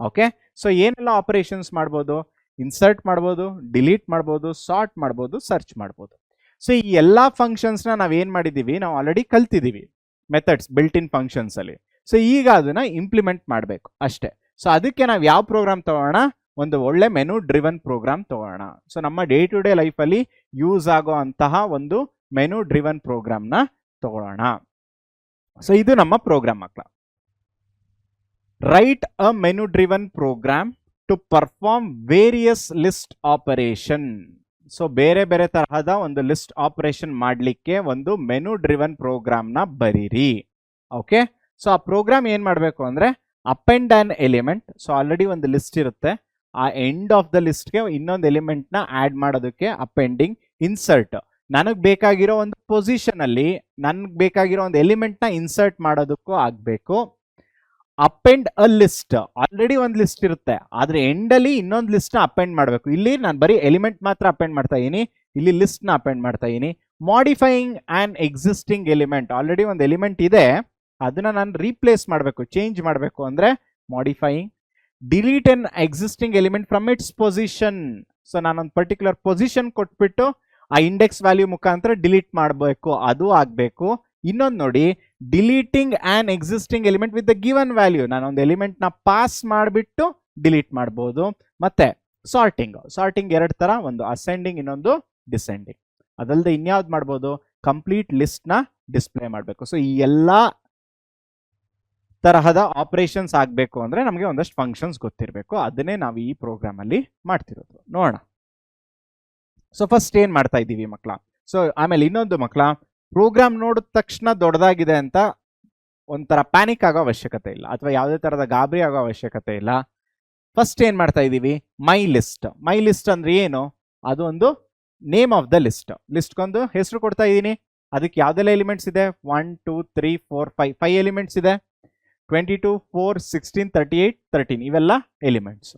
ಓಕೆ, ಸೊ ಏನೆಲ್ಲ ಆಪರೇಷನ್ಸ್ ಮಾಡ್ಬೋದು? ಇನ್ಸರ್ಟ್ ಮಾಡ್ಬೋದು, ಡಿಲೀಟ್ ಮಾಡ್ಬೋದು, ಸಾರ್ಟ್ ಮಾಡ್ಬೋದು, ಸರ್ಚ್ ಮಾಡ್ಬೋದು. ಸೊ ಈ ಎಲ್ಲಾ ಫಂಕ್ಷನ್ಸ್ ನ ನಾವೇನ್ ಮಾಡಿದೀವಿ? ನಾವು ಆಲ್ರೆಡಿ ಕಲ್ತಿದೀವಿ ಮೆಥಡ್ಸ್ ಬಿಲ್ಟ್ ಇನ್ ಫಂಕ್ಷನ್ಸ್ ಅಲ್ಲಿ. ಸೊ ಈಗ ಅದನ್ನ ಇಂಪ್ಲಿಮೆಂಟ್ ಮಾಡಬೇಕು ಅಷ್ಟೇ. ಸೊ ಅದಕ್ಕೆ ನಾವು ಯಾವ ಪ್ರೋಗ್ರಾಮ್ ತಗೋಣ? ಒಂದು ಒಳ್ಳೆ ಮೆನು ಡ್ರಿವನ್ ಪ್ರೋಗ್ರಾಮ್ ತಗೋಣ. ಸೊ ನಮ್ಮ ಡೇ ಟು ಡೇ ಲೈಫ್ ಅಲ್ಲಿ ಯೂಸ್ ಆಗೋ ಅಂತಹ ಒಂದು ಮೆನು ಡ್ರಿವನ್ ಪ್ರೋಗ್ರಾಮ್ ನ ತಗೊಳ್ಳೋಣ. ಸೊ ಇದು ನಮ್ಮ ಪ್ರೋಗ್ರಾಮ್ ಮಕ್ಕಳ. Write a menu driven program to perform various list operation. So ಬೇರೆ ಬೇರೆ ತರಹದ ಒಂದು ಲಿಸ್ಟ್ ಆಪರೇಷನ್ ಮಾಡಲಿಕ್ಕೆ ಒಂದು ಮೆನು ಡ್ರಿವನ್ ಪ್ರೋಗ್ರಾಮ್ ನ ಬರೀರಿ. ಓಕೆ, ಸೊ ಆ ಪ್ರೋಗ್ರಾಮ್ ಏನ್ ಮಾಡಬೇಕು ಅಂದ್ರೆ append an element. So already ಒಂದು ಲಿಸ್ಟ್ ಇರುತ್ತೆ, ಆ ಎಂಡ್ ಆಫ್ ದ ಲಿಸ್ಟ್ಗೆ ಇನ್ನೊಂದು ಎಲಿಮೆಂಟ್ ನ ಆಡ್ ಮಾಡೋದಕ್ಕೆ ಅಪೆಂಡಿಂಗ್. ಇನ್ಸರ್ಟ್, ನನಗೆ ಬೇಕಾಗಿರೋ ಒಂದು ಪೊಸಿಷನ್ ಅಲ್ಲಿ ನನ್ಗೆ ಬೇಕಾಗಿರೋ ಒಂದು ಎಲಿಮೆಂಟ್ ನ ಇನ್ಸರ್ಟ್ ಮಾಡೋದಕ್ಕೂ ಆಗ್ಬೇಕು. ಅಪೆಂಡ್ ಅ ಲಿಸ್ಟ್, ಆಲ್ರೆಡಿ ಒಂದು ಲಿಸ್ಟ್ ಇರುತ್ತೆ, ಆದ್ರೆ ಎಂಡ್ ಅಲ್ಲಿ ಇನ್ನೊಂದು ಲಿಸ್ಟ್ ನ ಅಪೆಂಡ್ ಮಾಡಬೇಕು. ಇಲ್ಲಿ ನಾನು ಬರೀ ಎಲಿಮೆಂಟ್ ಮಾತ್ರ ಅಪೆಂಡ್ ಮಾಡ್ತಾ ಇದೀನಿ, ಇಲ್ಲಿ ಲಿಸ್ಟ್ ನ ಅಪೆಂಡ್ ಮಾಡ್ತಾ ಇದೀನಿ. Modifying on existing element, already ಒಂದು ಎಲಿಮೆಂಟ್ ಇದೆ, ಅದನ್ನ ನಾನು ರೀಪ್ಲೇಸ್ ಮಾಡಬೇಕು, ಚೇಂಜ್ ಮಾಡಬೇಕು ಅಂದ್ರೆ modifying. Delete N existing element from its position. So ನಾನೊಂದು ಪರ್ಟಿಕ್ಯುಲರ್ ಪೊಸಿಷನ್ ಕೊಟ್ಬಿಟ್ಟು ಆ ಇಂಡೆಕ್ಸ್ ವ್ಯಾಲ್ಯೂ ಮುಖಾಂತರ ಡಿಲೀಟ್ ಮಾಡಬೇಕು, ಅದು ಆಗಬೇಕು. ಇನ್ನೊಂದು ನೋಡಿ, deleting an existing element with the given value. ನಾನೊಂದು ಎಲಿಮೆಂಟ್ ನ ಪಾಸ್ ಮಾಡಿಬಿಟ್ಟು ಡಿಲೀಟ್ ಮಾಡಬಹುದು. ಮತ್ತೆ ಸಾರ್ಟಿಂಗ್, ಸಾರ್ಟಿಂಗ್ ಎರಡು ತರ, ಒಂದು ಅಸೆಂಡಿಂಗ್, ಇನ್ನೊಂದು ಡಿಸೆಂಡಿಂಗ್. ಅದಲ್ಲದೆ ಇನ್ಯಾವ್ದು ಮಾಡ್ಬೋದು? ಕಂಪ್ಲೀಟ್ ಲಿಸ್ಟ್ ನ ಡಿಸ್ಪ್ಲೇ ಮಾಡಬೇಕು. ಸೊ ಈ ಎಲ್ಲಾ ತರಹದ ಆಪರೇಷನ್ಸ್ ಆಗಬೇಕು ಅಂದ್ರೆ ನಮಗೆ ಒಂದಷ್ಟು ಫಂಕ್ಷನ್ಸ್ ಗೊತ್ತಿರಬೇಕು. ಅದನ್ನೇ ನಾವು ಈ ಪ್ರೋಗ್ರಾಮ್ ಅಲ್ಲಿ ಮಾಡ್ತಿರೋದು. ನೋಡೋಣ. ಸೊ ಫಸ್ಟ್ ಏನ್ ಮಾಡ್ತಾ ಇದ್ದೀವಿ ಮಕ್ಕಳ? ಸೊ ಆಮೇಲೆ ಇನ್ನೊಂದು ಮಕ್ಕಳ, ಪ್ರೋಗ್ರಾಮ್ ನೋಡಿದ ತಕ್ಷಣ ದೊಡ್ಡದಾಗಿದೆ ಅಂತ ಒಂಥರ ಪ್ಯಾನಿಕ್ ಆಗೋ ಅವಶ್ಯಕತೆ ಇಲ್ಲ, ಅಥವಾ ಯಾವುದೇ ತರಹದ ಗಾಬರಿ ಆಗೋ ಅವಶ್ಯಕತೆ ಇಲ್ಲ. ಫಸ್ಟ್ ಏನ್ ಮಾಡ್ತಾ ಇದ್ದೀವಿ? ಮೈ ಲಿಸ್ಟ್. ಮೈ ಲಿಸ್ಟ್ ಅಂದ್ರೆ ಏನು? ಅದು ಒಂದು ನೇಮ್ ಆಫ್ ದ ಲಿಸ್ಟ್. ಲಿಸ್ಟ್ಗೊಂದು ಹೆಸರು ಕೊಡ್ತಾ ಇದ್ದೀನಿ. ಅದಕ್ಕೆ ಯಾವ್ದೆಲ್ಲ ಎಲಿಮೆಂಟ್ಸ್ ಇದೆ? 1, 2, 3, 4, 5 ಎಲಿಮೆಂಟ್ಸ್ ಇದೆ. 22, 4, 16, 38, 13 ಇವೆಲ್ಲ elements.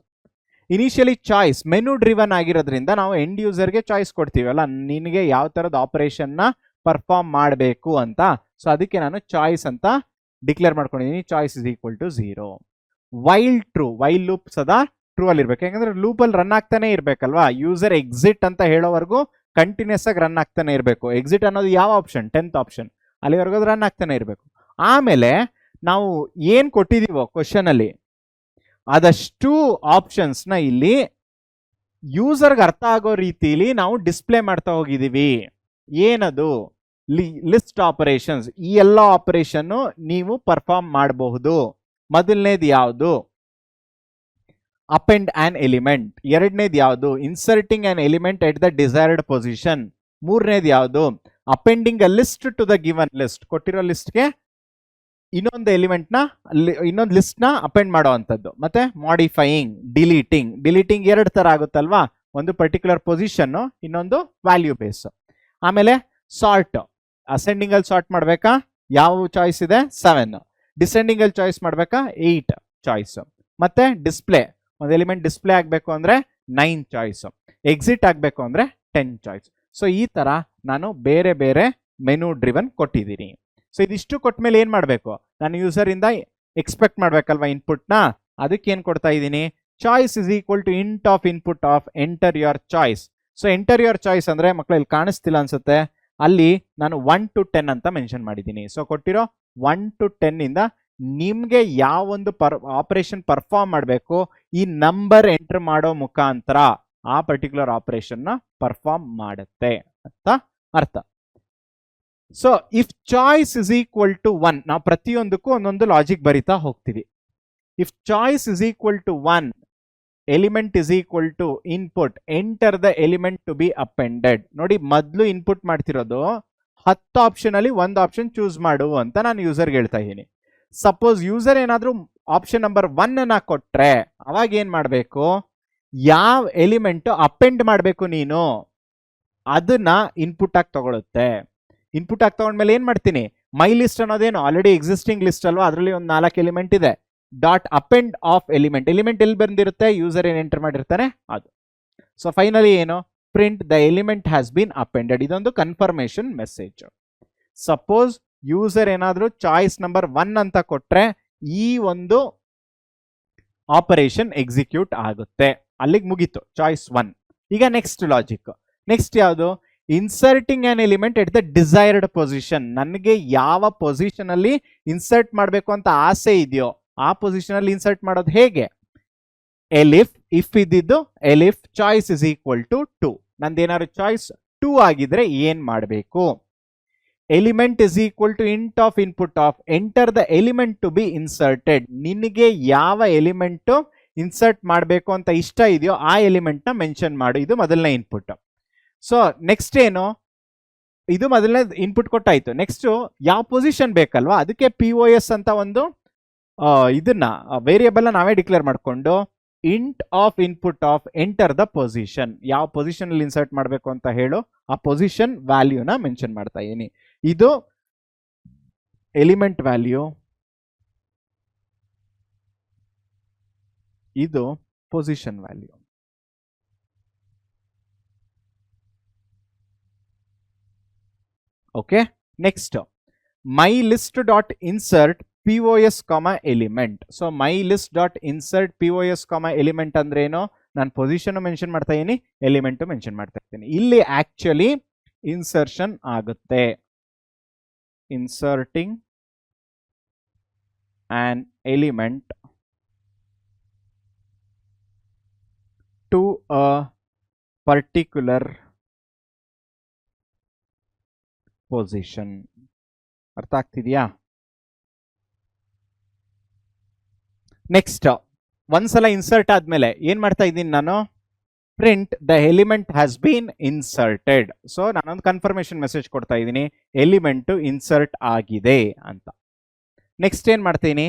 Initially choice menu driven ಆಗಿರೋದ್ರಿಂದ ನಾವು ಎಂಡ್ ಯೂಸರ್ಗೆ ಚಾಯ್ಸ್ ಕೊಡ್ತೀವಲ್ಲ, ನಿನಗೆ ಯಾವ ತರದ ಆಪರೇಷನ್ ನ ಪರ್ಫಾರ್ಮ್ ಮಾಡಬೇಕು ಅಂತ. ಸೊ ಅದಕ್ಕೆ ನಾನು ಚಾಯ್ಸ್ ಅಂತ ಡಿಕ್ಲೇರ್ ಮಾಡ್ಕೊಂಡಿದ್ದೀನಿ. Choice is equal to 0. While true, while loop ಸದಾ ಟ್ರೂ ಅಲ್ಲಿ ಇರ್ಬೇಕು. ಯಾಕಂದ್ರೆ ಲೂಪ್ ಅಲ್ಲಿ ರನ್ ಆಗ್ತಾನೆ ಇರ್ಬೇಕಲ್ವಾ. ಯೂಸರ್ ಎಕ್ಸಿಟ್ ಅಂತ ಹೇಳೋವರೆಗೂ ಕಂಟಿನ್ಯೂಸ್ ಆಗಿ ರನ್ ಆಗ್ತಾನೆ ಇರಬೇಕು. ಎಕ್ಸಿಟ್ ಅನ್ನೋದು ಯಾವ ಆಪ್ಷನ್? 10th option. ಅಲ್ಲಿವರೆಗೂ ಅದು ರನ್ ಆಗ್ತಾನೆ ಇರಬೇಕು. ಆಮೇಲೆ ನಾವು ಏನ್ ಕೊಟ್ಟಿದೀವೋ ಕ್ವಶನ್ ಅಲ್ಲಿ ಅದಷ್ಟು ಆಪ್ಷನ್ಸ್ ನ ಇಲ್ಲಿ ಯೂಸರ್ಗೆ ಅರ್ಥ ಆಗೋ ರೀತಿಲಿ ನಾವು ಡಿಸ್ಪ್ಲೇ ಮಾಡ್ತಾ ಹೋಗಿದೀವಿ. ಏನದು? List operations. ಈ ಎಲ್ಲ ಆಪರೇಷನ್ ನೀವು ಪರ್ಫಾರ್ಮ್ ಮಾಡಬಹುದು. ಮೊದಲನೇದು ಯಾವುದು? Append an element. ಎರಡನೇದು ಯಾವುದು? Inserting an element at the desired position. ಮೂರನೇದು ಯಾವುದು? Appending a list to the given list, ಕೊಟ್ಟಿರೋ ಲಿಸ್ಟ್ಗೆ ಇನ್ನೊಂದು ಎಲಿಮೆಂಟ್ನ ಇನ್ನೊಂದು ಲಿಸ್ಟ್ನ ಅಪೆಂಡ್ ಮಾಡೋ ಅಂಥದ್ದು. ಮತ್ತೆ ಮಾಡಿಫೈಯಿಂಗ್, ಡಿಲೀಟಿಂಗ್ ಎರಡು ಥರ ಆಗುತ್ತಲ್ವಾ, ಒಂದು ಪರ್ಟಿಕ್ಯುಲರ್ ಪೊಸಿಷನ್ನು, ಇನ್ನೊಂದು ವ್ಯಾಲ್ಯೂ ಬೇಸ್. ಆಮೇಲೆ ಸಾರ್ಟ್, ಅಸೆಂಡಿಂಗ್ ಅಲ್ಲಿ ಸಾರ್ಟ್ ಮಾಡಬೇಕಾ, ಯಾವ ಚಾಯ್ಸ್ ಇದೆ 7, ಡಿಸೆಂಡಿಂಗ್ ಅಲ್ಲಿ ಚಾಯ್ಸ್ ಮಾಡಬೇಕಾ 8 ಚಾಯ್ಸ್. ಮತ್ತೆ ಡಿಸ್ಪ್ಲೇ, ಒಂದು ಎಲಿಮೆಂಟ್ ಡಿಸ್ಪ್ಲೇ ಆಗಬೇಕು ಅಂದ್ರೆ 9 ಚಾಯ್ಸ್, ಎಕ್ಸಿಟ್ ಆಗಬೇಕು ಅಂದ್ರೆ 10 ಚಾಯ್ಸ್. ಸೊ ಈ ತರ ನಾನು ಬೇರೆ ಬೇರೆ ಮೆನು ಡ್ರಿವನ್ ಕೊಟ್ಟಿದ್ದೀನಿ. ಸೊ ಇದಿಷ್ಟು ಕೊಟ್ಟ ಮೇಲೆ ಏನ್ ಮಾಡಬೇಕು, ನಾನು ಯೂಸರ್ ಇಂದ ಎಕ್ಸ್ಪೆಕ್ಟ್ ಮಾಡ್ಬೇಕಲ್ವಾ ಇನ್ಪುಟ್ನ, ಅದಕ್ಕೆ ಏನ್ ಕೊಡ್ತಾ ಇದ್ದೀನಿ, choice is equal to int of input of enter your choice. So enter your choice ಅಂದ್ರೆ ಮಕ್ಕಳು ಇಲ್ಲಿ ಕಾಣಿಸ್ತಿಲ್ಲ ಅನ್ಸುತ್ತೆ, ಅಲ್ಲಿ ನಾನು 1 to 10 ಅಂತ ಮೆನ್ಷನ್ ಮಾಡಿದ್ದೀನಿ. ಸೊ ಕೊಟ್ಟಿರೋ 1 to 10 ಇಂದ ನಿಮ್ಗೆ ಯಾವೊಂದು ಆಪರೇಷನ್ ಪರ್ಫಾರ್ಮ್ ಮಾಡಬೇಕು, ಈ ನಂಬರ್ ಎಂಟರ್ ಮಾಡೋ ಮುಖಾಂತರ ಆ ಪರ್ಟಿಕ್ಯುಲರ್ ಆಪರೇಷನ್ ನ ಪರ್ಫಾರ್ಮ್ ಮಾಡುತ್ತೆ ಅಂತ ಅರ್ಥ. So if choice is equal to 1, ನಾವು ಪ್ರತಿಯೊಂದಕ್ಕೂ ಒಂದೊಂದು ಲಾಜಿಕ್ ಬರಿತಾ ಹೋಗ್ತೀವಿ. If choice is equal to 1, element is equal to input enter the element to be appended. ನೋಡಿ, ಮೊದಲು ಇನ್ಪುಟ್ ಮಾಡ್ತಿರೋದು 10 ಆಪ್ಷನ್ ಅಲ್ಲಿ ಒಂದು ಆಪ್ಷನ್ ಚೂಸ್ ಮಾಡು ಅಂತ ನಾನು ಯೂಸರ್ಗೆ ಹೇಳ್ತಾ ಇದ್ದೀನಿ. ಸಪೋಸ್ ಯೂಸರ್ ಏನಾದ್ರೂ ಆಪ್ಷನ್ ನಂಬರ್ 1 ಅನ್ನ ಕೊಟ್ರೆ ಅವಾಗ ಏನ್ ಮಾಡಬೇಕು, ಯಾವ ಎಲಿಮೆಂಟ್ ಅಪೆಂಡ್ ಮಾಡಬೇಕು ನೀನು ಅದನ್ನ ಇನ್ಪುಟ್ ಆಗಿ ತಗೊಳುತ್ತೆ. ಇನ್ಪುಟ್ ಆಗಿ ತಗೊಂಡ್ಮೇಲೆ ಏನ್ ಮಾಡ್ತೀನಿ, ಮೈ ಲಿಸ್ಟ್ ಅನ್ನೋದೇನು ಆಲ್ರೆಡಿ ಎಕ್ಸಿಸ್ಟಿಂಗ್ ಲಿಸ್ಟ್ ಅಲ್ವಾ, ಅದರಲ್ಲಿ ಒಂದು 4 ಎಲಿಮೆಂಟ್ ಇದೆ. ಡಾಟ್ ಅಪೆಂಡ್ ಆಫ್ ಎಲಿಮೆಂಟ್ ಎಲ್ಲಿ ಬಂದಿರುತ್ತೆ, ಯೂಸರ್ ಏನ್ ಎಂಟರ್ ಮಾಡಿರ್ತಾನೆ ಅದು. ಸೊ ಫೈನಲಿ ಏನು, print the element has been appended. ಇದೊಂದು ಕನ್ಫರ್ಮೇಶನ್ ಮೆಸೇಜ್. ಸಪೋಸ್ ಯೂಸರ್ ಏನಾದ್ರೂ ಚಾಯ್ಸ್ ನಂಬರ್ 1 ಅಂತ ಕೊಟ್ರೆ ಈ ಒಂದು ಆಪರೇಷನ್ ಎಕ್ಸಿಕ್ಯೂಟ್ ಆಗುತ್ತೆ. ಅಲ್ಲಿಗೆ ಮುಗೀತು ಚಾಯ್ಸ್ 1. ಈಗ ನೆಕ್ಸ್ಟ್ ಲಾಜಿಕ್, ನೆಕ್ಸ್ಟ್ ಯಾವುದು, inserting an element at the desired position. ನನಗೆ ಯಾವ ಪೊಸಿಷನ್ ಅಲ್ಲಿ ಇನ್ಸರ್ಟ್ ಮಾಡಬೇಕು ಅಂತ ಆಸೆ ಇದೆಯೋ ಆ ಪೊಸಿಷನ್ ಅಲ್ಲಿ ಇನ್ಸರ್ಟ್ ಮಾಡೋದು ಹೇಗೆ, ಎಲಿಫ್, ಇಫ್ ಇದ್ದಿದ್ದು elif choice is equal to 2. ನಂದೇನಾದ್ರು ಚಾಯ್ಸ್ 2 ಆಗಿದ್ರೆ ಏನ್ ಮಾಡಬೇಕು, element is equal to int of input of enter the element to be inserted. ನಿನಗೆ ಯಾವ ಎಲಿಮೆಂಟ್ ಇನ್ಸರ್ಟ್ ಮಾಡಬೇಕು ಅಂತ ಇಷ್ಟ ಇದೆಯೋ ಆ ಎಲಿಮೆಂಟ್ ನ ಮೆನ್ಷನ್ ಮಾಡು. ಇದು ಮೊದಲನೇ ಇನ್ಪುಟ್. ಸೊ ನೆಕ್ಸ್ಟ್ ಏನು, ಇದು ಮೊದಲನೇ ಇನ್ಪುಟ್ ಕೊಟ್ಟಾಯ್ತು. ನೆಕ್ಸ್ಟ್ ಯಾವ ಪೊಸಿಷನ್ ಬೇಕಲ್ವಾ, ಅದಕ್ಕೆ POS ಅಂತ ಒಂದು ಇದನ್ನ ವೇರಿಯೇಬಲ್ ನಾವೇ ಡಿಕ್ಲೇರ್ ಮಾಡ್ಕೊಂಡು int of input of enter the position, ಯಾವ ಪೊಸಿಷನ್ ಅಲ್ಲಿ ಇನ್ಸರ್ಟ್ ಮಾಡಬೇಕು ಅಂತ ಹೇಳು ಆ ಪೊಸಿಷನ್ ವ್ಯಾಲ್ಯೂನ ಮೆನ್ಷನ್ ಮಾಡ್ತಾ ಇದೀನಿ. ಇದು ಎಲಿಮೆಂಟ್ ವ್ಯಾಲ್ಯೂ, ಇದು position value. Okay, next my list dot insert POS, element. So my list dot insert POS, element ಅಂದ್ರೆ ಏನು, ನಾನು ಪೊಸಿಷನ್ ಮೆನ್ಷನ್ ಮಾಡ್ತಾ ಇದೀನಿ, ಎಲಿಮೆಂಟ್ ಮೆನ್ಷನ್ ಮಾಡ್ತಾ ಇದ್ದೀನಿ. ಇಲ್ಲಿ ಆಕ್ಚುಲಿ ಇನ್ಸರ್ಷನ್ ಆಗುತ್ತೆ, inserting an element to a particular position. ಅರ್ಥ ಆಗ್ತಿದ್ಯಾ? ನೆಕ್ಸ್ಟ್ ಒಂದ್ಸಲ ಇನ್ಸರ್ಟ್ ಆದ್ಮೇಲೆ ಏನ್ ಮಾಡ್ತಾ ಇದ್ದೀನಿ ನಾನು, print the element has been inserted. So ನಾನೊಂದು ಕನ್ಫರ್ಮೇಶನ್ ಮೆಸೇಜ್ ಕೊಡ್ತಾ ಇದ್ದೀನಿ, ಎಲಿಮೆಂಟ್ ಇನ್ಸರ್ಟ್ ಆಗಿದೆ ಅಂತ. ನೆಕ್ಸ್ಟ್ ಏನ್ ಮಾಡ್ತೀನಿ,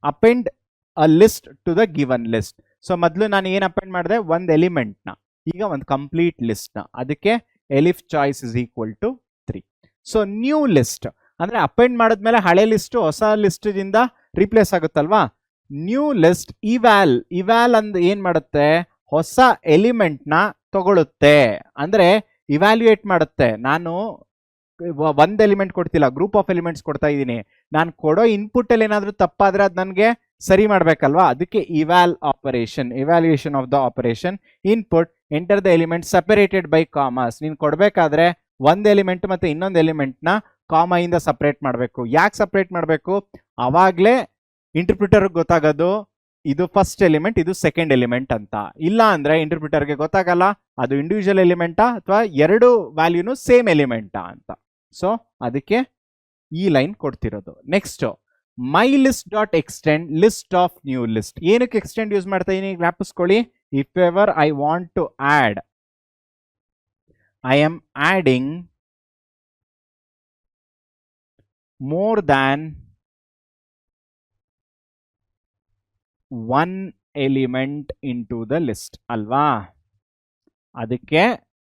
append a list to the given list. So ಮೊದಲು ನಾನು ಏನ್ ಅಪೆಂಡ್ ಮಾಡಿದೆ, ಒಂದು ಎಲಿಮೆಂಟ್ ನ, ಈಗ ಒಂದು ಕಂಪ್ಲೀಟ್ ಲಿಸ್ಟ್ ನ, ಅದಕ್ಕೆ elif choice is equal to 3. So new list ಅಂದ್ರೆ ಅಪೆಂಡ್ ಮಾಡಿದ್ಮೇಲೆ ಹಳೆ ಲಿಸ್ಟ್ ಹೊಸ ಲಿಸ್ಟ್ ಇಂದ ರಿಪ್ಲೇಸ್ ಆಗುತ್ತಲ್ವಾ. ನ್ಯೂ ಲಿಸ್ಟ್ ಇವ್ಯಾಲ್ ಅಂದ್ ಏನ್ ಮಾಡುತ್ತೆ, ಹೊಸ ಎಲಿಮೆಂಟ್ ನ ತಗೊಳುತ್ತೆ, ಅಂದ್ರೆ ಇವ್ಯಾಲ್ಯೂಯೇಟ್ ಮಾಡುತ್ತೆ. ನಾನು ಒಂದ್ ಎಲಿಮೆಂಟ್ ಕೊಡ್ತಿಲ್ಲ, ಗ್ರೂಪ್ ಆಫ್ ಎಲಿಮೆಂಟ್ಸ್ ಕೊಡ್ತಾ ಇದ್ದೀನಿ. ನಾನು ಕೊಡೋ ಇನ್ಪುಟ್ ಅಲ್ಲಿ ಏನಾದ್ರೂ ತಪ್ಪಾದ್ರೆ ಅದ್ ನನಗೆ ಸರಿ ಮಾಡ್ಬೇಕಲ್ವಾ, ಅದಕ್ಕೆ evaluation of the operation. Input enter the element separated by commerce. ನೀನ್ ಕೊಡ್ಬೇಕಾದ್ರೆ ಒಂದ್ ಎಲಿಮೆಂಟ್ ಮತ್ತೆ ಇನ್ನೊಂದು ಎಲಿಮೆಂಟ್ ನ ಕಾಮಾ ಇಂದ ಸಪರೇಟ್ ಮಾಡಬೇಕು. ಯಾಕೆ ಸಪರೇಟ್ ಮಾಡಬೇಕು, ಅವಾಗ್ಲೇ ಇಂಟರ್ಪ್ರಿಟರ್ ಗೊತ್ತಾಗೋದು ಇದು ಫಸ್ಟ್ ಎಲಿಮೆಂಟ್, ಇದು ಸೆಕೆಂಡ್ ಎಲಿಮೆಂಟ್ ಅಂತ. ಇಲ್ಲ ಅಂದ್ರೆ ಇಂಟರ್ಪ್ರಿಟರ್ಗೆ ಗೊತ್ತಾಗಲ್ಲ ಅದು ಇಂಡಿವಿಜುವಲ್ ಎಲಿಮೆಂಟಾ ಅಥವಾ ಎರಡು ವ್ಯಾಲ್ಯೂನು ಸೇಮ್ ಎಲಿಮೆಂಟಾ ಅಂತ. ಸೊ ಅದಕ್ಕೆ ಈ ಲೈನ್ ಕೊಡ್ತಿರೋದು. Next my list dot extend list of new list. ಏನಕ್ಕೆ ಎಕ್ಸ್ಟೆಂಡ್ ಯೂಸ್ ಮಾಡ್ತಾ ಇದೀನಿ ಜ್ಞಾಪಿಸ್ಕೊಳ್ಳಿ. If ever I want to add, I am adding more than one element into the list ಅಲ್ವಾ? ಅದಕ್ಕೆ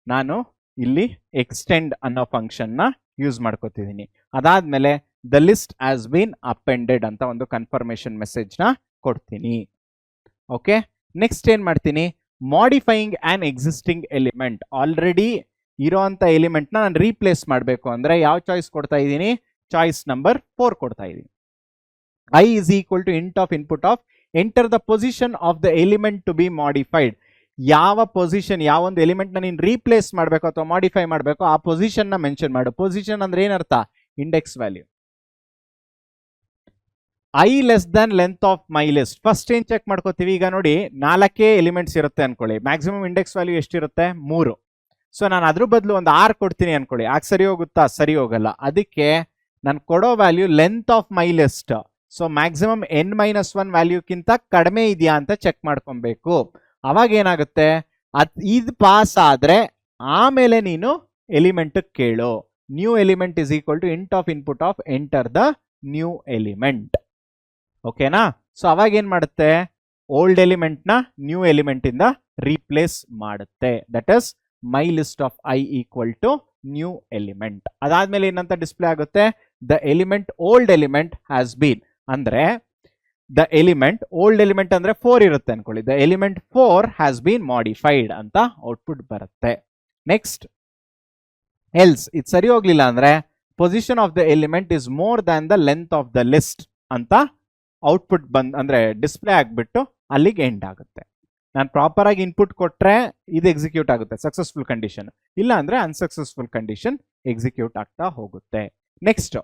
ನಾನು ಇಲ್ಲಿ ಎಕ್ಸ್ಟೆಂಡ್ ಅನ್ನೋ ಫಂಕ್ಷನ್ ನ ಯೂಸ್ ಮಾಡ್ಕೋತಿದ್ದೀನಿ. ಅದಾದ್ಮೇಲೆ ದ ಲಿಸ್ಟ್ ಹ್ಯಾಸ್ ಬೀನ್ ಅಪೆಂಡೆಡ್ ಅಂತ ಒಂದು ಕನ್ಫರ್ಮೇಶನ್ ಮೆಸೇಜ್ ನ ಕೊಡ್ತೀನಿ. ಓಕೆ, ನೆಕ್ಸ್ಟ್ ಏನ್ ಮಾಡ್ತೀನಿ, modifying on existing element. Already ಇರೋಂಥ ಎಲಿಮೆಂಟ್ ನ ನಾನು ರೀಪ್ಲೇಸ್ ಮಾಡಬೇಕು ಅಂದ್ರೆ ಯಾವ ಚಾಯ್ಸ್ ಕೊಡ್ತಾ ಇದ್ದೀನಿ, ಚಾಯ್ಸ್ ನಂಬರ್ 4 ಕೊಡ್ತಾ ಇದ್ದೀನಿ. I is equal to int of input of enter the position of the element to be modified. ಯಾವ ಪೊಸಿಷನ್, ಯಾವೊಂದು ಎಲಿಮೆಂಟ್ ನ ನೀನು ರೀಪ್ಲೇಸ್ ಮಾಡಬೇಕು ಅಥವಾ ಮಾಡಿಫೈ ಮಾಡಬೇಕು ಆ ಪೊಸಿಷನ್ ನ ಮೆನ್ಷನ್ ಮಾಡು. ಪೊಸಿಷನ್ ಅಂದ್ರೆ ಏನರ್ಥ, index value. I less than length of my list. First ಏನ್ ಚೆಕ್ ಮಾಡ್ಕೋತೀವಿ, ಈಗ ನೋಡಿ 4 ಎಲಿಮೆಂಟ್ಸ್ ಇರುತ್ತೆ ಅನ್ಕೊಳ್ಳಿ, ಮ್ಯಾಕ್ಸಿಮಮ್ ಇಂಡೆಕ್ಸ್ ವ್ಯಾಲ್ಯೂ ಎಷ್ಟಿರುತ್ತೆ 3. ಸೊ ನಾನು ಅದ್ರ ಬದಲು ಒಂದು 6 ಕೊಡ್ತೀನಿ ಅನ್ಕೊಳ್ಳಿ, ಆಗ ಸರಿ ಹೋಗುತ್ತಾ, ಸರಿ ಹೋಗಲ್ಲ. ಅದಕ್ಕೆ ನಾನು ಕೊಡೋ value length of my list. So maximum n-1 ವ್ಯಾಲ್ಯೂಕ್ಕಿಂತ ಕಡಿಮೆ ಇದೆಯಾ ಅಂತ ಚೆಕ್ ಮಾಡ್ಕೊಬೇಕು. ಅವಾಗ ಏನಾಗುತ್ತೆ, ಇದು ಪಾಸ್ ಆದ್ರೆ ಆಮೇಲೆ ನೀನು ಎಲಿಮೆಂಟ್ ಕೇಳು. New element is equal to int of input of enter the new element. ಓಕೆನಾ? ಸೊ ಅವಾಗ ಏನ್ ಮಾಡುತ್ತೆ, ಓಲ್ಡ್ ಎಲಿಮೆಂಟ್ ನ ನ್ಯೂ ಎಲಿಮೆಂಟ್ ಇಂದ ರೀಪ್ಲೇಸ್ ಮಾಡುತ್ತೆ. That is my list of I equal to new element. ಅದಾದ್ಮೇಲೆ ಏನಂತ ಡಿಸ್ಪ್ಲೇ ಆಗುತ್ತೆ, the element old element has been. ಅಂದ್ರೆ ದ ಎಲಿಮೆಂಟ್ ಓಲ್ಡ್ ಎಲಿಮೆಂಟ್ ಅಂದ್ರೆ 4 ಇರುತ್ತೆ ಅನ್ಕೊಳ್ಳಿ, the element 4 has been modified ಅಂತ ಔಟ್ಪುಟ್ ಬರುತ್ತೆ. ನೆಕ್ಸ್ಟ್ ಎಲ್ಸ್, ಇದು ಸರಿ ಹೋಗ್ಲಿಲ್ಲ ಅಂದ್ರೆ position of the element is more than the length of the list ಅಂತ ಔಟ್ಪುಟ್ ಅಂದ್ರೆ ಡಿಸ್ಪ್ಲೇ ಆಗ್ಬಿಟ್ಟು ಅಲ್ಲಿಗೆ ಎಂಡ್ ಆಗುತ್ತೆ. ನಾನು ಪ್ರಾಪರ್ ಆಗಿ ಇನ್ಪುಟ್ ಕೊಟ್ರೆ ಇದು ಎಕ್ಸಿಕ್ಯೂಟ್ ಆಗುತ್ತೆ, ಸಕ್ಸಸ್ಫುಲ್ ಕಂಡೀಷನ್. ಇಲ್ಲ ಅಂದ್ರೆ ಅನ್ಸಕ್ಸಸ್ಫುಲ್ ಕಂಡೀಷನ್ ಎಕ್ಸಿಕ್ಯೂಟ್ ಆಗ್ತಾ ಹೋಗುತ್ತೆ. Next,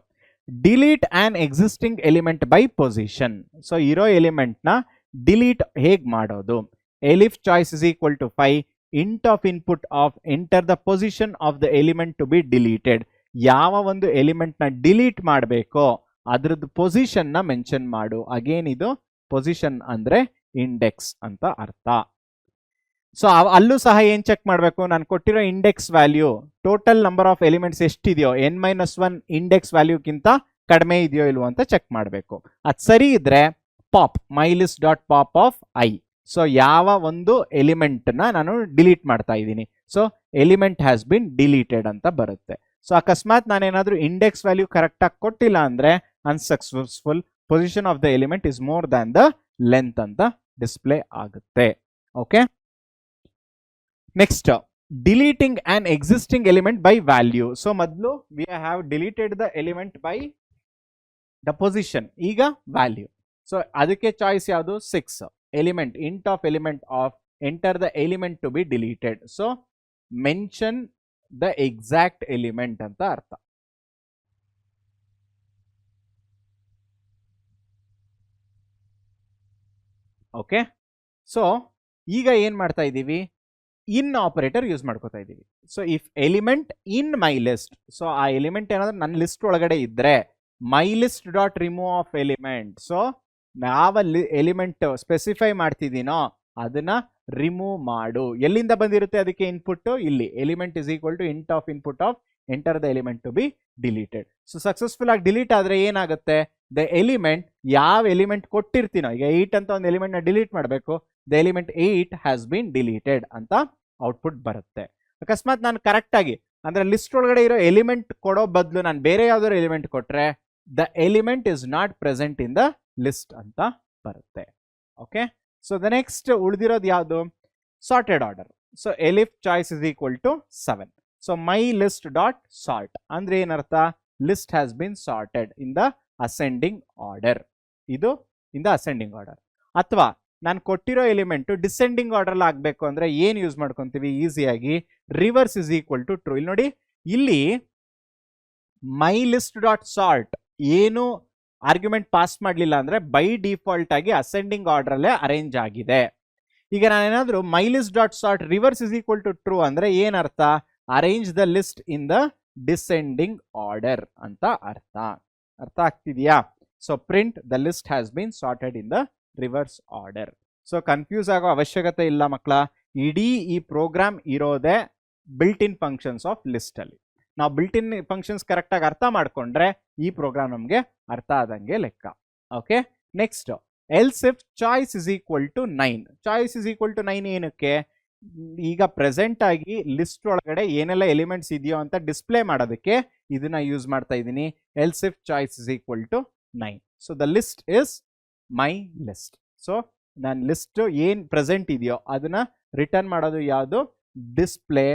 delete an existing element by position. So ಇರೋ ಎಲಿಮೆಂಟ್ ನ ಡಿಲೀಟ್ ಹೇಗ್ ಮಾಡೋದು, elif choice is equal to 5 int of input of enter the position of the element to be deleted. ಯಾವ ಒಂದು ಎಲಿಮೆಂಟ್ ನ ಡಿಲೀಟ್ ಮಾಡಬೇಕೋ ಅದ್ರದ್ದು ಪೊಸಿಷನ್ ನ ಮೆನ್ಷನ್ ಮಾಡು. ಅಗೇನ್ ಇದು ಪೊಸಿಷನ್ ಅಂದ್ರೆ ಇಂಡೆಕ್ಸ್ ಅಂತ ಅರ್ಥ. ಸೊ ಅಲ್ಲೂ ಸಹ ಏನ್ ಚೆಕ್ ಮಾಡಬೇಕು, ನಾನು ಕೊಟ್ಟಿರೋ index value total number of elements ಎಷ್ಟಿದೆಯೋ n-1 ಇಂಡೆಕ್ಸ್ ವ್ಯಾಲ್ಯೂಕ್ಕಿಂತ ಕಡಿಮೆ ಇದೆಯೋ ಇಲ್ವೋ ಅಂತ ಚೆಕ್ ಮಾಡಬೇಕು. ಅದು ಸರಿ ಇದ್ರೆ pop my list dot pop of I. So ಯಾವ ಒಂದು ಎಲಿಮೆಂಟ್ ನ ನಾನು ಡಿಲೀಟ್ ಮಾಡ್ತಾ ಇದ್ದೀನಿ, so element has been deleted ಅಂತ ಬರುತ್ತೆ. ಸೊ ಅಕಸ್ಮಾತ್ ನಾನೇನಾದ್ರೂ ಇಂಡೆಕ್ಸ್ ವ್ಯಾಲ್ಯೂ ಕರೆಕ್ಟ್ ಆಗಿ ಕೊಟ್ಟಿಲ್ಲ ಅಂದ್ರೆ unsuccessful, position of the element is more than the length ಅಂತ ಡಿಸ್ಪ್ಲೇ ಆಗುತ್ತೆ. Okay, next, deleting an existing element by value. So ಮೊದಲು we have deleted the element by the position, ಈಗ ವ್ಯಾಲ್ಯೂ. ಸೊ ಅದಕ್ಕೆ ಚಾಯ್ಸ್ ಯಾವುದು, 6 element, int of element of enter the element to be deleted. So mention the exact element ಅಂತ ಅರ್ಥ. ಓಕೆ, ಸೊ ಈಗ ಏನ್ ಮಾಡ್ತಾ ಇದ್ದೀವಿ, ಇನ್ ಆಪರೇಟರ್ ಯೂಸ್ ಮಾಡ್ಕೋತಾ ಇದ್ದೀವಿ. So if element in my list, so ಆ ಎಲಿಮೆಂಟ್ ಏನಾದ್ರೂ ನನ್ನ ಲಿಸ್ಟ್ ಒಳಗಡೆ ಇದ್ರೆ my list dot remove of element. So ಯಾವ ಎಲಿಮೆಂಟ್ ಸ್ಪೆಸಿಫೈ ಮಾಡ್ತಿದ್ದೀನೋ ಅದನ್ನ ರಿಮೂವ್ ಮಾಡು. ಎಲ್ಲಿಂದ ಬಂದಿರುತ್ತೆ ಅದಕ್ಕೆ ಇನ್ಪುಟ್, ಇಲ್ಲಿ element is equal to int of input of enter the element to be deleted. So successful ಆಗಿ ಡಿಲೀಟ್ ಆದ್ರೆ ಏನಾಗುತ್ತೆ, ದ ಎಲಿಮೆಂಟ್, ಯಾವ ಎಲಿಮೆಂಟ್ ಕೊಟ್ಟಿರ್ತೀನೋ, ಈಗ 8 ಅಂತ ಒಂದು ಎಲಿಮೆಂಟ್ ನ ಡಿಲೀಟ್ ಮಾಡಬೇಕು, the element 8 has been deleted ಅಂತ ಔಟ್ಪುಟ್ ಬರುತ್ತೆ. ಅಕಸ್ಮಾತ್ ನಾನು ಕರೆಕ್ಟ್ ಆಗಿ ಅಂದ್ರೆ ಲಿಸ್ಟ್ ಒಳಗಡೆ ಇರೋ ಎಲಿಮೆಂಟ್ ಕೊಡೋ ಬದಲು ನಾನು ಬೇರೆ ಯಾವ್ದಾದ್ರು ಎಲಿಮೆಂಟ್ ಕೊಟ್ರೆ the element is not present in the list ಅಂತ ಬರುತ್ತೆ. ಓಕೆ, ಸೊ ದ ನೆಕ್ಸ್ಟ್ ಉಳಿದಿರೋದು ಯಾವುದು, sorted order. So elif choice is equal to 7. So my list dot sort ಅಂದ್ರೆ ಏನರ್ಥ, list has been sorted in the ascending order. ಇದು ಇನ್ ದ ಅಸೆಂಡಿಂಗ್ ಆರ್ಡರ್. ಅಥವಾ ನಾನು ಕೊಟ್ಟಿರೋ ಎಲಿಮೆಂಟ್ ಡಿಸೆಂಡಿಂಗ್ ಆರ್ಡರ್ ಆಗ್ಬೇಕು ಅಂದ್ರೆ ಏನ್ ಯೂಸ್ ಮಾಡ್ಕೊಂತೀವಿ, ಈಸಿಯಾಗಿ reverse is equal to true. ಇಲ್ಲಿ ನೋಡಿ, ಇಲ್ಲಿ ಮೈ ಲಿಸ್ಟ್ ಡಾಟ್ ಸಾರ್ಟ್ ಏನು ಆರ್ಗ್ಯುಮೆಂಟ್ ಪಾಸ್ ಮಾಡಲಿಲ್ಲ ಅಂದ್ರೆ ಬೈ ಡಿಫಾಲ್ಟ್ ಆಗಿ ಅಸೆಂಡಿಂಗ್ ಆರ್ಡರ್ ಅಲ್ಲೇ ಅರೇಂಜ್ ಆಗಿದೆ. ಈಗ ನಾನೇನಾದ್ರೂ my list dot sort reverse is equal to true ಅಂದ್ರೆ ಏನರ್ಥ, arrange the list in the descending order ಅಂತ ಅರ್ಥ. ಅರ್ಥ ಆಗ್ತಿದೆಯಾ? So print the list has been sorted in the reverse order. So confuse ಆಗೋ ಅವಶ್ಯಕತೆ ಇಲ್ಲ ಮಕ್ಕಳ. ಇಡೀ ಈ ಪ್ರೋಗ್ರಾಮ್ ಇರೋದೇ built in functions of list ಅಲ್ಲಿ. ನಾವು ಬಿಲ್ಟ್ ಇನ್ ಫಂಕ್ಷನ್ಸ್ ಕರೆಕ್ಟಾಗಿ ಅರ್ಥ ಮಾಡ್ಕೊಂಡ್ರೆ ಈ ಪ್ರೋಗ್ರಾಮ್ ನಮಗೆ ಅರ್ಥ ಆದಂಗೆ ಲೆಕ್ಕ. Okay, next else if choice is equal to 9. Choice is equal to 9 ಏನಕ್ಕೆ? ಈಗ ಪ್ರೆಸೆಂಟ್ ಆಗಿ ಲಿಸ್ಟ್ ಒಳಗಡೆ ಏನೆಲ್ಲ ಎಲಿಮೆಂಟ್ಸ್ ಇದೆಯೋ ಅಂತ ಡಿಸ್ಪ್ಲೇ ಮಾಡೋದಕ್ಕೆ ಇದನ್ನ ಯೂಸ್ ಮಾಡ್ತಾ ಇದ್ದೀನಿ. Else if choice is equal to 9. So the list is my list. So ನಾನು ಲಿಸ್ಟ್ ಏನ್ ಪ್ರೆಸೆಂಟ್ ಇದೆಯೋ ಅದನ್ನ ರಿಟರ್ನ್ ಮಾಡೋದು ಯಾವುದು? Display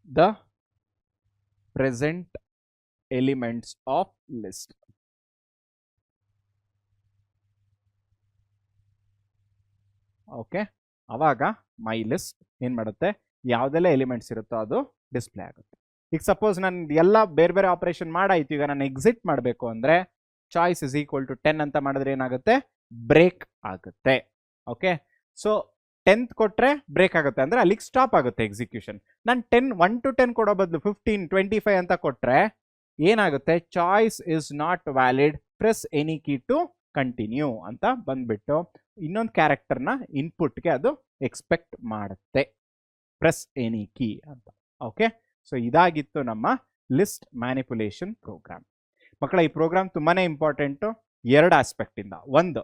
the present elements of list. Okay, ಅವಾಗ ಮೈ ಲಿಸ್ಟ್ ಏನ್ ಮಾಡುತ್ತೆ? ಯಾವ್ದೆಲ್ಲ ಎಲಿಮೆಂಟ್ಸ್ ಇರುತ್ತೋ ಅದು ಡಿಸ್ಪ್ಲೇ ಆಗುತ್ತೆ. ಈಗ ಸಪೋಸ್ ನಾನು ಎಲ್ಲ ಬೇರೆ ಬೇರೆ ಆಪರೇಷನ್ ಮಾಡಾಯ್ತು, ಈಗ ನಾನು ಎಕ್ಸಿಟ್ ಮಾಡಬೇಕು ಅಂದ್ರೆ ಚಾಯ್ಸ್ ಇಸ್ ಈಕ್ವಲ್ ಟು 10 ಅಂತ ಮಾಡಿದ್ರೆ ಏನಾಗುತ್ತೆ? ಬ್ರೇಕ್ ಆಗುತ್ತೆ. ಓಕೆ, ಸೊ 10th ಕೊಟ್ರೆ ಬ್ರೇಕ್ ಆಗುತ್ತೆ, ಅಂದ್ರೆ ಅಲ್ಲಿಗೆ ಸ್ಟಾಪ್ ಆಗುತ್ತೆ ಎಕ್ಸಿಕ್ಯೂಷನ್. ನಾನು 1 to 10 ಕೊಡೋ ಬದಲು 15, 25 ಅಂತ ಕೊಟ್ರೆ ಏನಾಗುತ್ತೆ? Choice is not valid, press any key to continue ಅಂತ ಬಂದ್ಬಿಟ್ಟು ಇನ್ನೊಂದು ಕ್ಯಾರೆಕ್ಟರ್ನ ಇನ್ಪುಟ್ಗೆ ಅದು ಎಕ್ಸ್ಪೆಕ್ಟ್ ಮಾಡುತ್ತೆ, ಪ್ರೆಸ್ ಎನಿ ಕೀ ಅಂತ. ಓಕೆ, ಸೊ ಇದಾಗಿತ್ತು ನಮ್ಮ ಲಿಸ್ಟ್ ಮ್ಯಾನಿಪುಲೇಷನ್ ಪ್ರೋಗ್ರಾಮ್. ಮಕ್ಕಳ, ಈ ಪ್ರೋಗ್ರಾಮ್ ತುಂಬಾನೇ ಇಂಪಾರ್ಟೆಂಟು 2 ಆಸ್ಪೆಕ್ಟ್ ಇಂದ. ಒಂದು,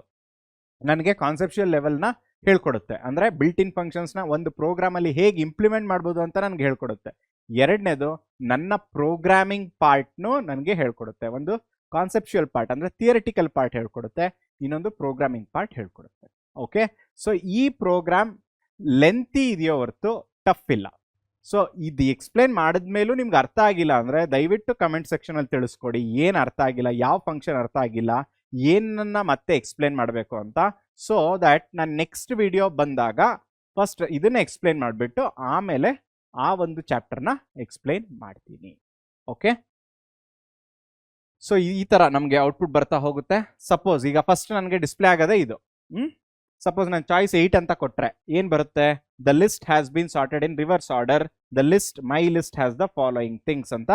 ನನಗೆ ಕಾನ್ಸೆಪ್ಷುಯಲ್ ಲೆವೆಲ್ನ ಹೇಳ್ಕೊಡುತ್ತೆ, ಅಂದರೆ ಬಿಲ್ಟ್ ಇನ್ ಫಂಕ್ಷನ್ಸ್ನ ಒಂದು ಪ್ರೋಗ್ರಾಮಲ್ಲಿ ಹೇಗೆ ಇಂಪ್ಲಿಮೆಂಟ್ ಮಾಡ್ಬೋದು ಅಂತ ನನಗೆ ಹೇಳ್ಕೊಡುತ್ತೆ. ಎರಡನೇದು, ನನ್ನ ಪ್ರೋಗ್ರಾಮಿಂಗ್ ಪಾರ್ಟ್ನು ನನಗೆ ಹೇಳ್ಕೊಡುತ್ತೆ. ಒಂದು ಕಾನ್ಸೆಪ್ಚುಯಲ್ ಪಾರ್ಟ್ ಅಂದರೆ ಥಿಯರಿಟಿಕಲ್ ಪಾರ್ಟ್ ಹೇಳ್ಕೊಡುತ್ತೆ, ಇನ್ನೊಂದು ಪ್ರೋಗ್ರಾಮಿಂಗ್ ಪಾರ್ಟ್ ಹೇಳ್ಕೊಡುತ್ತೆ. ಓಕೆ, ಸೊ ಈ ಪ್ರೋಗ್ರಾಮ್ ಲೆಂತಿ ಇದೆಯೋ ಹೊರತು ಟಫ್ ಇಲ್ಲ. ಸೊ ಇದು ಎಕ್ಸ್ಪ್ಲೇನ್ ಮಾಡಿದ್ಮೇಲೂ ನಿಮ್ಗೆ ಅರ್ಥ ಆಗಿಲ್ಲ ಅಂದರೆ ದಯವಿಟ್ಟು ಕಮೆಂಟ್ ಸೆಕ್ಷನಲ್ಲಿ ತಿಳಿಸ್ಕೊಡಿ, ಏನು ಅರ್ಥ ಆಗಿಲ್ಲ, ಯಾವ ಫಂಕ್ಷನ್ ಅರ್ಥ ಆಗಿಲ್ಲ, ಏನನ್ನ ಮತ್ತೆ ಎಕ್ಸ್ಪ್ಲೇನ್ ಮಾಡಬೇಕು ಅಂತ. ಸೊ ದ್ಯಾಟ್ ನಾನು ನೆಕ್ಸ್ಟ್ ವಿಡಿಯೋ ಬಂದಾಗ ಫಸ್ಟ್ ಇದನ್ನ ಎಕ್ಸ್ಪ್ಲೇನ್ ಮಾಡಿಬಿಟ್ಟು ಆಮೇಲೆ ಆ ಒಂದು ಚಾಪ್ಟರ್ನ ಎಕ್ಸ್ಪ್ಲೇನ್ ಮಾಡ್ತೀನಿ. ಓಕೆ, ಸೊ ಈ ಥರ ನಮಗೆ ಔಟ್ಪುಟ್ ಬರ್ತಾ ಹೋಗುತ್ತೆ. ಸಪೋಸ್ ಈಗ ಫಸ್ಟ್ ನನಗೆ ಡಿಸ್ಪ್ಲೇ ಆಗೋದೇ ಇದು. ಸಪೋಸ್ ನಾನು ಚಾಯ್ಸ್ 8 ಅಂತ ಕೊಟ್ಟರೆ ಏನು ಬರುತ್ತೆ? The list has been sorted in reverse order, the list my list has the following things ಅಂತ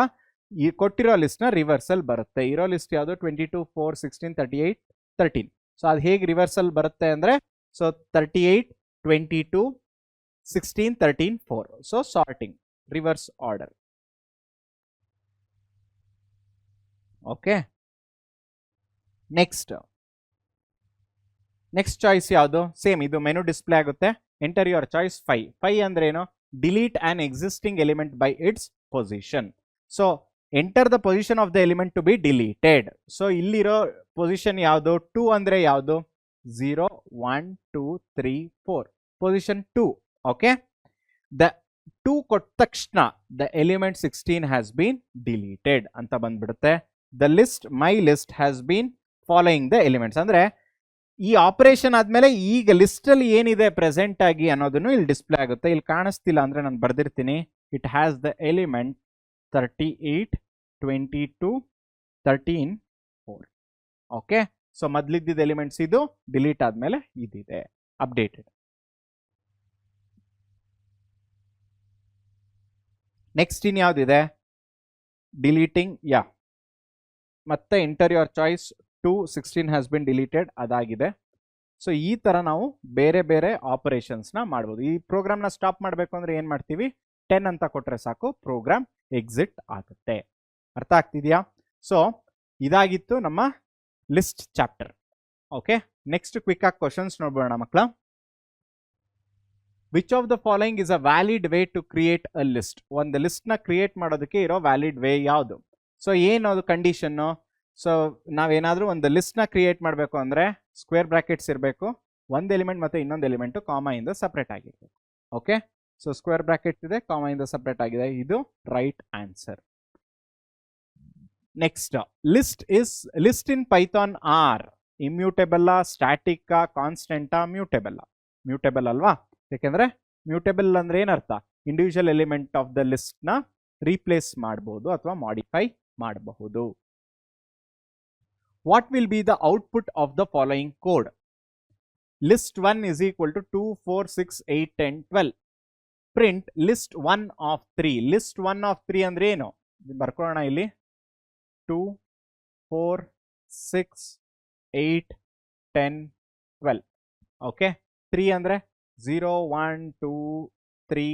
ಈ ಕೊಟ್ಟಿರೋ ಲಿಸ್ಟ್ನ ರಿವರ್ಸಲ್ ಬರುತ್ತೆ. ಇರೋ ಲಿಸ್ಟ್ ಯಾವುದು? 22, 4, 16, 38, 13. ಸೊ ಅದು ಹೇಗೆ ರಿವರ್ಸಲ್ ಬರುತ್ತೆ ಅಂದರೆ, so 38, 22, 16, 13, 4. So sorting, reverse order. Okay, next choice ಯಾವುದು? ಸೇಮ್, ಇದು ಮೆನು ಡಿಸ್ಪ್ಲೇ ಆಗುತ್ತೆ. Enter your choice 5. 5 ಅಂದ್ರೆ ಏನು? Delete an existing element by its position. So enter the position of the element to be deleted. So ಇಲ್ಲಿರೋ ಪೊಸಿಷನ್ ಯಾವುದು? 2 ಅಂದ್ರೆ ಯಾವುದು? 0, 1, 2, 3, 4. ಪೊಸಿಷನ್ 2. ಓಕೆ, ದ 2 ಕೊಟ್ಟ ತಕ್ಷಣ the element 16 has been deleted ಅಂತ ಬಂದ್ಬಿಡುತ್ತೆ. The list my list has bean following the elements. ಅಂದ್ರೆ ಈ ಆಪರೇಷನ್ ಆದ್ಮೇಲೆ ಈಗ ಲಿಸ್ಟ್ ಅಲ್ಲಿ ಏನಿದೆ ಪ್ರೆಸೆಂಟ್ ಆಗಿ ಅನ್ನೋದನ್ನು ಇಲ್ಲಿ ಡಿಸ್ಪ್ಲೇ ಆಗುತ್ತೆ. ಇಲ್ಲಿ ಕಾಣಿಸ್ತಿಲ್ಲ ಅಂದ್ರೆ ನಾನು ಬರ್ದಿರ್ತೀನಿ, it has the element 38, 22, 13, 4. Okay, so ಮೊದಲಿದ್ದ ಎಲಿಮೆಂಟ್ಸ್ ಇದು, ಡಿಲೀಟ್ ಆದ್ಮೇಲೆ ಇದಿದೆ ಅಪ್ಡೇಟೆಡ್. ನೆಕ್ಸ್ಟ್ ಇನ್ ಯಾವ್ದಿದೆ? ಡಿಲೀಟಿಂಗ್, ಯಾ, ಮತ್ತೆ enter your choice 2, 16 has been deleted, ಅದಾಗಿದೆ. ಸೊ ಈ ತರ ನಾವು ಬೇರೆ ಬೇರೆ ಆಪರೇಷನ್ಸ್ನ ಮಾಡ್ಬೋದು. ಈ ಪ್ರೋಗ್ರಾಮ್ನ ಸ್ಟಾಪ್ ಮಾಡಬೇಕು ಅಂದ್ರೆ ಏನು ಮಾಡ್ತೀವಿ? 10 ಅಂತ ಕೊಟ್ರೆ ಸಾಕು, ಪ್ರೋಗ್ರಾಮ್ ಎಕ್ಸಿಟ್ ಆಗುತ್ತೆ. ಅರ್ಥ ಆಗ್ತಿದೆಯಾ? ಸೊ ಇದಾಗಿತ್ತು ನಮ್ಮ list chapter. Okay, next quick ಆಗಿ ಕ್ವಶನ್ಸ್ ನೋಡ್ಬೋಣ ಮಕ್ಕಳ. Which of the following is a valid way to create a list? ಒಂದು ಲಿಸ್ಟ್ನ ಕ್ರಿಯೇಟ್ ಮಾಡೋದಕ್ಕೆ ಇರೋ ವ್ಯಾಲಿಡ್ ವೇ ಯಾವುದು? ಸೊ ಏನು ಅದು ಕಂಡೀಷನ್ನು? ಸೊ ನಾವೇನಾದರೂ ಒಂದು ಲಿಸ್ಟ್ನ ಕ್ರಿಯೇಟ್ ಮಾಡಬೇಕು ಅಂದರೆ ಸ್ಕ್ವೇರ್ ಬ್ರಾಕೆಟ್ಸ್ ಇರಬೇಕು, ಒಂದು ಎಲಿಮೆಂಟ್ ಮತ್ತು ಇನ್ನೊಂದು ಎಲಿಮೆಂಟು ಕಾಮಾಯಿಂದ ಸಪ್ರೇಟ್ ಆಗಿರಬೇಕು. ಓಕೆ, ಸೊ ಸ್ಕ್ವೇರ್ ಬ್ರಾಕೆಟ್ಸ್ ಇದೆ, ಕಾಮಾಯಿಂದ ಸಪ್ರೇಟ್ ಆಗಿದೆ, ಇದು right answer. Next, list in Python are immutable, static, constant, mutable? Mutable ಅಲ್ವಾ? ಯಾಕೆಂದ್ರೆ ಮ್ಯೂಟೇಬಲ್ ಅಂದ್ರೆ ಏನರ್ಥ? ಇಂಡಿವಿಜುವಲ್ ಎಲಿಮೆಂಟ್ ಆಫ್ ದ ಲಿಸ್ಟ್ನ ರೀಪ್ಲೇಸ್ ಮಾಡಬಹುದು ಅಥವಾ ಮಾಡಿಫೈ ಮಾಡಬಹುದು. What will be the output of the following code? List 1 is equal to 2, 4, 6, 8, 10, 12. Print list 1 of 3. List 1 of 3 ಅಂದ್ರೆ ಏನು? ಬರ್ಕೊಳ್ಳೋಣ ಇಲ್ಲಿ. 2, 4, 6, 8, 10, 12. ಓಕೆ, 3 ಅಂದ್ರೆ 0, 1, 2, 3,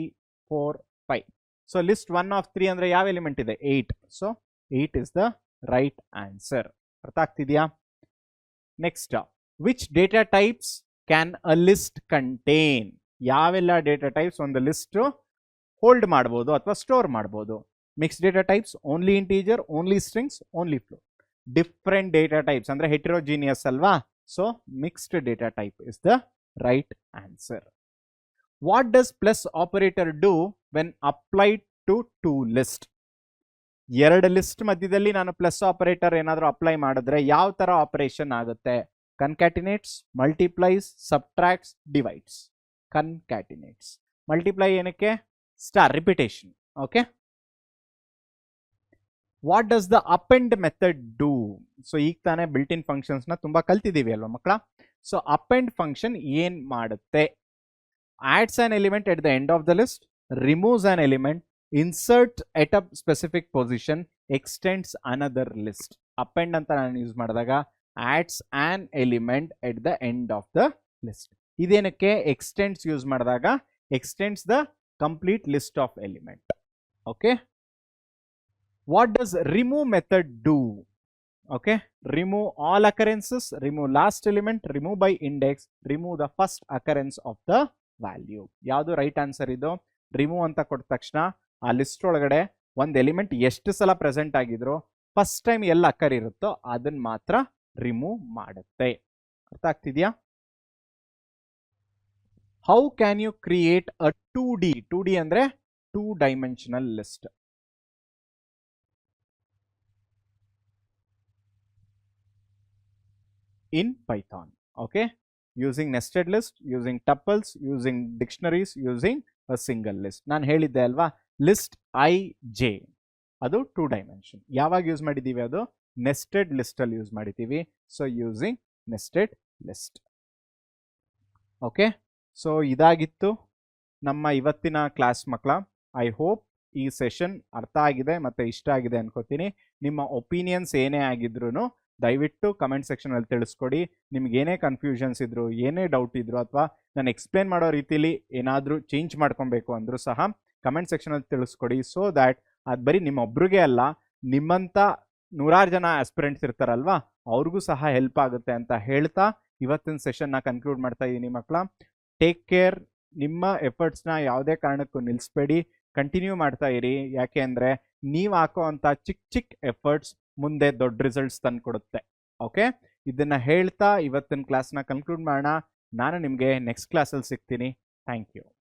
4, 5. ಸೊ ಲಿಸ್ಟ್ 1 ಆಫ್ 3 ಅಂದ್ರೆ ಯಾವ ಎಲಿಮೆಂಟ್ ಇದೆ? 8. So 8 is the right answer. ಅರ್ಥ ಆಗ್ತಿದ್ಯಾ? Next, which data types can a list contain? ಯಾವೆಲ್ಲ ಡೇಟಾ ಟೈಪ್ಸ್ ಒಂದು ಲಿಸ್ಟ್ ಹೋಲ್ಡ್ ಮಾಡ್ಬೋದು ಅಥವಾ ಸ್ಟೋರ್ ಮಾಡ್ಬೋದು? Mix data types, only integer, only strings, only float. Different data types ಅಂದ್ರೆ ಹೆಟೆರೋಜಿನಿಯಸ್ ಅಲ್ವಾ? So mixed data type is the right answer. What does plus operator do when applied to two list? ಎರಡು ಲಿಸ್ಟ್ ಮಧ್ಯದಲ್ಲಿ ನಾನು ಪ್ಲಸ್ ಆಪರೇಟರ್ ಏನಾದರೂ ಅಪ್ಲೈ ಮಾಡಿದ್ರೆ ಯಾವ ತರ ಆಪರೇಷನ್ ಆಗುತ್ತೆ? ಕನ್ಕ್ಯಾಟಿನೇಟ್ಸ್, ಮಲ್ಟಿಪ್ಲೈಸ್, ಸಬ್ಟ್ರಾಕ್ಟ್ಸ್, ಡಿವೈಡ್ಸ್. ಕನ್ಕ್ಯಾಟಿನೇಟ್ಸ್. ಮಲ್ಟಿಪ್ಲೈ ಏನಕ್ಕೆ? Star repetition. Okay. What does the append method do? So ಈಗ ತಾನೇ ಬಿಲ್ಟ್ ಇನ್ ಫಂಕ್ಷನ್ಸ್ ನ ತುಂಬಾ ಕಲ್ತಿದೀವಿ ಅಲ್ವಾ ಮಕ್ಕಳ? ಸೊ ಅಪೆಂಡ್ ಫಂಕ್ಷನ್ ಏನ್ ಮಾಡುತ್ತೆ? adds an element at the end of the list, removes an element, insert at a specific position, extends another list. Append ಅಂತ ನಾನು ಯೂಸ್ ಮಾಡಿದಾಗ adds an element at the end of the list. ಇದೇನಕ್ಕೆ? extends use ಮಾಡಿದಾಗ extends the complete list of element. Okay. What does remove method do? Okay. Remove all occurrences, remove last element, remove by index, remove the first occurrence of the value. ಯಾವುದು ರೈಟ್ ಆನ್ಸರ್ ಇದು? ರಿಮೂವ್ ಅಂತ ಕೊಟ್ಟ ತಕ್ಷಣ ಆ ಲಿಸ್ಟ್ ಒಳಗಡೆ ಒಂದು ಎಲಿಮೆಂಟ್ ಎಷ್ಟು ಸಲ ಪ್ರೆಸೆಂಟ್ ಆಗಿದ್ರು ಫಸ್ಟ್ ಟೈಮ್ ಎಲ್ಲ ಅಕ್ಕರ್ ಇರುತ್ತೋ ಅದನ್ನ ಮಾತ್ರ ರಿಮೂವ್ ಮಾಡುತ್ತೆ. ಅರ್ಥ ಆಗ್ತಿದ್ಯಾ? How can you create a 2D? 2D ಅಂದ್ರೆ 2 dimensional list. In Python. Okay. using nested list, using tuples, using dictionaries, using a single list. ನಾನು ಹೇಳಿದ್ದೆ ಅಲ್ವಾ, ಲಿಸ್ಟ್ ಐ ಜೆ ಅದು 2 ಡೈಮೆನ್ಷನ್. ಯಾವಾಗ ಯೂಸ್ ಮಾಡಿದ್ದೀವಿ? ಅದು ನೆಸ್ಟೆಡ್ ಲಿಸ್ಟ್ ಅಲ್ಲಿ ಯೂಸ್ ಮಾಡಿದ್ದೀವಿ. So using nested list. Okay. So ಇದಾಗಿತ್ತು ನಮ್ಮ ಇವತ್ತಿನ ಕ್ಲಾಸ್ ಮಕ್ಕಳ. ಐ ಹೋಪ್ ಈ ಸೆಷನ್ ಅರ್ಥ ಆಗಿದೆ ಮತ್ತೆ ಇಷ್ಟ ಆಗಿದೆ ಅನ್ಕೋತೀನಿ. ನಿಮ್ಮ ಒಪಿನಿಯನ್ಸ್ ಏನೇ ಆಗಿದ್ರು ದಯವಿಟ್ಟು ಕಮೆಂಟ್ ಸೆಕ್ಷನ್ ಅಲ್ಲಿ ತಿಳಿಸ್ಕೊಡಿ. ನಿಮ್ಗೆ ಏನೇ ಕನ್ಫ್ಯೂಷನ್ಸ್ ಇದ್ರು, ಏನೇ ಡೌಟ್ ಇದ್ರು, ಅಥವಾ ನಾನು ಎಕ್ಸ್ಪ್ಲೇನ್ ಮಾಡೋ ರೀತಿಲಿ ಏನಾದರೂ ಚೇಂಜ್ ಮಾಡ್ಕೊಬೇಕು ಅಂದ್ರೂ ಸಹ ಕಮೆಂಟ್ ಸೆಕ್ಷನ್ ಅಲ್ಲಿ ತಿಳಿಸ್ಕೊಡಿ. ಸೊ ದ್ಯಾಟ್ ಅದು ಬರೀ ನಿಮ್ಮೊಬ್ರಿಗೆ ಅಲ್ಲ, ನಿಮ್ಮಂತ 100 ಜನ ಆಸ್ಪಿರೆಂಟ್ಸ್ ಇರ್ತಾರಲ್ವಾ ಅವ್ರಿಗೂ ಸಹ ಹೆಲ್ಪ್ ಆಗುತ್ತೆ ಅಂತ ಹೇಳ್ತಾ ಇವತ್ತಿನ ಸೆಷನ್ನ ಕನ್ಕ್ಲೂಡ್ ಮಾಡ್ತಾ ಇದ್ದೀನಿ ಮಕ್ಕಳ. Take care. ನಿಮ್ಮ ಎಫರ್ಟ್ಸ್ನ ಯಾವುದೇ ಕಾರಣಕ್ಕೂ ನಿಲ್ಲಿಸ್ಬೇಡಿ, ಕಂಟಿನ್ಯೂ ಮಾಡ್ತಾ ಇರಿ. ಯಾಕೆ ಅಂದರೆ ನೀವು ಹಾಕೋ ಅಂಥ ಚಿಕ್ಕ ಚಿಕ್ಕ ಎಫರ್ಟ್ಸ್ ಮುಂದೆ ದೊಡ್ಡ ರಿಸಲ್ಟ್ಸ್ ತಂದು ಕೊಡುತ್ತೆ. ಓಕೆ. ಇದನ್ನ ಹೇಳ್ತಾ ಇವತ್ತಿನ ಕ್ಲಾಸ್ನ ಕನ್ಕ್ಲೂಡ್ ಮಾಡೋಣ. ನಾನು ನಿಮಗೆ ನೆಕ್ಸ್ಟ್ ಕ್ಲಾಸಲ್ಲಿ ಸಿಗ್ತೀನಿ. Thank you.